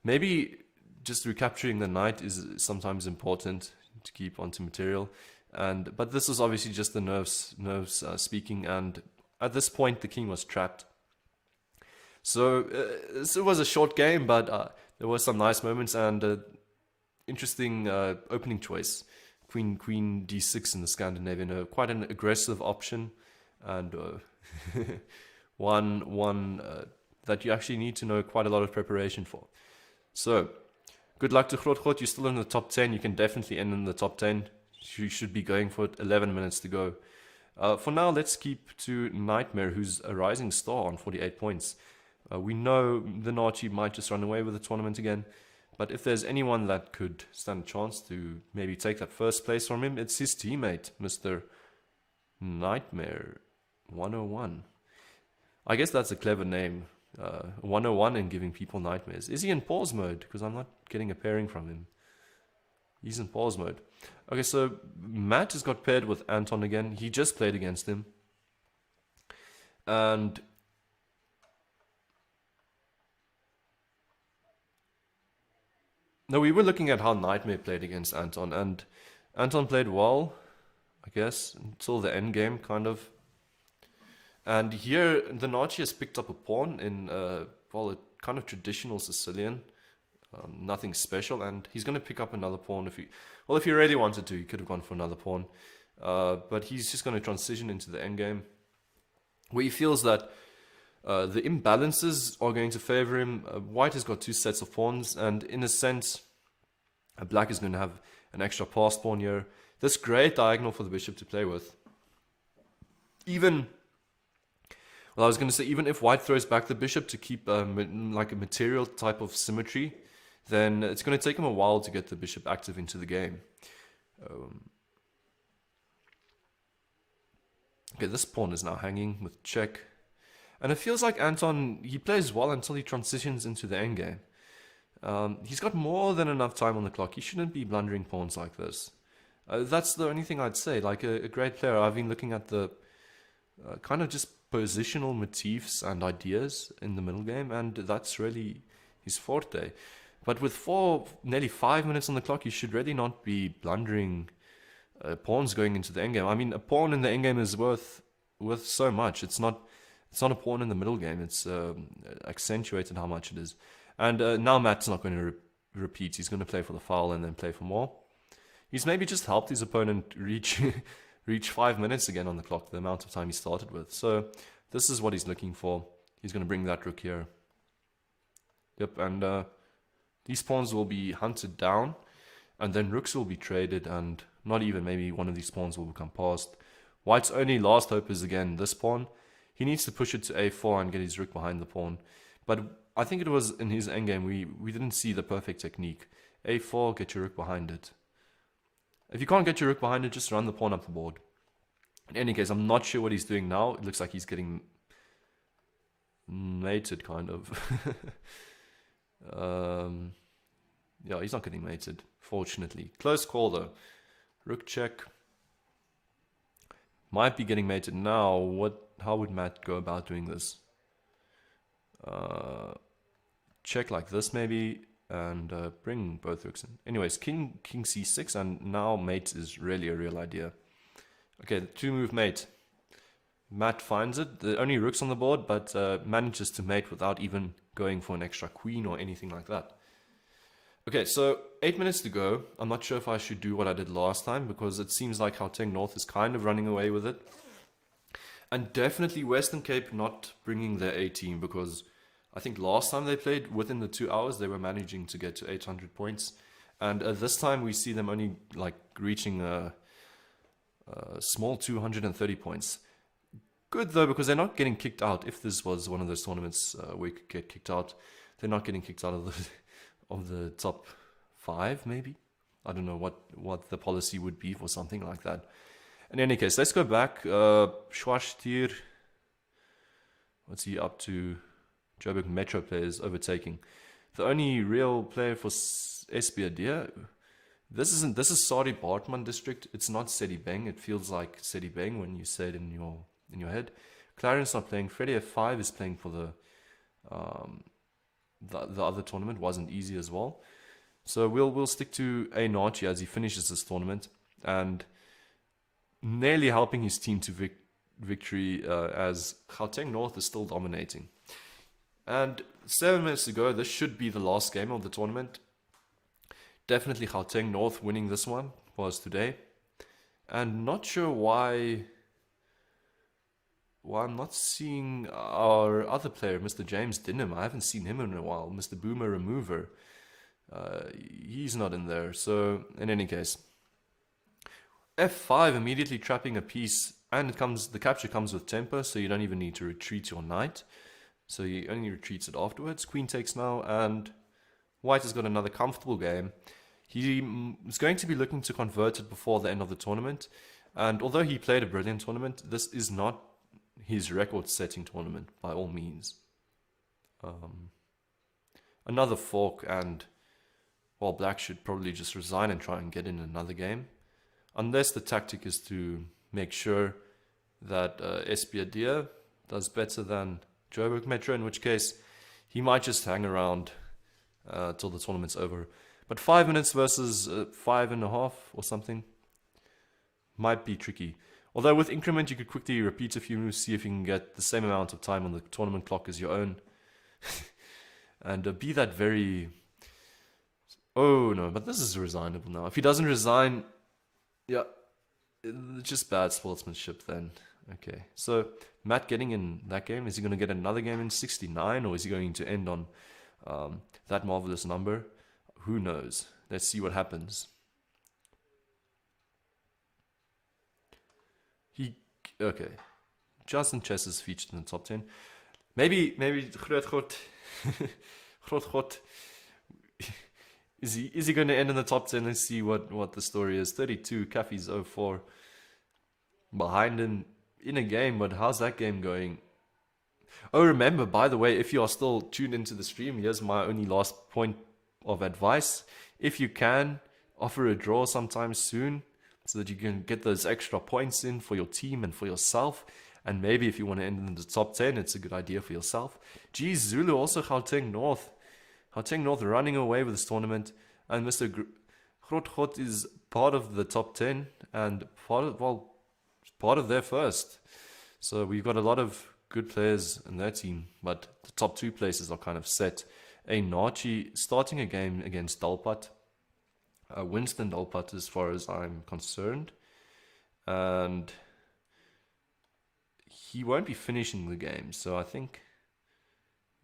A: Maybe just recapturing the knight is sometimes important to keep onto material, but this is obviously just the nerves speaking, and at this point the king was trapped. So it was a short game, but there were some nice moments and interesting opening choice. Queen d6 in the Scandinavian, quite an aggressive option, and one that you actually need to know quite a lot of preparation for. So, good luck to Grothgott. You're still in the top 10. You can definitely end in the top 10. You should be going for it. 11 minutes to go. For now, let's keep to Nightmare, who's a rising star on 48 points. We know the aNaartjie might just run away with the tournament again, but if there's anyone that could stand a chance to maybe take that first place from him, it's his teammate, Mr. Nightmare 101. I guess that's a clever name. 101 and giving people nightmares. Is he in pause mode? Because I'm not getting a pairing from him. He's in pause mode. Okay, so Matt has got paired with Anton again. He just played against him. And no, we were looking at how Nightmare played against Anton, and Anton played well, I guess, until the end game, kind of. And here, the aNaartjie has picked up a pawn in, a kind of traditional Sicilian. Nothing special, and he's going to pick up another pawn if he really wanted to. He could have gone for another pawn, but he's just going to transition into the endgame, where he feels that the imbalances are going to favor him. White has got two sets of pawns, and in a sense, Black is going to have an extra passed pawn here This great diagonal for the bishop to play with. Even, well, I was going to say, even if white throws back the bishop to keep like a material type of symmetry, then it's going to take him a while to get the bishop active into the game. Okay, this pawn is now hanging with check. And it feels like Anton, he plays well until he transitions into the endgame. He's got more than enough time on the clock. He shouldn't be blundering pawns like this. That's the only thing I'd say. Like a great player, I've been looking at the kind of just positional motifs and ideas in the middle game, and that's really his forte. But with nearly 5 minutes on the clock, you should really not be blundering pawns going into the endgame. I mean, a pawn in the endgame is worth so much. It's not a pawn in the middle game. It's accentuated how much it is. And now Matt's not going to repeat. He's going to play for the foul and then play for more. He's maybe just helped his opponent reach 5 minutes again on the clock, the amount of time he started with. So this is what he's looking for. He's going to bring that rook here. Yep, and these pawns will be hunted down, and then rooks will be traded, and not even maybe one of these pawns will become passed. White's only last hope is again this pawn. He needs to push it to a4 and get his rook behind the pawn. But I think it was in his endgame we didn't see the perfect technique. a4, get your rook behind it. If you can't get your rook behind it, just run the pawn up the board. In any case, I'm not sure what he's doing now. It looks like he's getting mated, kind of. Yeah, he's not getting mated, fortunately. Close call, though. Rook check. Might be getting mated now. How would Matt go about doing this? Check like this, maybe, and bring both rooks in. Anyways, king c6, and now mate is really a real idea. Okay, the two-move mate. Matt finds it. The only rooks on the board, but manages to mate without even going for an extra queen or anything like that. Okay, so 8 minutes to go. I'm not sure if I should do what I did last time, because it seems like Gauteng North is kind of running away with it. And definitely Western Cape not bringing their A team, because I think last time they played, within the 2 hours, they were managing to get to 800 points. And this time we see them only like reaching a small 230 points. Good though, because they're not getting kicked out. If this was one of those tournaments where you could get kicked out, they're not getting kicked out of the top 5, maybe. I don't know what the policy would be for something like that. In any case, let's go back. Schwarstier, what's he up to? Joburg Metro players overtaking. The only real player for Esbjerg. This is Sari Bartman district. It's not Sedibeng. It feels like Sedibeng when you say it in your head. Clarence not playing. Freddie F5 is playing for the other tournament. Wasn't easy as well. So we'll stick to aNaartjie as he finishes this tournament and nearly helping his team to victory as Gauteng North is still dominating. And 7 minutes to go, this should be the last game of the tournament. Definitely Gauteng North winning this one was today. And not sure why I'm not seeing our other player, Mr. James Dinham. I haven't seen him in a while. Mr. Boomer Remover. He's not in there. So, in any case. F5 immediately trapping a piece. And the capture comes with tempo, so you don't even need to retreat your knight. So he only retreats it afterwards. Queen takes now, and White has got another comfortable game. He is going to be looking to convert it before the end of the tournament. And although he played a brilliant tournament, this is not his record-setting tournament by all means. Another fork, and well, Black should probably just resign and try and get in another game. Unless the tactic is to make sure that Esbjerg does better than Joburg Metro, in which case he might just hang around till the tournament's over. But 5 minutes versus 5.5 or something might be tricky. Although with increment you could quickly repeat a few moves, see if you can get the same amount of time on the tournament clock as your own. And be that very... Oh no, but this is resignable now. If he doesn't resign, yeah, it's just bad sportsmanship then. Okay, so Matt getting in that game, is he going to get another game in 69, or is he going to end on that marvelous number? Who knows? Let's see what happens. Okay. Justin Chess is featured in the top 10. Maybe Groot God, is he going to end in the top 10? Let's see what the story is. 32, Kaffee's 04. Behind him in a game, but how's that game going? Oh, remember, by the way, if you are still tuned into the stream, here's my only last point of advice. If you can, offer a draw sometime soon so that you can get those extra points in for your team and for yourself. And maybe if you want to end in the top 10, it's a good idea for yourself. Geez, Zulu also Gauteng North. Gauteng North running away with this tournament. And Mr. Grotgot is part of the top 10 and part of their first. So we've got a lot of good players in their team, but the top 2 places are kind of set. aNaartjie starting a game against Dalpat. Winston Dalpat as far as I'm concerned. And he won't be finishing the game, so I think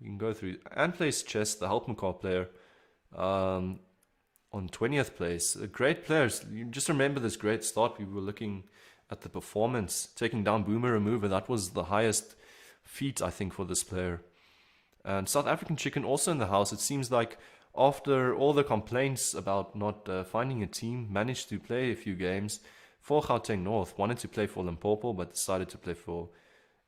A: we can go through. And plays chess, the Helpmakar player, on 20th place. Great players. You just remember this great start. We were looking at the performance, taking down Boomer Remover. That was the highest feat, I think, for this player. And South African Chicken also in the house. It seems like after all the complaints about not finding a team, managed to play a few games for Gauteng North. Wanted to play for Limpopo, but decided to play for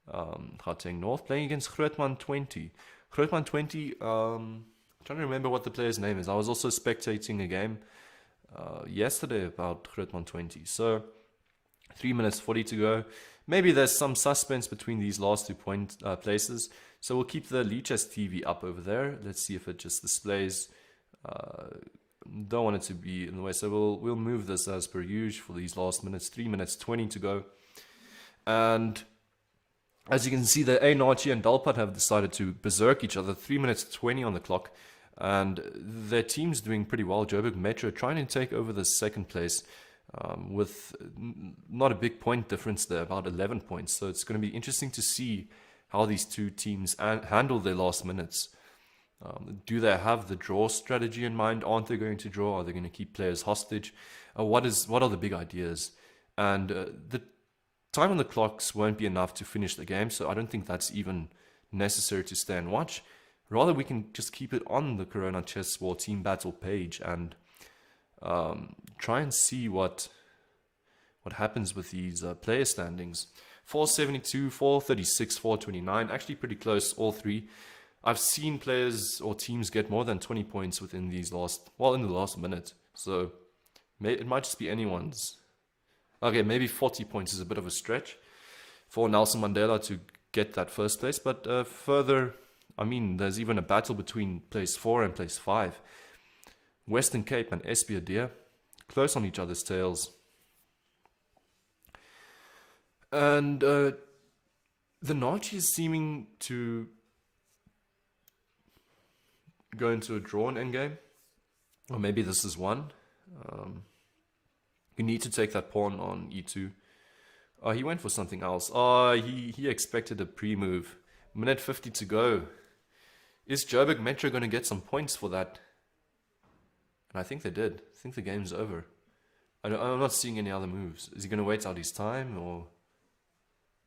A: Gauteng North, playing against Grootman 20. Grootman 20, trying to remember what the player's name is. I was also spectating a game yesterday about Grootman 20. So 3 minutes 40 to go. Maybe there's some suspense between these last 2 places. So we'll keep the lichess TV up over there. Let's see if it just displays. Don't want it to be in the way. So we'll move this as per usual for these last minutes. 3 minutes 20 to go. And as you can see, the aNaartjie and Dalpat have decided to berserk each other. 3 minutes 20 on the clock. And their team's doing pretty well. Joburg Metro trying to take over the second place. With not a big point difference there, about 11 points. So it's going to be interesting to see how these two teams handle their last minutes. Do they have the draw strategy in mind? Aren't they going to draw? Are they going to keep players hostage? What are the big ideas? And the time on the clocks won't be enough to finish the game, so I don't think that's even necessary to stay and watch. Rather, we can just keep it on the Corona Chess War Team Battle page and try and see what happens with these player standings. 472, 436, 429, actually pretty close, all three. I've seen players or teams get more than 20 points within these in the last minute. So it might just be anyone's. Okay, maybe 40 points is a bit of a stretch for Nelson Mandela to get that first place. But further, I mean, there's even a battle between place 4 and place 5. Western Cape and Espiadeer, close on each other's tails. And the aNaartjie is seeming to go into a drawn endgame. Or maybe this is one. You need to take that pawn on e2. Oh, he went for something else. Oh, he expected a pre-move. Minute 50 to go. Is Joburg Metro going to get some points for that? And I think they did. I think the game's over. I'm not seeing any other moves. Is he going to wait out his time or...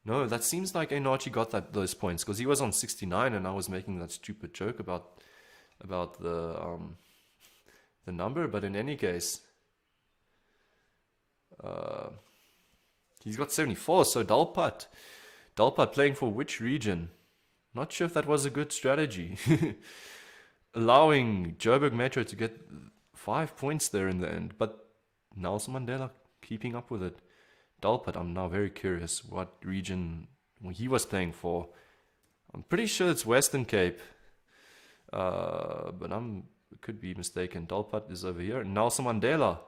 A: No, that seems like aNaartjie got those points because he was on 69 and I was making that stupid joke about the number. But in any case, he's got 74. So Dalpat playing for which region? Not sure if that was a good strategy. Allowing Joburg Metro to get 5 points there in the end, but Nelson Mandela keeping up with it. Dalpat, I'm now very curious what region he was playing for. I'm pretty sure it's Western Cape, but could be mistaken. Dalpat is over here. Nelson Mandela.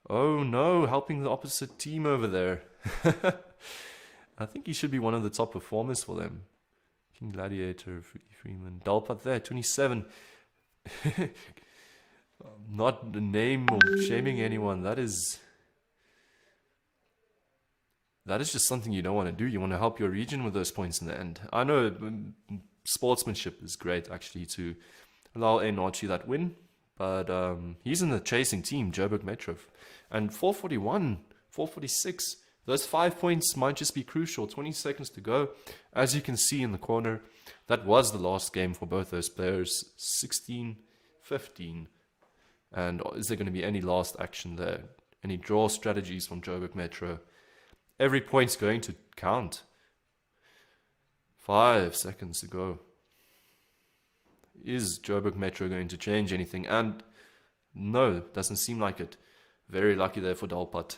A: Oh no, helping the opposite team over there. I think he should be one of the top performers for them. King Gladiator, Freeman, Dalpat there, 27. Not the name or shaming anyone. That is just something you don't want to do. You want to help your region with those points in the end. I know sportsmanship is great, actually, to allow aNaartjie that win. But he's in the chasing team, Joburg Metro. And 441, 446, those 5 points might just be crucial. 20 seconds to go. As you can see in the corner, that was the last game for both those players. 16-15. And is there going to be any last action there? Any draw strategies from Joburg Metro? Every point's going to count. 5 seconds to go. Is Joburg Metro going to change anything? And no, doesn't seem like it. Very lucky there for Dalpat.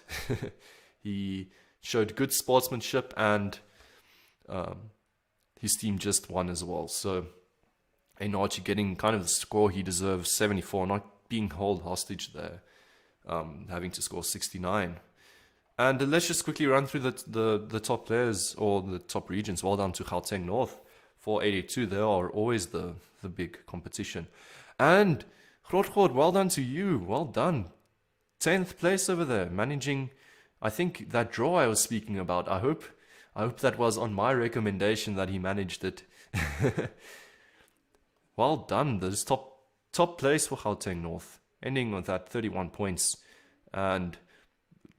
A: He showed good sportsmanship, and his team just won as well. So aNaartjie getting kind of the score he deserves, 74, not being held hostage there, having to score 69. And let's just quickly run through the top players or the top regions. Well done to Gauteng North for 82. They are always the big competition. And Grootgord, well done to you. Well done. 10th place over there, managing, I think, that draw I was speaking about. I hope that was on my recommendation that he managed it. Well done. This top place for Gauteng North, ending with that 31 points. And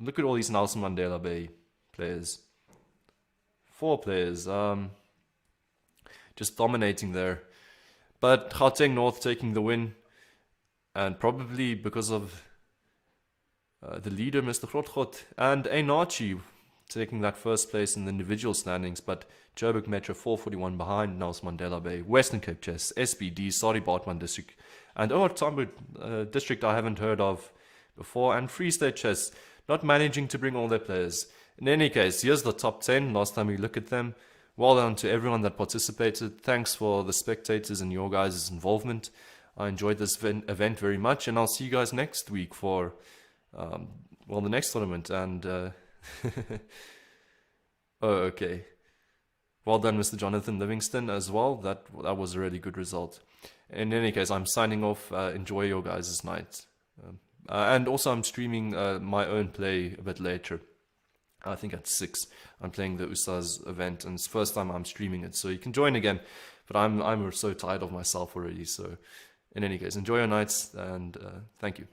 A: look at all these Nelson Mandela Bay players. 4 players, just dominating there. But Gauteng North taking the win, and probably because of the leader, Mr. Grootgord, and aNaartjie taking that first place in the individual standings. But Joburg Metro 441 behind Nelson Mandela Bay, Western Cape Chess, SBD, Sari Bartman District, and Tambo District I haven't heard of before, and Free State Chess not managing to bring all their players. In any case, here's the top 10 last time we look at them. Well done to everyone that participated. Thanks for the spectators and your guys' involvement. I enjoyed this event very much, and I'll see you guys next week for the next tournament. And oh, okay. Well done, Mr. Jonathan Livingston, as well. That was a really good result. In any case, I'm signing off. Enjoy your guys' night. And also, I'm streaming my own play a bit later. I think at 6. I'm playing the Ustaz event, and it's the first time I'm streaming it. So you can join again. But I'm so tired of myself already. So in any case, enjoy your nights, and thank you.